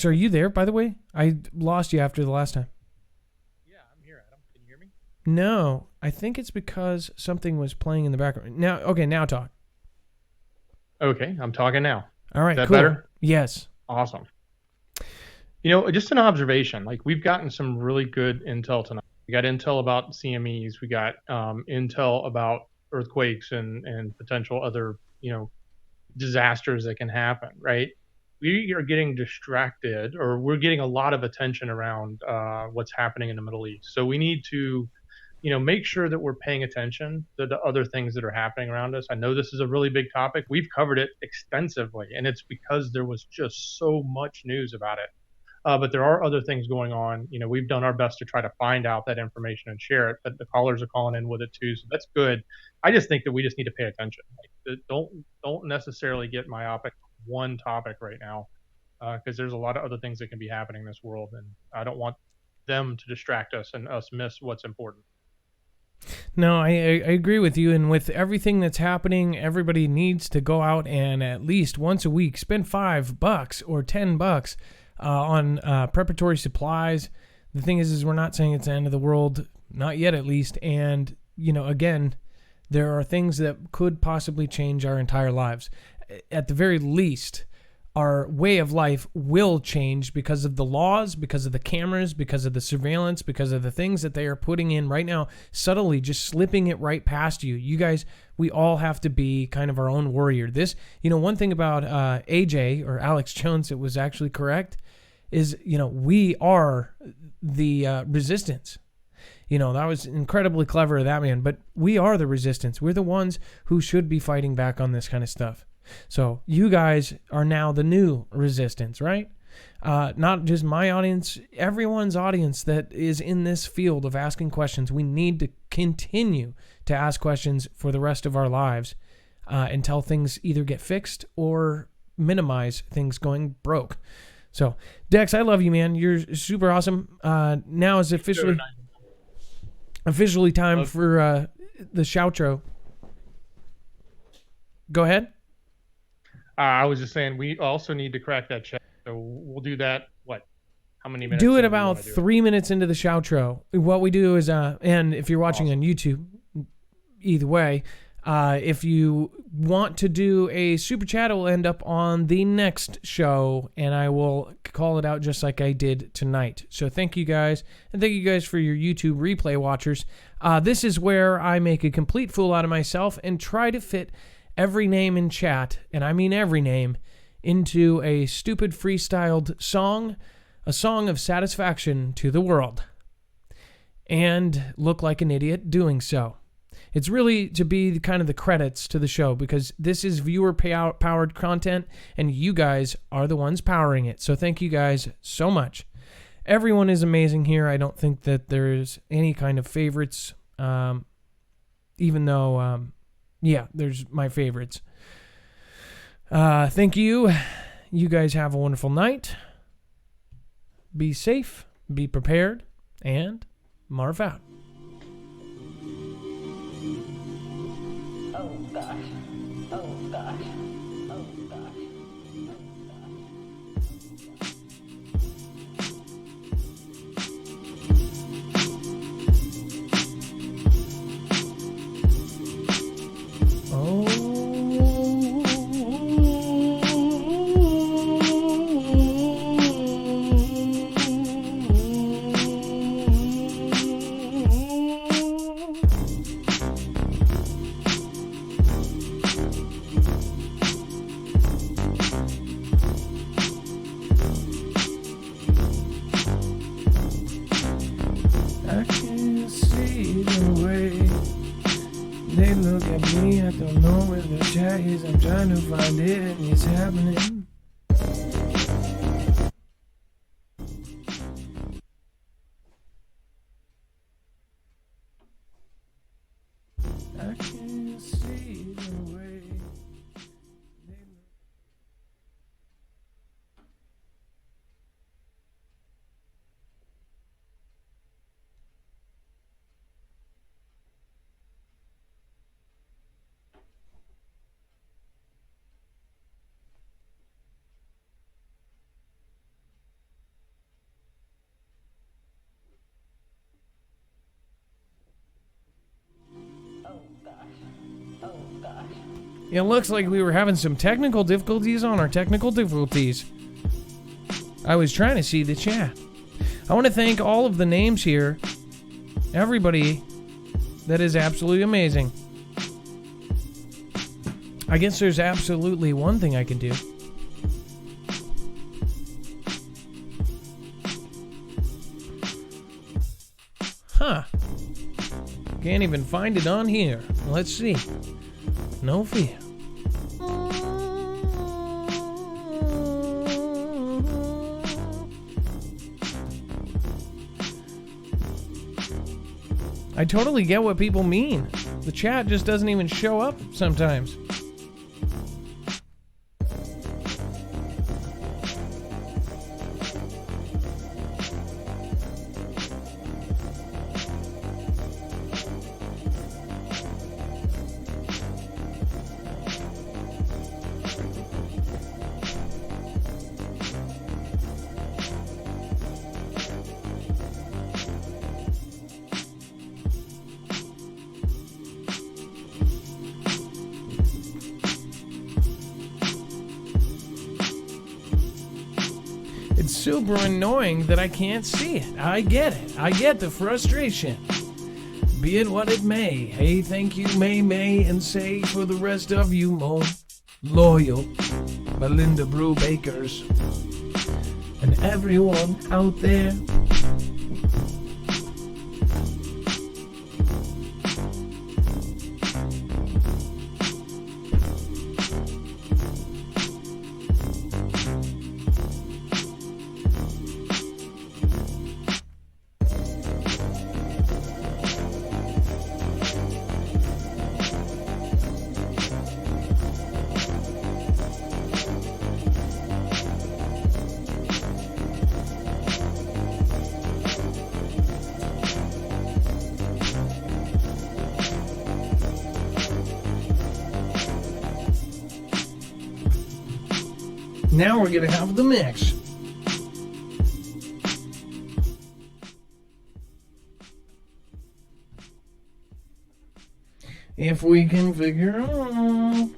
are you there, by the way? I lost you after the last time. No, I think it's because something was playing in the background. Now talk. Okay, I'm talking now. All right, Is that cool. better? Yes. Awesome. Just an observation. Like, we've gotten some really good intel tonight. We got intel about CMEs. We got intel about earthquakes and potential other, disasters that can happen, right? We are getting distracted, or we're getting a lot of attention around what's happening in the Middle East. So we need to make sure that we're paying attention to the other things that are happening around us. I know this is a really big topic. We've covered it extensively, and it's because there was just so much news about it. But there are other things going on. We've done our best to try to find out that information and share it, but the callers are calling in with it too, so that's good. I just think that we just need to pay attention. Don't necessarily get myopic one topic right now, because there's a lot of other things that can be happening in this world, and I don't want them to distract us and us miss what's important. No, I agree with you. And with everything that's happening, everybody needs to go out and at least once a week spend $5 or $10 on preparatory supplies. The thing is we're not saying it's the end of the world, not yet at least. And, again, there are things that could possibly change our entire lives. At the very least, our way of life will change because of the laws, because of the cameras, because of the surveillance, because of the things that they are putting in right now, subtly just slipping it right past you. You guys, we all have to be kind of our own warrior. This, one thing about AJ or Alex Jones, it was actually correct, is, we are the resistance. That was incredibly clever of that man, but we are the resistance. We're the ones who should be fighting back on this kind of stuff. So you guys are now the new resistance, right? Not just my audience, everyone's audience that is in this field of asking questions. We need to continue to ask questions for the rest of our lives until things either get fixed or minimize things going broke. So, Dex, I love you, man. You're super awesome. Now is officially time for the shoutro. Go ahead. I was just saying we also need to crack that check. So we'll do that. What? How many minutes? Do it about 3 minutes into the shoutro. What we do is, and if you're watching on YouTube, either way, if you want to do a super chat, it will end up on the next show, and I will call it out just like I did tonight. So thank you guys, and thank you guys for your YouTube replay watchers. This is where I make a complete fool out of myself and try to fit every name in chat, and I mean every name, into a stupid freestyled song, a song of satisfaction to the world, and look like an idiot doing so. It's really to be kind of the credits to the show, because this is viewer-powered content, and you guys are the ones powering it. So thank you guys so much. Everyone is amazing here. I don't think that there's any kind of favorites, even though... there's my favorites. Thank you. You guys have a wonderful night. Be safe, be prepared, and Marv out. Oh, gosh. Oh, gosh. Oh, gosh. Oh. I can see the way they look at me. I don't know where the chat is. I'm trying to find it, and it's happening. I can see the way they look. It looks like we were having some technical difficulties on our technical difficulties. I was trying to see the chat. I want to thank all of the names here. Everybody that is absolutely amazing. I guess there's absolutely one thing I can do. Huh. Can't even find it on here. Let's see. No fear. I totally get what people mean. The chat just doesn't even show up sometimes. super annoying that I can't see it. I get it. I get the frustration. Be it what it may. Hey, thank you, May, and say for the rest of you more loyal Belinda Brew Bakers and everyone out there. Now we're going to have the mix. If we can figure out.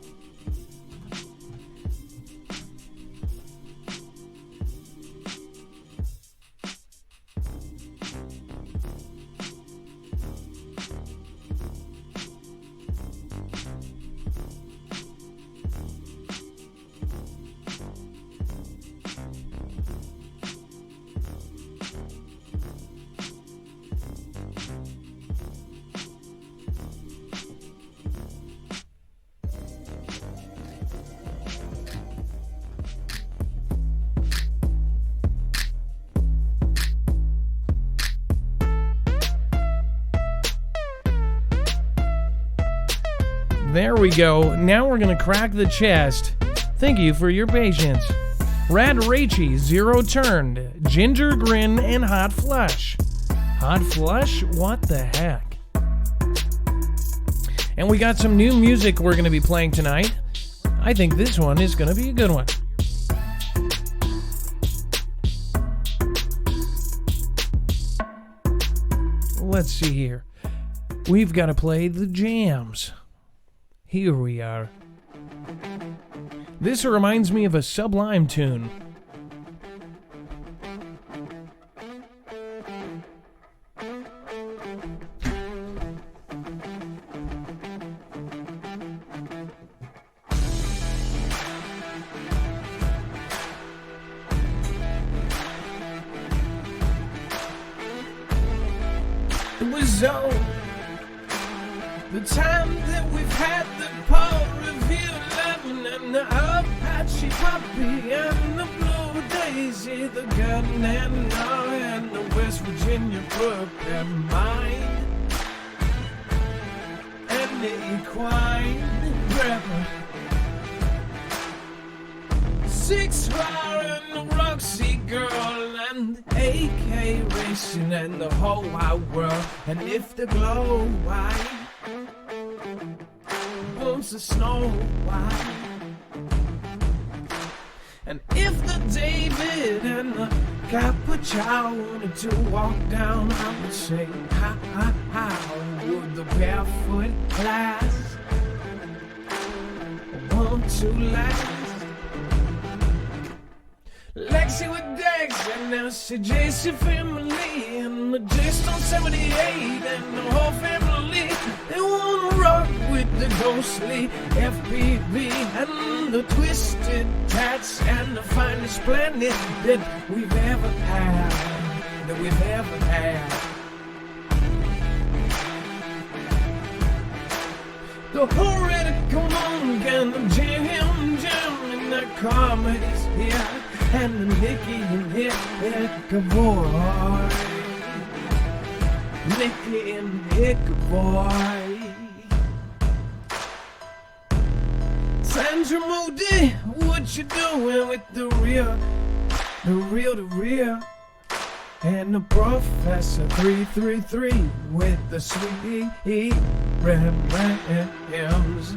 There we go. Now we're going to crack the chest. Thank you for your patience. Rad Rachy, Zero Turned, Ginger Grin, and Hot Flush. Hot Flush? What the heck? And we got some new music we're going to be playing tonight. I think this one is going to be a good one. Let's see here. We've got to play the jams. Here we are. This reminds me of a Sublime tune. It was all the time that we've had the Paul Revere lemon and the Apache Puppy and the Blue Daisy, the Gun and the West Virginia Brook and mine and the Equine Grabber, 6 Bar and the Roxy Girl and AK Racing and the whole wide world. And if the glow white wants the snow white, and if the David and the Capuchin wanted to walk down, I would say, how would the barefoot class want to last? Lexi with Dex and now CJC family and the J-Stone 78 and the whole family. They wanna rock with the ghostly FPV and the twisted tats and the finest planet that we've ever had, that we've ever had. The heretical monk and the jam and the comedies here. And the Nicky and Hickavoy, Nicky and Hickavoy. Sandra Moody, what you doing with the real? And the Professor 333 with the sweet rhymes.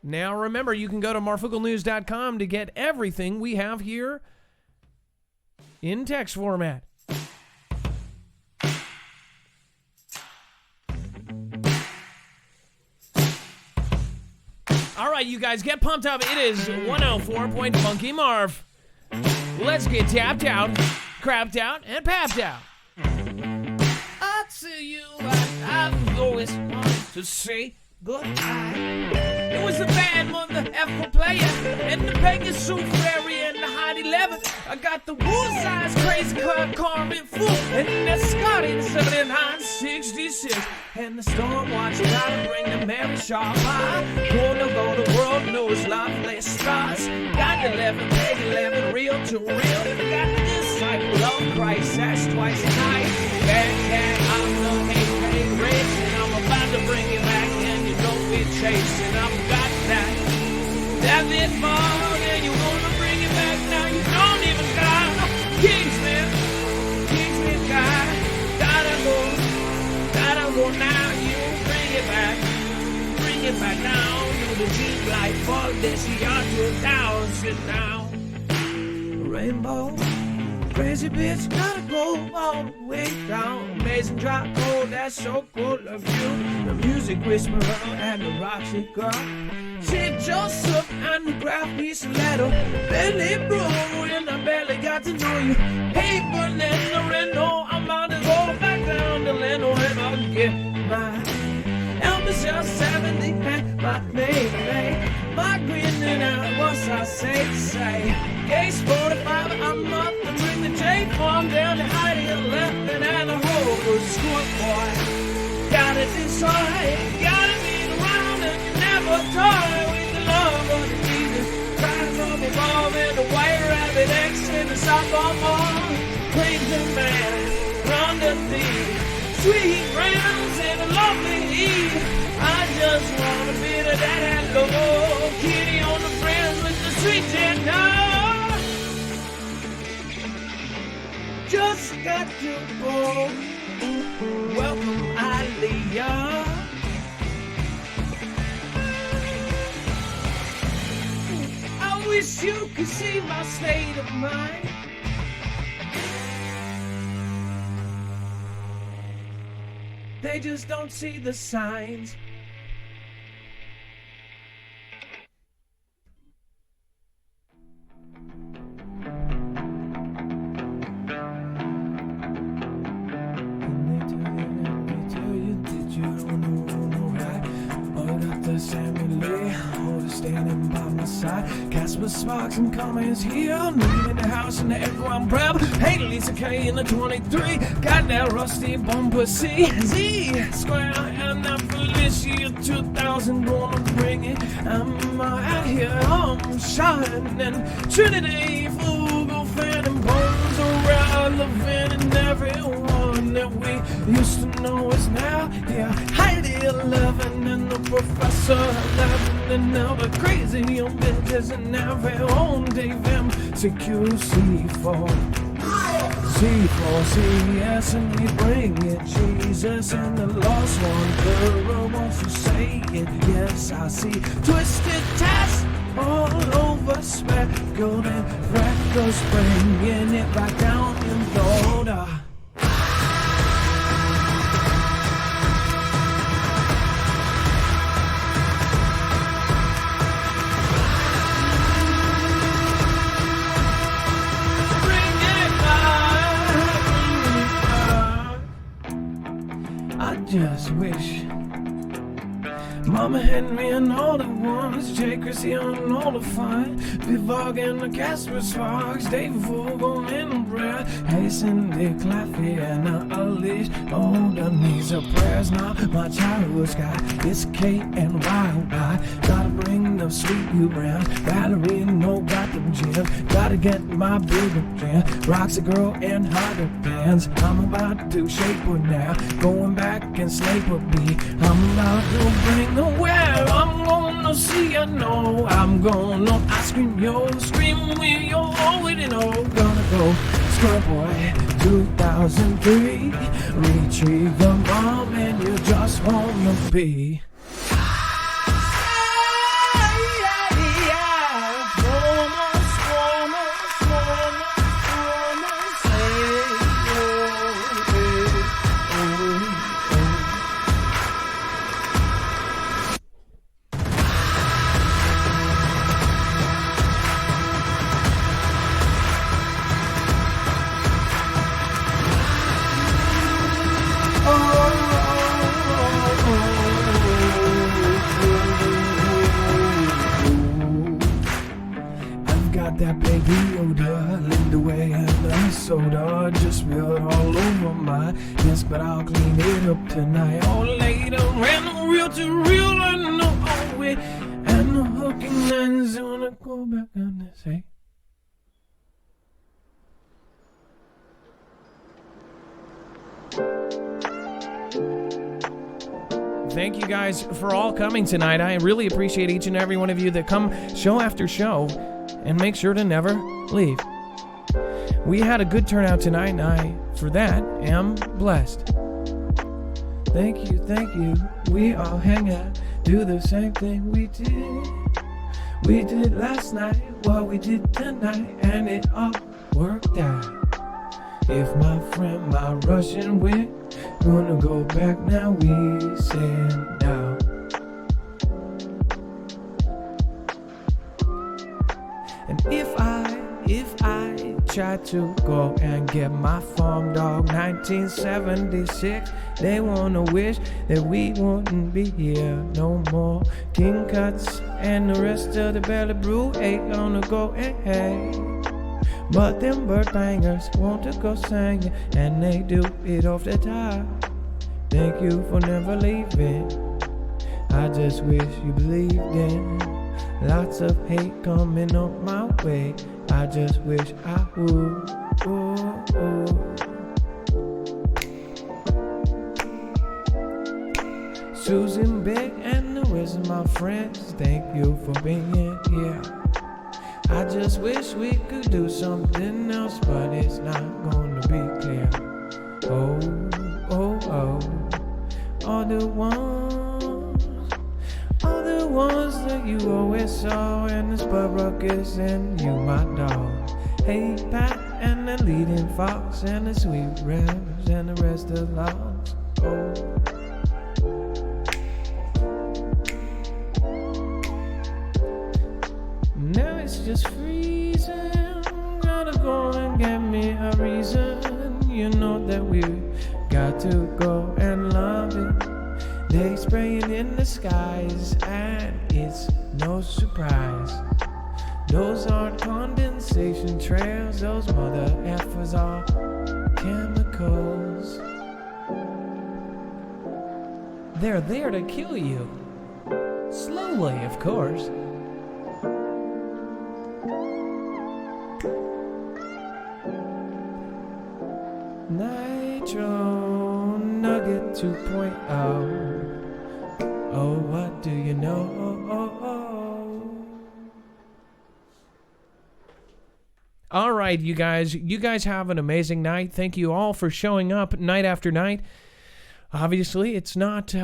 Now remember, you can go to marfooglenews.com to get everything we have here in text format. All right, you guys, get pumped up. It is 104 Point Funky Marv. Let's get tapped out, crapped out, and papped out. I'll tell you what I've always wanted to say goodbye. It was a bad mother effer player, and the Pegasus Fairy and the Hot 11. I got the Wool's Eyes Crazy Cut Carmen Fool, and that Scotty in 7966. And the Storm Watch gotta bring the Mary Shaw pie. Gonna go to world news, lovely stars. Got the 11, peg 11, real to real. Got the disciple of Christ, that's twice a night. Bad cat, I'm the hate rich, and I'm about to bring you back, and you don't be chasing. I've got that bit more, and you wanna bring it back now. You don't even got Kingsman guy. Gotta go now. You bring it back now. You the Jeep like fall this yard to down, sit down. Rainbow, crazy bitch, gotta go all the way down. Amazing drop gold, that's so cool of you. The music whisperer and the Roxy girl. Sid Joseph and the Graphy Stiletto. Belly bro, and I barely got to know you. Hey, Banana Reno, I'm about to go back down to Leno and I'll get my Elvis just 70 and my baby. My green and out, what's I say? Case 45, I'm up to bring the J farm down to Heidi and left and a whole squad boy. Gotta decide, gotta be around and you never toy with the love of Jesus. Cries of a bomb and the white rabbit X and the softball ball. Crazy man, run the thief. Sweet friends and a lovely Eve. I just want a bit of that hello kitty on the friends with the sweet gender. Just got to go. Welcome, Aliyah. I wish you could see my state of mind. They just don't see the signs. Casper Sparks and comments here. Me in the house and the echo, I'm proud. Hey, Lisa K in the 23. Got that rusty bumper CZ Square and that Felicia 2000. Gonna bring it. I'm out here, I'm shining. Trinity, Fugal, fan, and Bones are relevant. And everyone that we used to know is now here. Heidi 11 and the Professor 11 and now the crazy young bitches and everyone Dave M. CQC4 C4 CS and we bring it. Jesus and the lost one girl wants to say it. Yes, I see twisted tats all over, speckled and freckles, bringing it back down in Florida. Just wish Mama Henry and all the ones, Jay Chrissy and all the fun, Bivog and the Casper Sparks, David Vogel and the Brad, hey Cindy Claffey and Alice. Oh, the knees of prayers now, my childhood sky. It's Kate and Wild Eye. Gotta bring the sweet you round. Valerie, no got them gems. Gotta get my baby jam. Roxy girl and harder bands. I'm about to shape her now. Going back and slave her be. I'm about to bring the well. I'm gonna see, I know. I'm gonna ice cream yo. Scream with yo. With it all. Gonna go. Square Boy 2003. Retrieve the mom and you just wanna be. hot. Yes, but I'll clean it up tonight. Oh, later, random, real to real, and no way. And the hooking lines, wanna go back on this, hey? Thank you guys for all coming tonight. I really appreciate each and every one of you that come show after show and make sure to never leave. We had a good turnout tonight, and I, for that, am blessed. Thank you, thank you. We all hang out, do the same thing we did. We did last night what we did tonight, and it all worked out. If my friend, my Russian wit, gonna go back now, we say now. And if I try to go and get my farm dog 1976, they wanna wish that we wouldn't be here no more. King Cuts and the rest of the Belly Brew ain't gonna go, hey. But them bird bangers want to go singing, and they do it off the top. Thank you for never leaving. I just wish you believed in. Lots of hate coming up my way. I just wish I would. Susan Big and the rest of my friends, thank you for being here. I just wish we could do something else, but it's not gonna be clear. Oh, oh, oh, all the ones that you always saw, and the Spud Ruckus and you, my dog. Hey, Pat and the leading fox and the sweet rams and the rest of the logs. Oh. Now it's just freezing. Gotta go and get me a reason. You know that we got to go and love it. They spraying in the skies, and it's no surprise. Those aren't condensation trails, those mother effers are chemicals. They're there to kill you. Slowly, of course. Nitro Nugget 2.0. Oh, what do you know? All right, you guys have an amazing night. Thank you all for showing up night after night. Obviously, it's not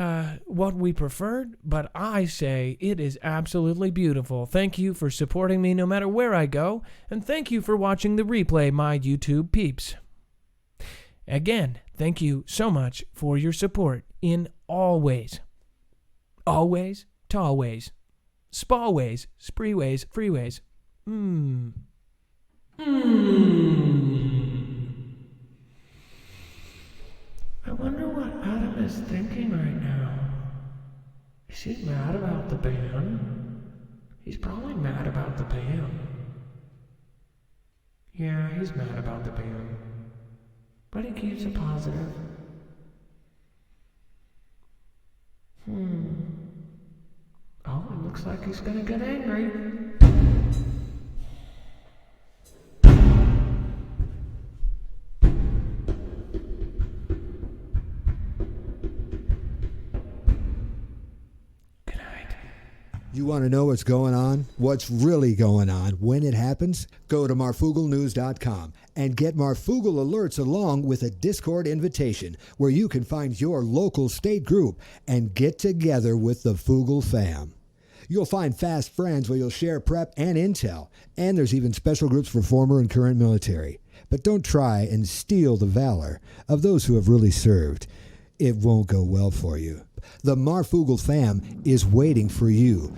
what we preferred, but I say it is absolutely beautiful. Thank you for supporting me no matter where I go, and thank you for watching the replay, my YouTube peeps. Again, thank you so much for your support in all ways. Always, tallways, spallways, spreeways, freeways. I wonder what Adam is thinking right now. Is he mad about the band? He's probably mad about the band. Yeah, he's mad about the band. But he keeps it positive. Oh, it looks like he's gonna get angry. Good night. You want to know what's going on? What's really going on when it happens? Go to marfooglenews.com and get Marfoogle alerts along with a Discord invitation where you can find your local state group and get together with the Foogle fam. You'll find fast friends where you'll share prep and intel, and there's even special groups for former and current military. But don't try and steal the valor of those who have really served. It won't go well for you. The Marfoogle fam is waiting for you